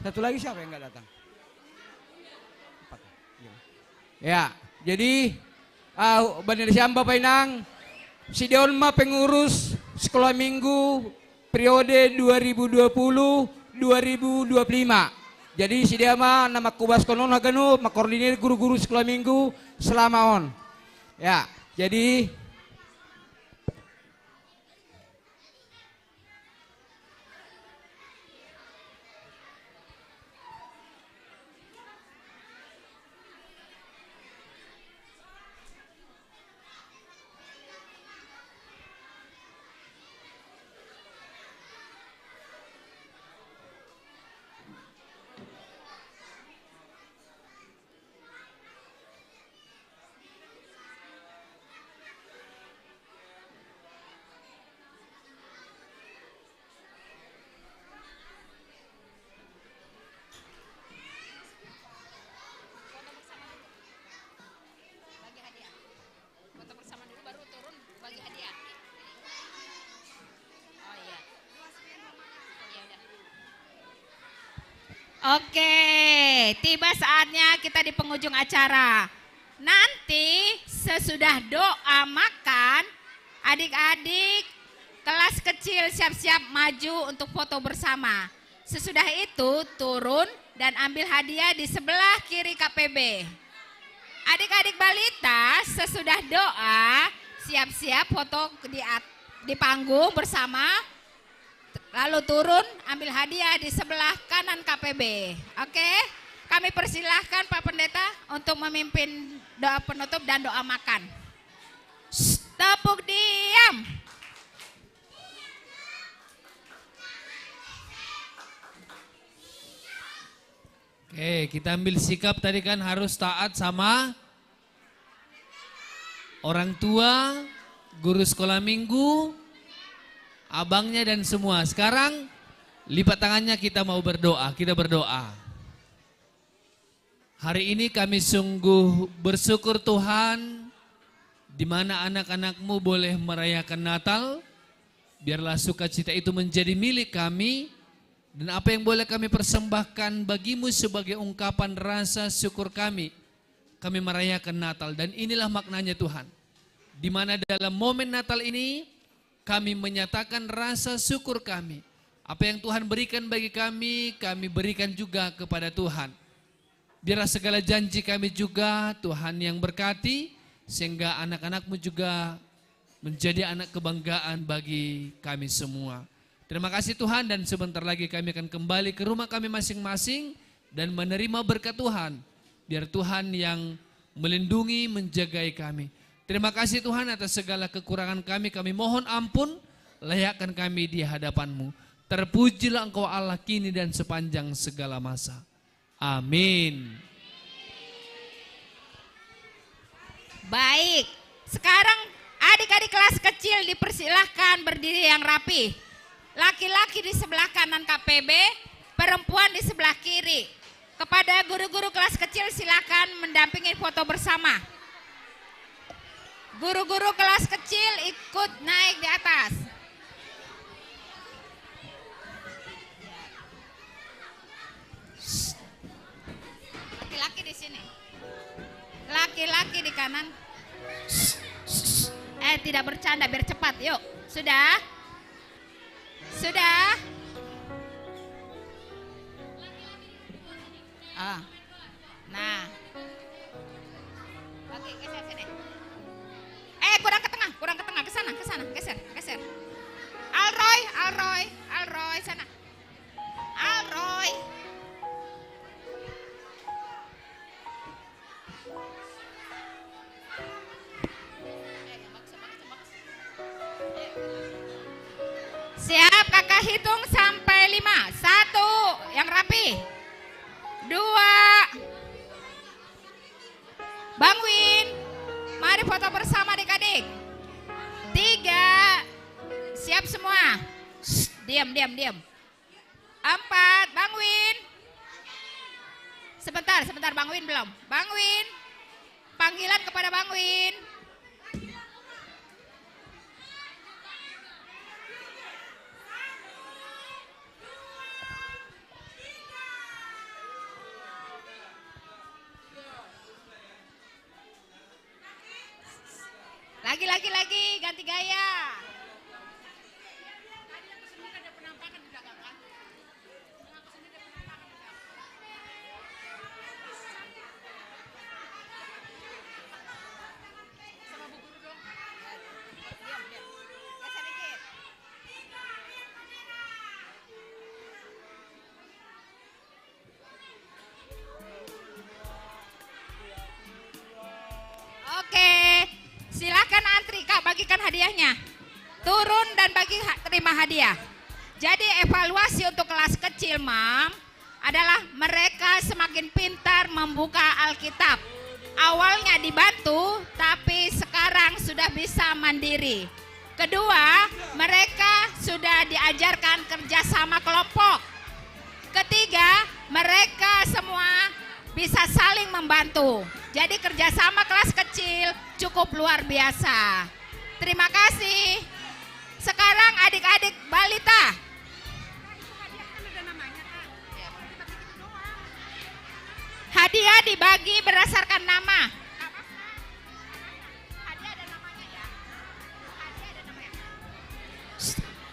satu lagi siapa yang nggak datang? Ya, jadi Bandar Siam Bapak Inang, si Deonma pengurus sekolah minggu periode 2020-2025. Jadi si dia mah nama kubas konon haganu makoordinir guru-guru sekolah minggu selama on. Ya, jadi Oke, tiba saatnya kita di penghujung acara. Nanti sesudah doa makan, adik-adik kelas kecil siap-siap maju untuk foto bersama. Sesudah itu turun dan ambil hadiah di sebelah kiri KPB. Adik-adik balita sesudah doa siap-siap foto di panggung bersama. Lalu turun ambil hadiah di sebelah kanan KPB. Oke? Kami persilahkan Pak Pendeta untuk memimpin doa penutup dan doa makan. Tepuk diam. Oke, kita ambil sikap tadi kan harus taat sama orang tua, guru sekolah minggu, abangnya dan semua. Sekarang lipat tangannya, kita mau berdoa, kita berdoa. Hari ini kami sungguh bersyukur Tuhan, di mana anak-anakmu boleh merayakan Natal. Biarlah sukacita itu menjadi milik kami. Dan apa yang boleh kami persembahkan bagimu sebagai ungkapan rasa syukur kami merayakan Natal. Dan inilah maknanya Tuhan. Di mana dalam momen Natal ini kami menyatakan rasa syukur kami. Apa yang Tuhan berikan bagi kami berikan juga kepada Tuhan. Biarlah segala janji kami juga Tuhan yang berkati, sehingga anak-anakmu juga menjadi anak kebanggaan bagi kami semua. Terima kasih Tuhan, dan sebentar lagi kami akan kembali ke rumah kami masing-masing dan menerima berkat Tuhan. Biar Tuhan yang melindungi, menjagai kami. Terima kasih Tuhan atas segala kekurangan kami mohon ampun, layakkan kami di hadapan-Mu. Terpujilah Engkau Allah kini dan sepanjang segala masa. Amin. Baik, sekarang adik-adik kelas kecil dipersilahkan berdiri yang rapi. Laki-laki di sebelah kanan KPB, perempuan di sebelah kiri. Kepada guru-guru kelas kecil silakan mendampingi foto bersama. Guru-guru kelas kecil ikut naik di atas. Laki-laki di sini. Laki-laki di kanan. Tidak bercanda, biar cepat. Yuk, sudah? Sudah? Nah. Oke, geser sini. Kurang ke tengah, ke sana, geser. Alroy, sana. Alroy. Siap, kakak hitung sampai 5. 1, yang rapi. 2. Bang Win, mari foto bersama adik-adik. 3, siap semua. Diam. 4, Bang Win. Sebentar, Bang Win belum. Bang Win, panggilan kepada Bang Win. Lagi, ganti gaya. Oke, silakan antri Kak, bagikan hadiahnya. Turun dan terima hadiah. Jadi evaluasi untuk kelas kecil, Mam, adalah mereka semakin pintar membuka Alkitab. Awalnya dibantu, tapi sekarang sudah bisa mandiri. Kedua, mereka sudah diajarkan kerjasama kelompok. Ketiga, mereka semua bisa saling membantu. Jadi kerjasama kelas kecil cukup luar biasa. Terima kasih. Sekarang adik-adik balita. Hadiah dibagi berdasarkan nama.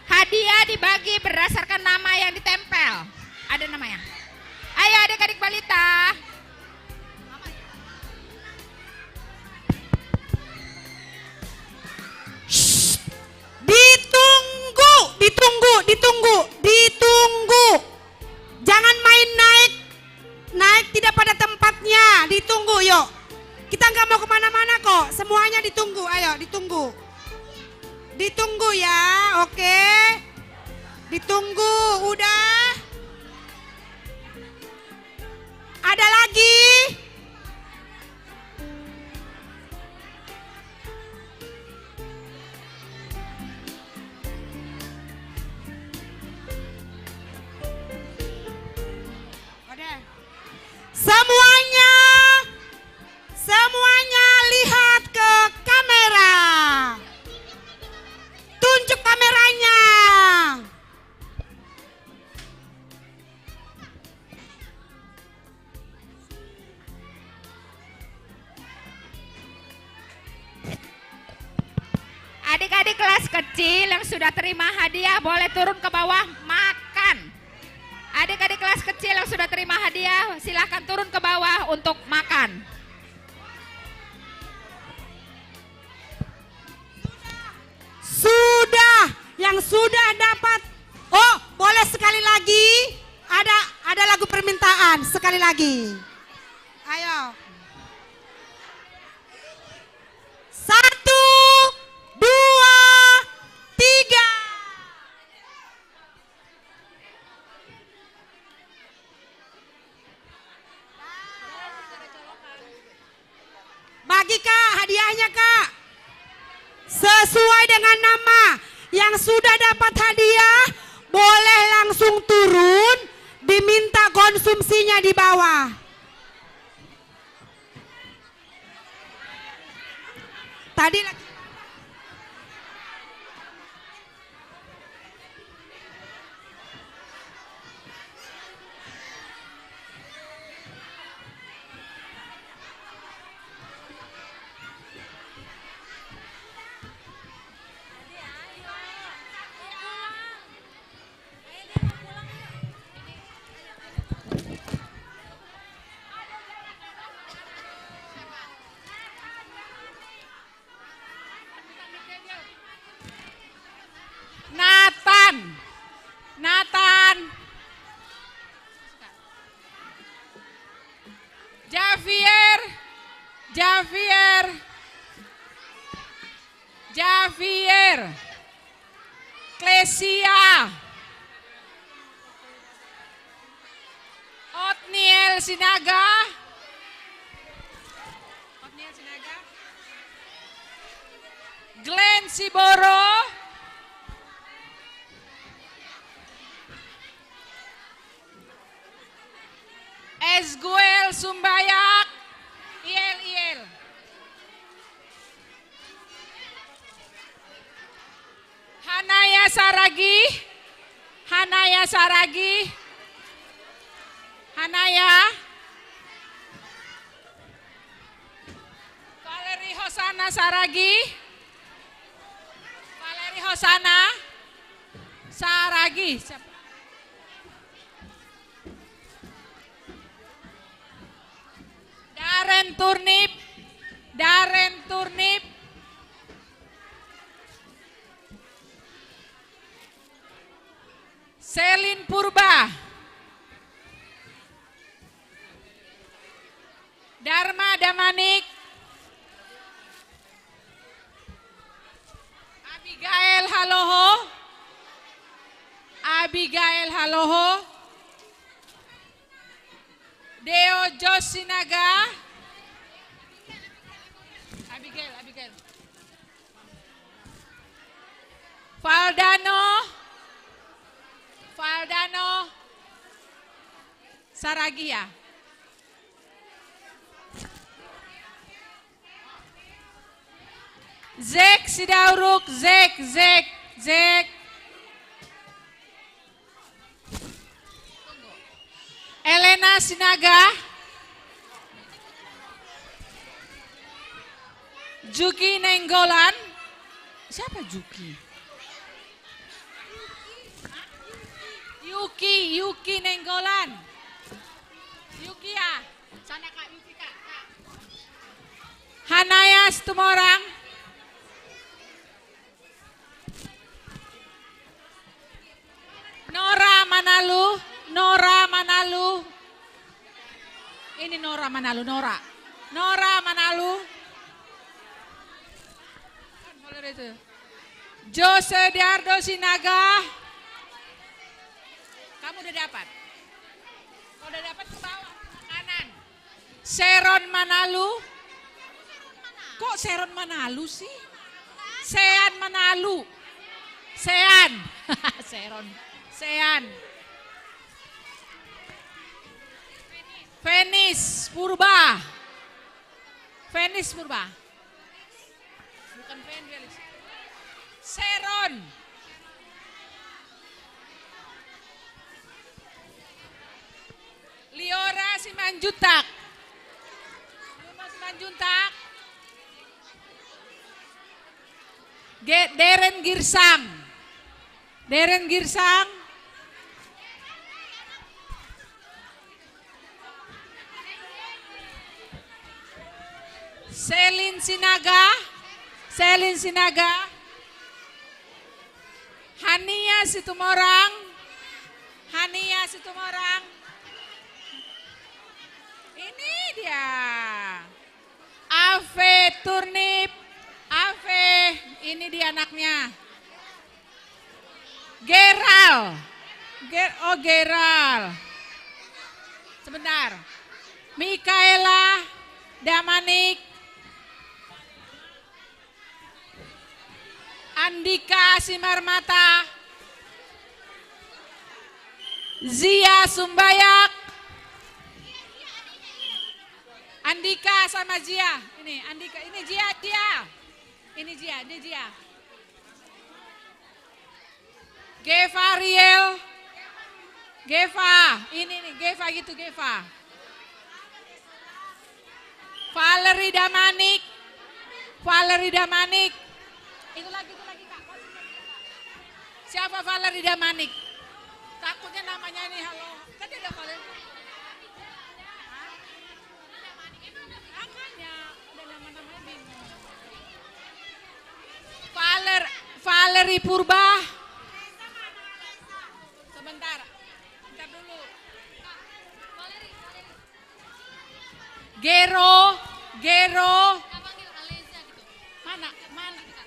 Hadiah dibagi berdasarkan nama yang ditempel. Ada namanya. Ayo adik-adik balita. Ditunggu, udah. Ada lagi? Semuanya lihat ke kamera. Tunjuk kameranya. Adik-adik kelas kecil yang sudah terima hadiah boleh turun ke bawah makan. Adik-adik kelas kecil yang sudah terima hadiah silahkan turun ke bawah untuk makan. Sudah, yang sudah dapat. Oh, boleh sekali lagi. Ada lagu permintaan sekali lagi. Ayo. 1, 2, 3. Bagi Kak, hadiahnya Kak. Sesuai dengan nama. Yang sudah dapat hadiah boleh langsung turun, diminta konsumsinya di bawah. Tadi lagi. Nathan, Javier, Klesia, Otniel Sinaga, Glenn Siboro, Esguel Sumbayak, Iel. Hanaya Saragi, Valeri Hosana Saragi, Siapa? Darren Turnip, Selin Purba, Dharma Damanik, Abigail Haloho, Deo Josinaga, Abigail, Faldano, Saragia, Zek Sidauruk, Zek, Elena Sinaga, Juki Nenggolan. Siapa Juki? Yuki Nenggolan. Yuki ya. Sana Kak, Yuki Kak. Hanaya Situmorang. Nora Manalu. Ini Nora Manalu. Jose Diardo Sinaga, Kamu udah dapat? Kalau udah dapat ke bawah, kanan. Seron Manalu. Kok Seron Manalu sih? Sean Manalu. Sean. Seron. Sean. Venis Purba. Venis Purba. Bukan Venis. Seron. Liora Simanjuntak. Liora Simanjuntak. Deren Girsang. Deren Girsang. Selin Sinaga. Selin Sinaga. Hania Situmorang. Hania Situmorang. Ini dia. Ave Turnip. Ave, ini dia anaknya. Geral. Geral. Sebentar. Mikaela Damanik. Andika Simarmata. Zia Sumbayak. Andika sama Zia. Ini Andika, ini Zia. Ini Zia. Geva Riel. Geva, ini nih, Geva gitu, Geva. Valerie Damanik. Valerie Damanik. Itu lagi Kak. Siapa Valerie Damanik? Takutnya namanya ini halo. Kan dia ada Valerie. Makanya ada nama-namanya bingung. Valerie Purba. Sebentar dulu. Gero. Mana?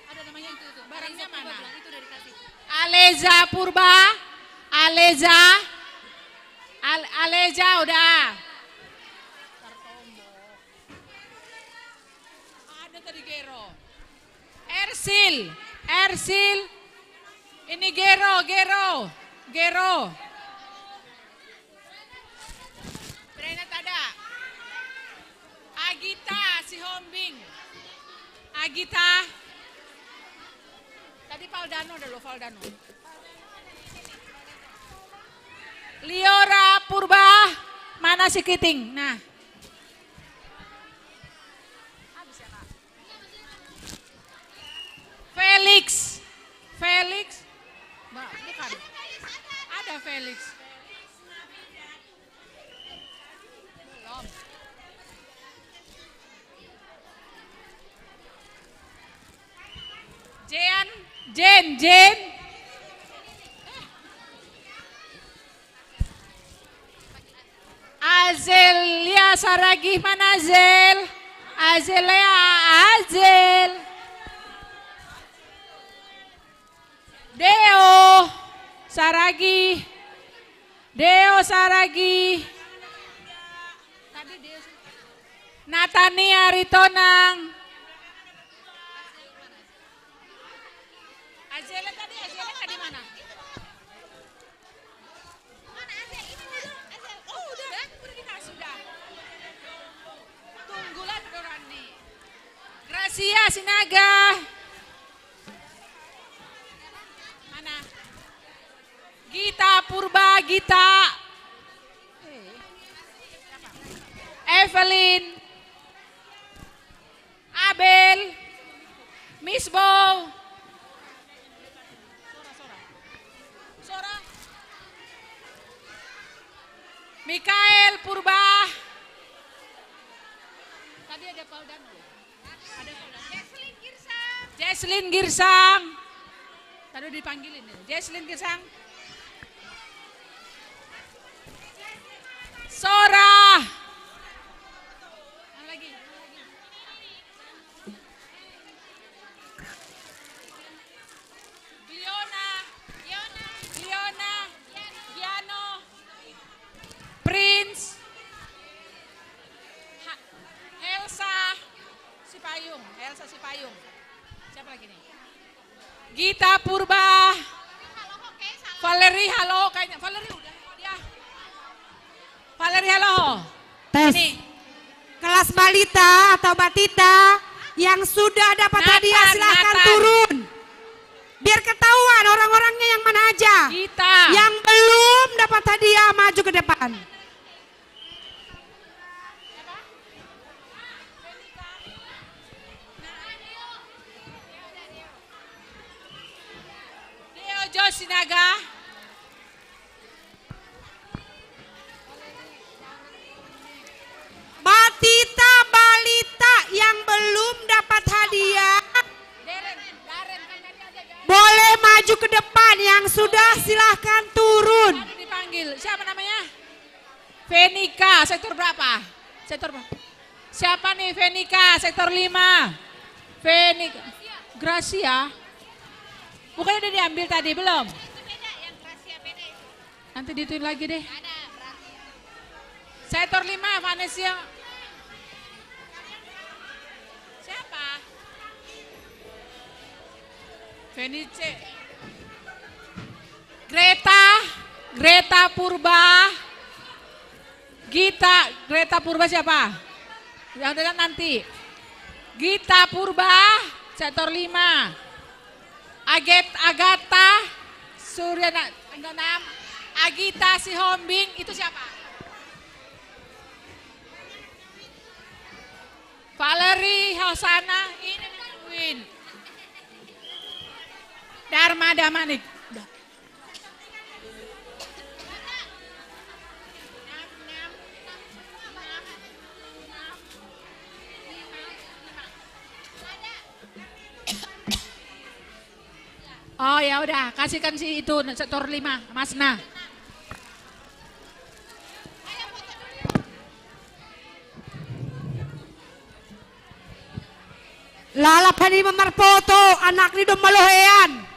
Ada namanya itu. Barangnya mana? Aleza Purba. Aleza udah. Ada tadi Gero. Ersil. Ini Gero. Berenet ada. Agita si Hombing. Agita. Tadi Valdano ada loh, Valdano. Liora Purba. Mana si Kiting? Nah. Felix. Bukan. Ada Felix. Belum. Jen. Azelia Saragih, mana Azel? Azel. Deo Saragih. Tadi Deo. Natania Ritonang. Azela tadi di mana? Mana Azel? Ini Azel. Oh, udah dikasih sudah. Tunggulah Dorani. Gracia Sinaga. Mana? Gita Purba. Evelyn. Abel. Miss Bow. Sora. Mikael Purba. Tadi ada Valdano. Jesslyn Girsang. Tadi dipanggilin. Jesslyn Girsang. Sora. Lagi. Giano. Gita Purba. Valeri, halo. Kayaknya Valeri udah dia. Valeri, halo. Tes. Ini. Kelas balita atau batita yang sudah dapat hadiah silahkan turun. Biar ketahuan orang-orangnya yang mana aja. Gita. Yang belum dapat hadiah maju ke depan. Deo Josinaga. Batita balita yang belum dapat hadiah boleh maju ke depan, yang sudah silahkan turun. Dipanggil, siapa namanya? Venika, sektor berapa? Sektor berapa? Siapa nih Venika, sektor 5? Venika, Gracia. Bukannya udah diambil tadi, belum? Nanti dituin lagi deh. Sektor 5, Vanessa. Siapa? Venice. Greta Purba. Greta Purba siapa? Yang dengan nanti. Gita Purba, sektor 5. Agata Suryana 6. Agita Sihombing, itu siapa? Valeri Hosana, ini Win. Dharma Damanik. Oh ya udah, kasihkan si itu sektor 5, Mas Nah. Lalap hani memarpoto anak ni dom malohean.